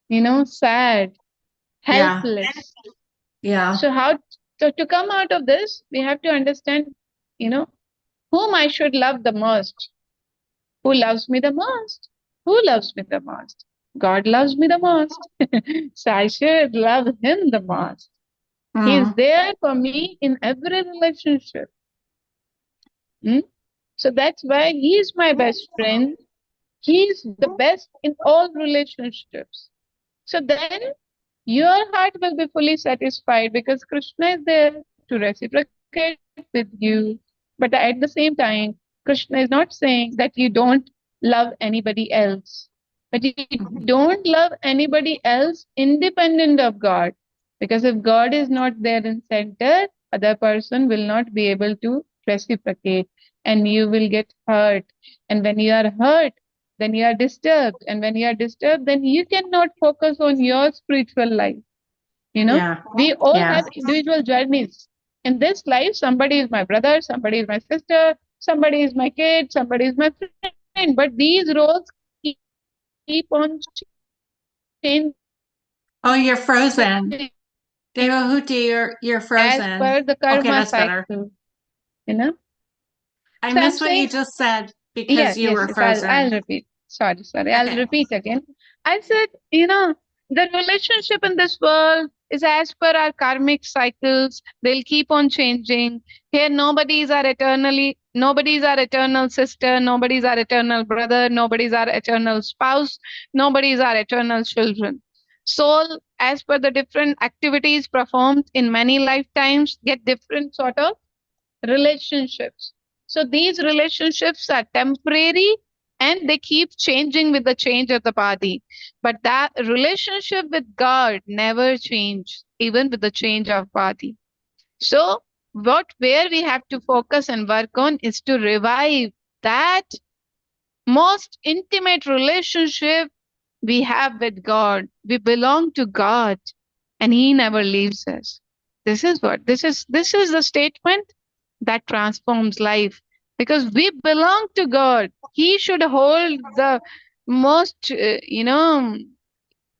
you know, sad, helpless. Yeah. So to come out of this, we have to understand, you know, whom I should love the most. Who loves me the most? Who loves me the most? God loves me the most. So I should love Him the most. He is there for me in every relationship. So that's why He is my best friend. He is the best in all relationships. So then your heart will be fully satisfied, because Krishna is there to reciprocate with you. But at the same time, Krishna is not saying that you don't love anybody else, but you don't love anybody else independent of God. Because if God is not there in center, other person will not be able to reciprocate, and you will get hurt. And when you are hurt, then you are disturbed. And when you are disturbed, then you cannot focus on your spiritual life. You know, we all have individual journeys. In this life, somebody is my brother, somebody is my sister, somebody is my kid, somebody is my friend. But these roles keep on changing Oh, you're frozen. Devahuti, you're frozen. as per the karma Okay, that's better. cycle. You know, I so I'm missed what you saying, just said because yes, you were yes, frozen. I'll repeat. Sorry, I'll Okay. repeat again. I said, you know, the relationship in this world is as per our karmic cycles. They'll keep on changing. Here, nobody's our eternal sister, nobody's our eternal brother, nobody's our eternal spouse, nobody's our eternal children. Soul, as per the different activities performed in many lifetimes, get different sort of relationships. So these relationships are temporary and they keep changing with the change of the body. But that relationship with God never changes, even with the change of body. So where we have to focus and work on is to revive that most intimate relationship we have with God. We belong to God, and He never leaves us. This is the statement that transforms life, because we belong to God. He should hold the most,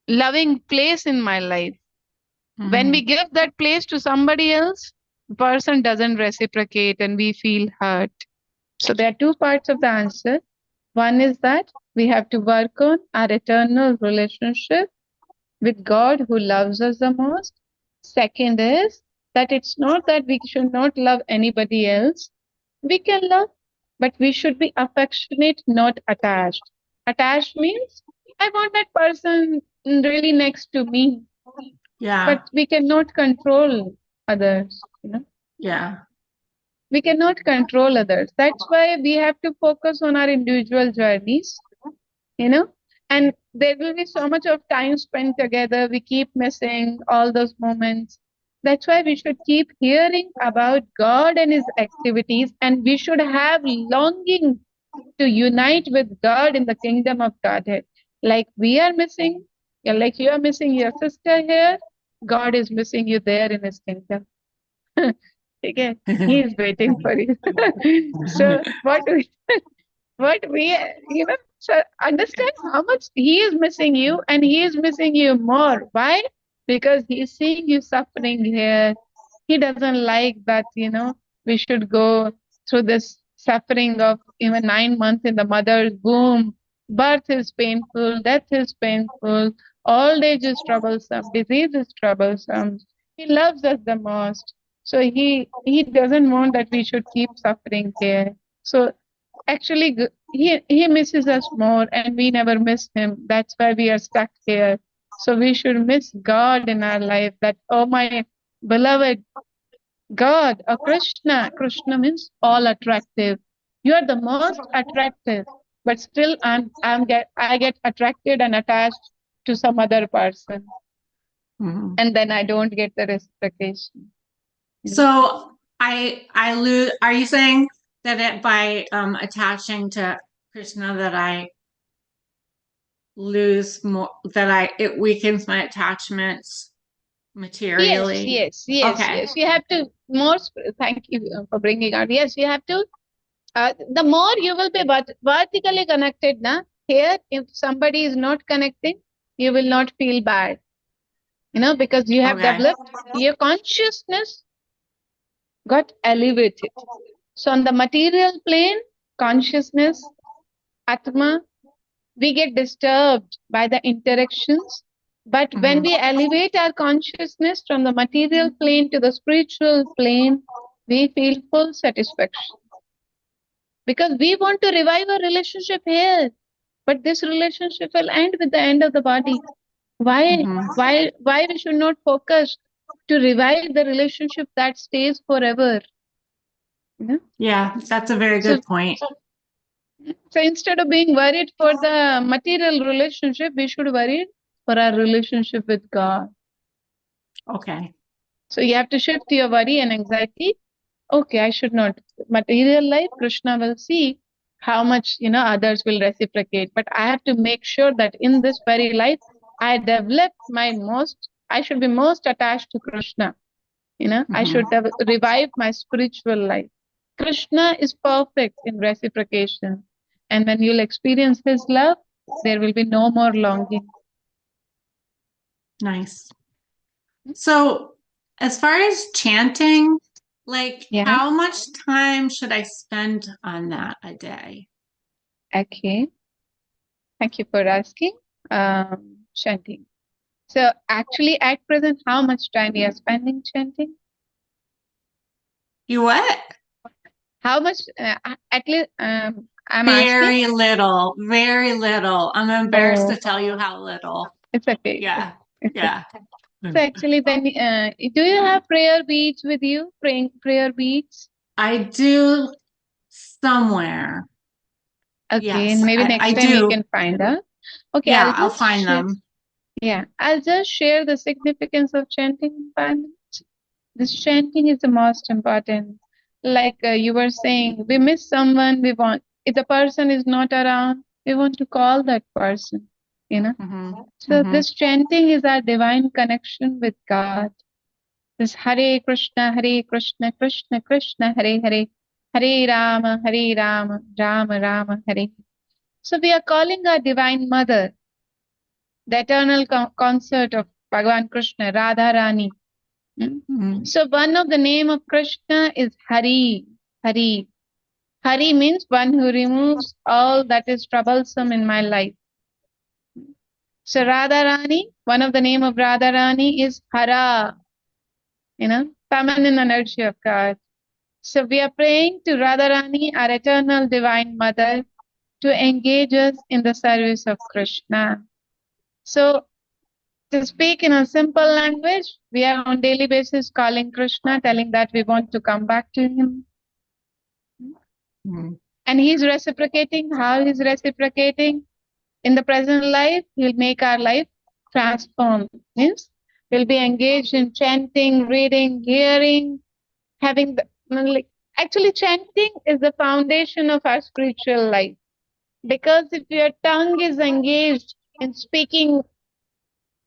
loving place in my life. When we give that place to somebody else, the person doesn't reciprocate and we feel hurt. So there are two parts of the answer. One is that we have to work on our eternal relationship with God who loves us the most. Second is that it's not that we should not love anybody else. We can love, but we should be affectionate, not attached. Attached means I want that person really next to me, Yeah. but we cannot control others. Yeah. We cannot control others. That's why we have to focus on our individual journeys, and there will be so much of time spent together. We keep missing all those moments. That's why we should keep hearing about God and His activities, and we should have longing to unite with God in the kingdom of Godhead. Like we are missing, like you are missing your sister here, God is missing you there in His kingdom. Okay, He is waiting for you. So what we so understand how much He is missing you, and He is missing you more. Why? Because He is seeing you suffering here. He doesn't like that, we should go through this suffering of even 9 months in the mother's womb. Birth is painful, death is painful, old age is troublesome, disease is troublesome. He loves us the most. So he doesn't want that we should keep suffering here. So actually, he misses us more, and we never miss Him. That's why we are stuck here. So we should miss God in our life. That, oh my beloved God, or Krishna. Krishna means all attractive. You are the most attractive, but still I get attracted and attached to some other person, and then I don't get the reciprocation. So I lose. Are you saying that by attaching to Krishna that I lose more? It weakens my attachments materially? Yes. Okay. You have to thank you for bringing out. Yes, you have to. The more you will be vertically connected, here, if somebody is not connecting, you will not feel bad, because you have developed your consciousness got elevated. So on the material plane, consciousness, Atma, we get disturbed by the interactions. But when we elevate our consciousness from the material plane to the spiritual plane, we feel full satisfaction. Because we want to revive a relationship here, but this relationship will end with the end of the body. Why we should not focus to revive the relationship that stays forever? Yeah, that's a very good point. So instead of being worried for the material relationship, we should worry for our relationship with God. Okay. So you have to shift your worry and anxiety. Okay, I should not. Material life, Krishna will see how much, others will reciprocate. But I have to make sure that in this very life, I develop I should be most attached to Krishna. I should revive my spiritual life. Krishna is perfect in reciprocation. And when you'll experience His love, there will be no more longing. Nice. So as far as chanting, how much time should I spend on that a day? Okay. Thank you for asking. Chanting. So actually at present, how much time you are spending chanting? You what? How much, at least, I'm very asking? Very little. I'm embarrassed to tell you how little. It's okay. Yeah. It's Yeah. okay. So actually then, do you have prayer beads with you? Prayer beads? I do somewhere. Okay, Yes, maybe next I time you do. can find out. Okay, Yeah, I'll find them. Yeah, I'll just share the significance of chanting in 5 minutes. This chanting is the most important. Like you were saying, we miss someone, if the person is not around, we want to call that person, you know. So this chanting is our divine connection with God. This Hare Krishna, Krishna Krishna, Hare Hare, Hare Rama, Rama Rama, Hare. So we are calling our divine mother, the eternal consort of Bhagavan Krishna, Radha Rani. So one of the name of Krishna is Hari. Hari. Hari means one who removes all that is troublesome in my life. So Radharani, one of the name of Radharani is Hara, feminine energy of God. So we are praying to Radharani, our eternal divine mother, to engage us in the service of Krishna. So to speak in a simple language, we are on daily basis calling Krishna, telling that we want to come back to him. And he's reciprocating. How he's reciprocating? In the present life, he'll make our life transform. Means we'll be engaged in chanting, reading, hearing, having actually chanting is the foundation of our spiritual life. Because if your tongue is engaged in speaking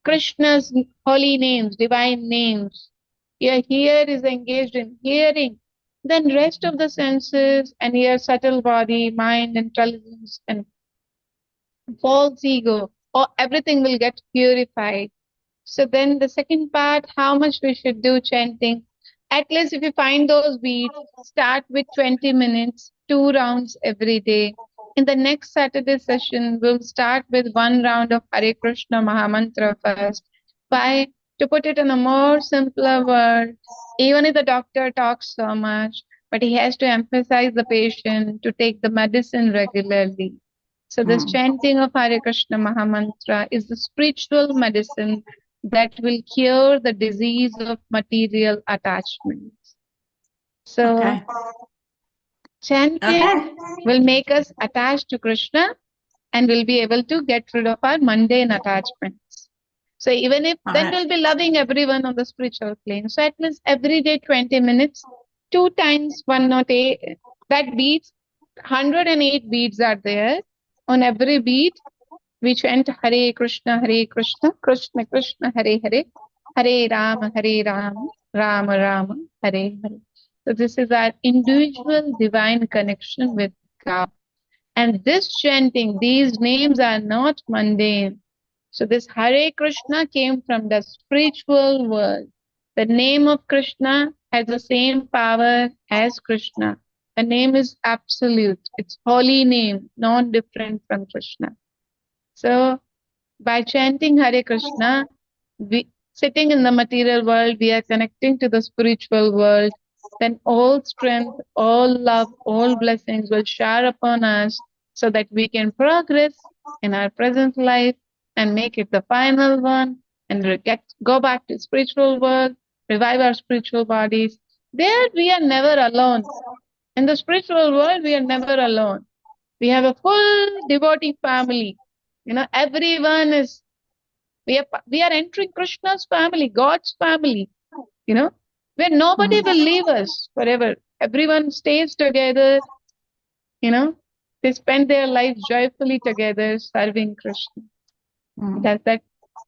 Krishna's holy names, divine names, your ear is engaged in hearing, then rest of the senses and your subtle body, mind, intelligence, and false ego, or everything will get purified. So then the second part, how much we should do chanting. At least if you find those beats, start with 20 minutes, 2 rounds every day. In the next Saturday session, we'll start with 1 round of Hare Krishna Mahamantra first. Why? To put it in a more simpler word, even if the doctor talks so much, but he has to emphasize the patient to take the medicine regularly. So this chanting of Hare Krishna Mahamantra is the spiritual medicine that will cure the disease of material attachments. So chanting will make us attached to Krishna and we'll be able to get rid of our mundane attachments. So even if then we'll be loving everyone on the spiritual plane. So at least every day 20 minutes, 2 times 108, that beats 108 beats are there. On every beat, we chant Hare Krishna, Krishna Krishna, Hare Hare, Hare Rama, Rama Rama, Hare Hare. So this is our individual divine connection with God. And this chanting, these names are not mundane. So this Hare Krishna came from the spiritual world. The name of Krishna has the same power as Krishna. The name is absolute. It's holy name, non-different from Krishna. So by chanting Hare Krishna, sitting in the material world, we are connecting to the spiritual world. Then all strength, all love, all blessings will shower upon us so that we can progress in our present life and make it the final one and go back to spiritual world, revive our spiritual bodies. There we are never alone. In the spiritual world, we are never alone. We have a full devotee family. Everyone is, we are entering Krishna's family, God's family, where nobody will leave us forever. Everyone stays together, they spend their lives joyfully together serving Krishna.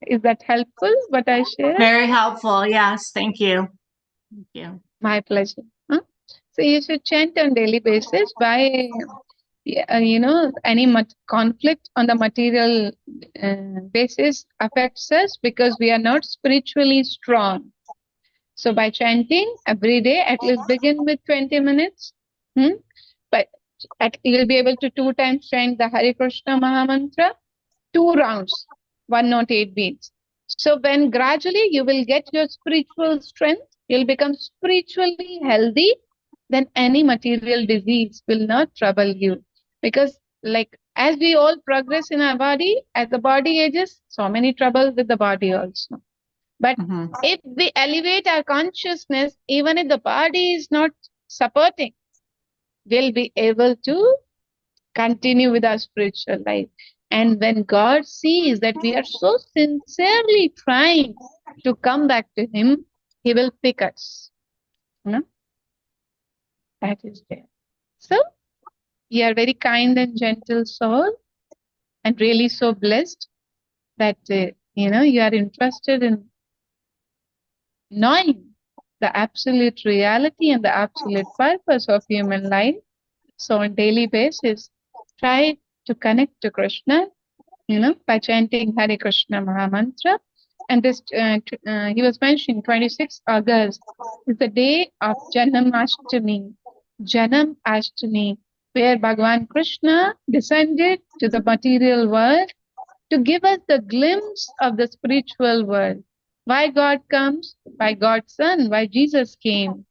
Is that helpful, what I shared? Very helpful. Yes. Thank you. Thank you. My pleasure. So you should chant on daily basis by, any conflict on the material basis affects us because we are not spiritually strong. So by chanting every day, at least begin with 20 minutes. But you'll be able to 2 times chant the Hare Krishna Mahamantra, 2 rounds, 108 beats. So when gradually you will get your spiritual strength, you'll become spiritually healthy, then any material disease will not trouble you. Because as we all progress in our body, as the body ages, so many troubles with the body also. But if we elevate our consciousness, even if the body is not supporting, we'll be able to continue with our spiritual life. And when God sees that we are so sincerely trying to come back to Him, He will pick us. That is there. So You are very kind and gentle soul, and really so blessed that you are interested in knowing the absolute reality and the absolute purpose of human life. So on daily basis, try to connect to Krishna, by chanting Hare Krishna Mahamantra. And this, he was mentioning 26th August is the day of Janmashtami, Janam Ashtami, where Bhagavan Krishna descended to the material world to give us the glimpse of the spiritual world. Why God comes? Why God's Son? Why Jesus came?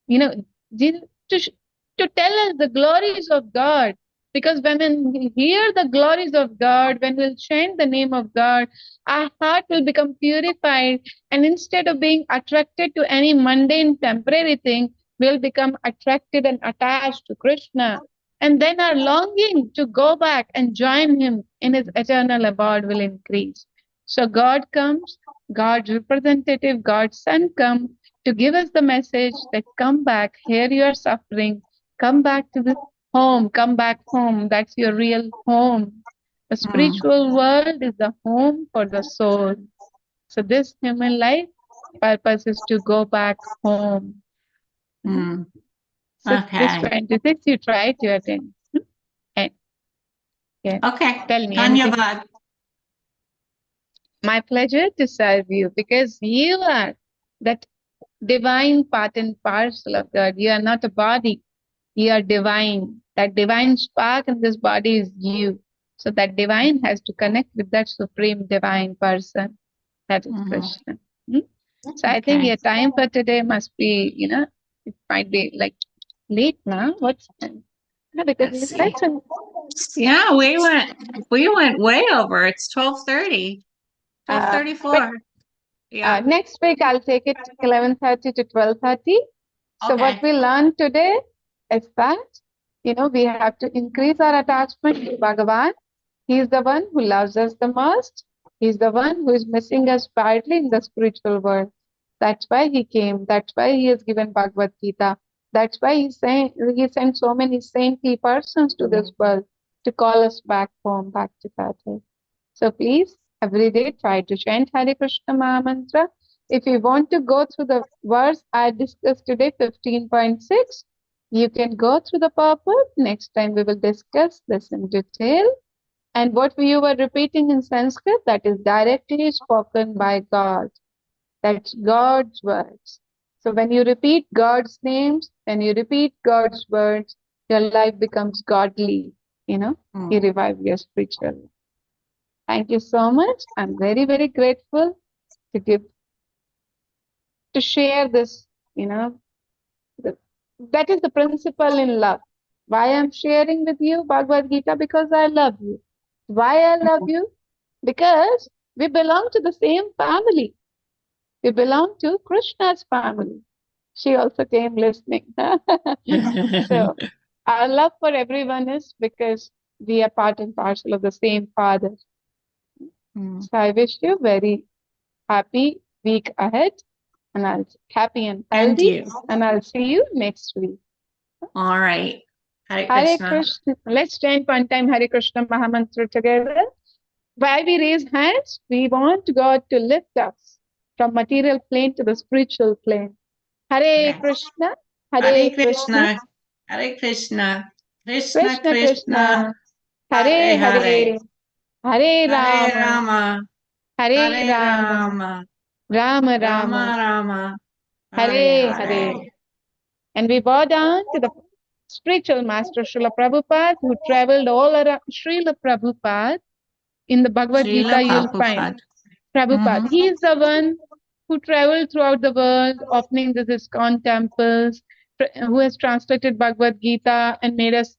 Jesus, to tell us the glories of God. Because when we hear the glories of God, when we'll chant the name of God, our heart will become purified. And instead of being attracted to any mundane, temporary thing, we'll become attracted and attached to Krishna. And then our longing to go back and join him in his eternal abode will increase. So God comes, God's representative, God's Son comes to give us the message that come back, here you are suffering, come back to the home, come back home. That's your real home. The spiritual world is the home for the soul. So this human life purpose is to go back home. So this 26 you try to attend. And, Okay. Tell me anything. Dhanyavad. My pleasure to serve you because you are that divine part and parcel of God. You are not a body. You are divine. That divine spark in this body is you. So that divine has to connect with that supreme divine person. That is Krishna. So I think your time for today must be, it might be like late now. What's time? No, because Let's you see. said some. Yeah, we went way over. It's 12:30. 12:34. Yeah. Next week I'll take it 11:30 to 12:30. So what we learned today is that, we have to increase our attachment to Bhagavan. He is the one who loves us the most. He's the one who is missing us badly in the spiritual world. That's why he came. That's why he has given Bhagavad Gita. That's why he sent so many saintly persons to this world to call us back home, back to Godhead. So please, every day try to chant Hare Krishna Mahamantra. If you want to go through the verse I discussed today, 15.6, you can go through the purport. Next time we will discuss this in detail. And what you were repeating in Sanskrit, that is directly spoken by God. That's God's words. So when you repeat God's names, when you repeat God's words, your life becomes godly. You revive your spiritual life. Thank you so much. I'm very, very grateful to share this, that is the principle in love. Why I'm sharing with you Bhagavad Gita? Because I love you. Why I love you? Because we belong to the same family. We belong to Krishna's family. She also came listening. So our love for everyone is because we are part and parcel of the same Father. So I wish you very happy week ahead, and I'll happy and healthy, and I'll see you next week. All right. Hare Krishna. Let's chant one time Hare Krishna Mahamantra together. While we raise hands, we want God to lift us from material plane to the spiritual plane. Hare Krishna, Hare Krishna, Hare Krishna, Krishna Krishna Krishna, Krishna, Hare Hare, Hare Rama, Hare Rama, Rama Rama, Hare Hare. And we bow down to the spiritual master Srila Prabhupada, who traveled all around. Srila Prabhupada, in the Bhagavad Gita, you'll find Prabhupada. He is the one who traveled throughout the world, opening the ISKCON temples, who has translated Bhagavad Gita and made us,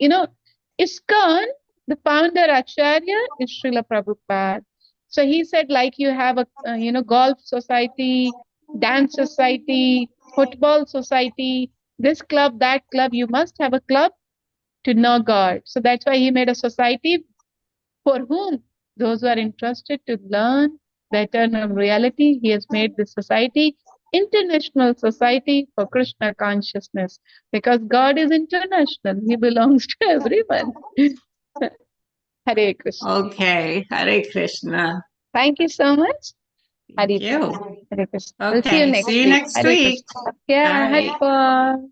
ISKCON, the founder Acharya is Srila Prabhupada. So he said, like you have a, golf society, dance society, football society, this club, that club, you must have a club to know God. So that's why he made a society for whom? Those who are interested to learn the eternal reality. He has made this society International Society for Krishna Consciousness, because God is international. He belongs to everyone. Hare Krishna. Okay. Hare Krishna. Thank you so much. Thank Hare you. Krishna. Hare Krishna. We'll see you Okay. next See you week. next Hare week. Krishna. Yeah, All right. Hare Krishna.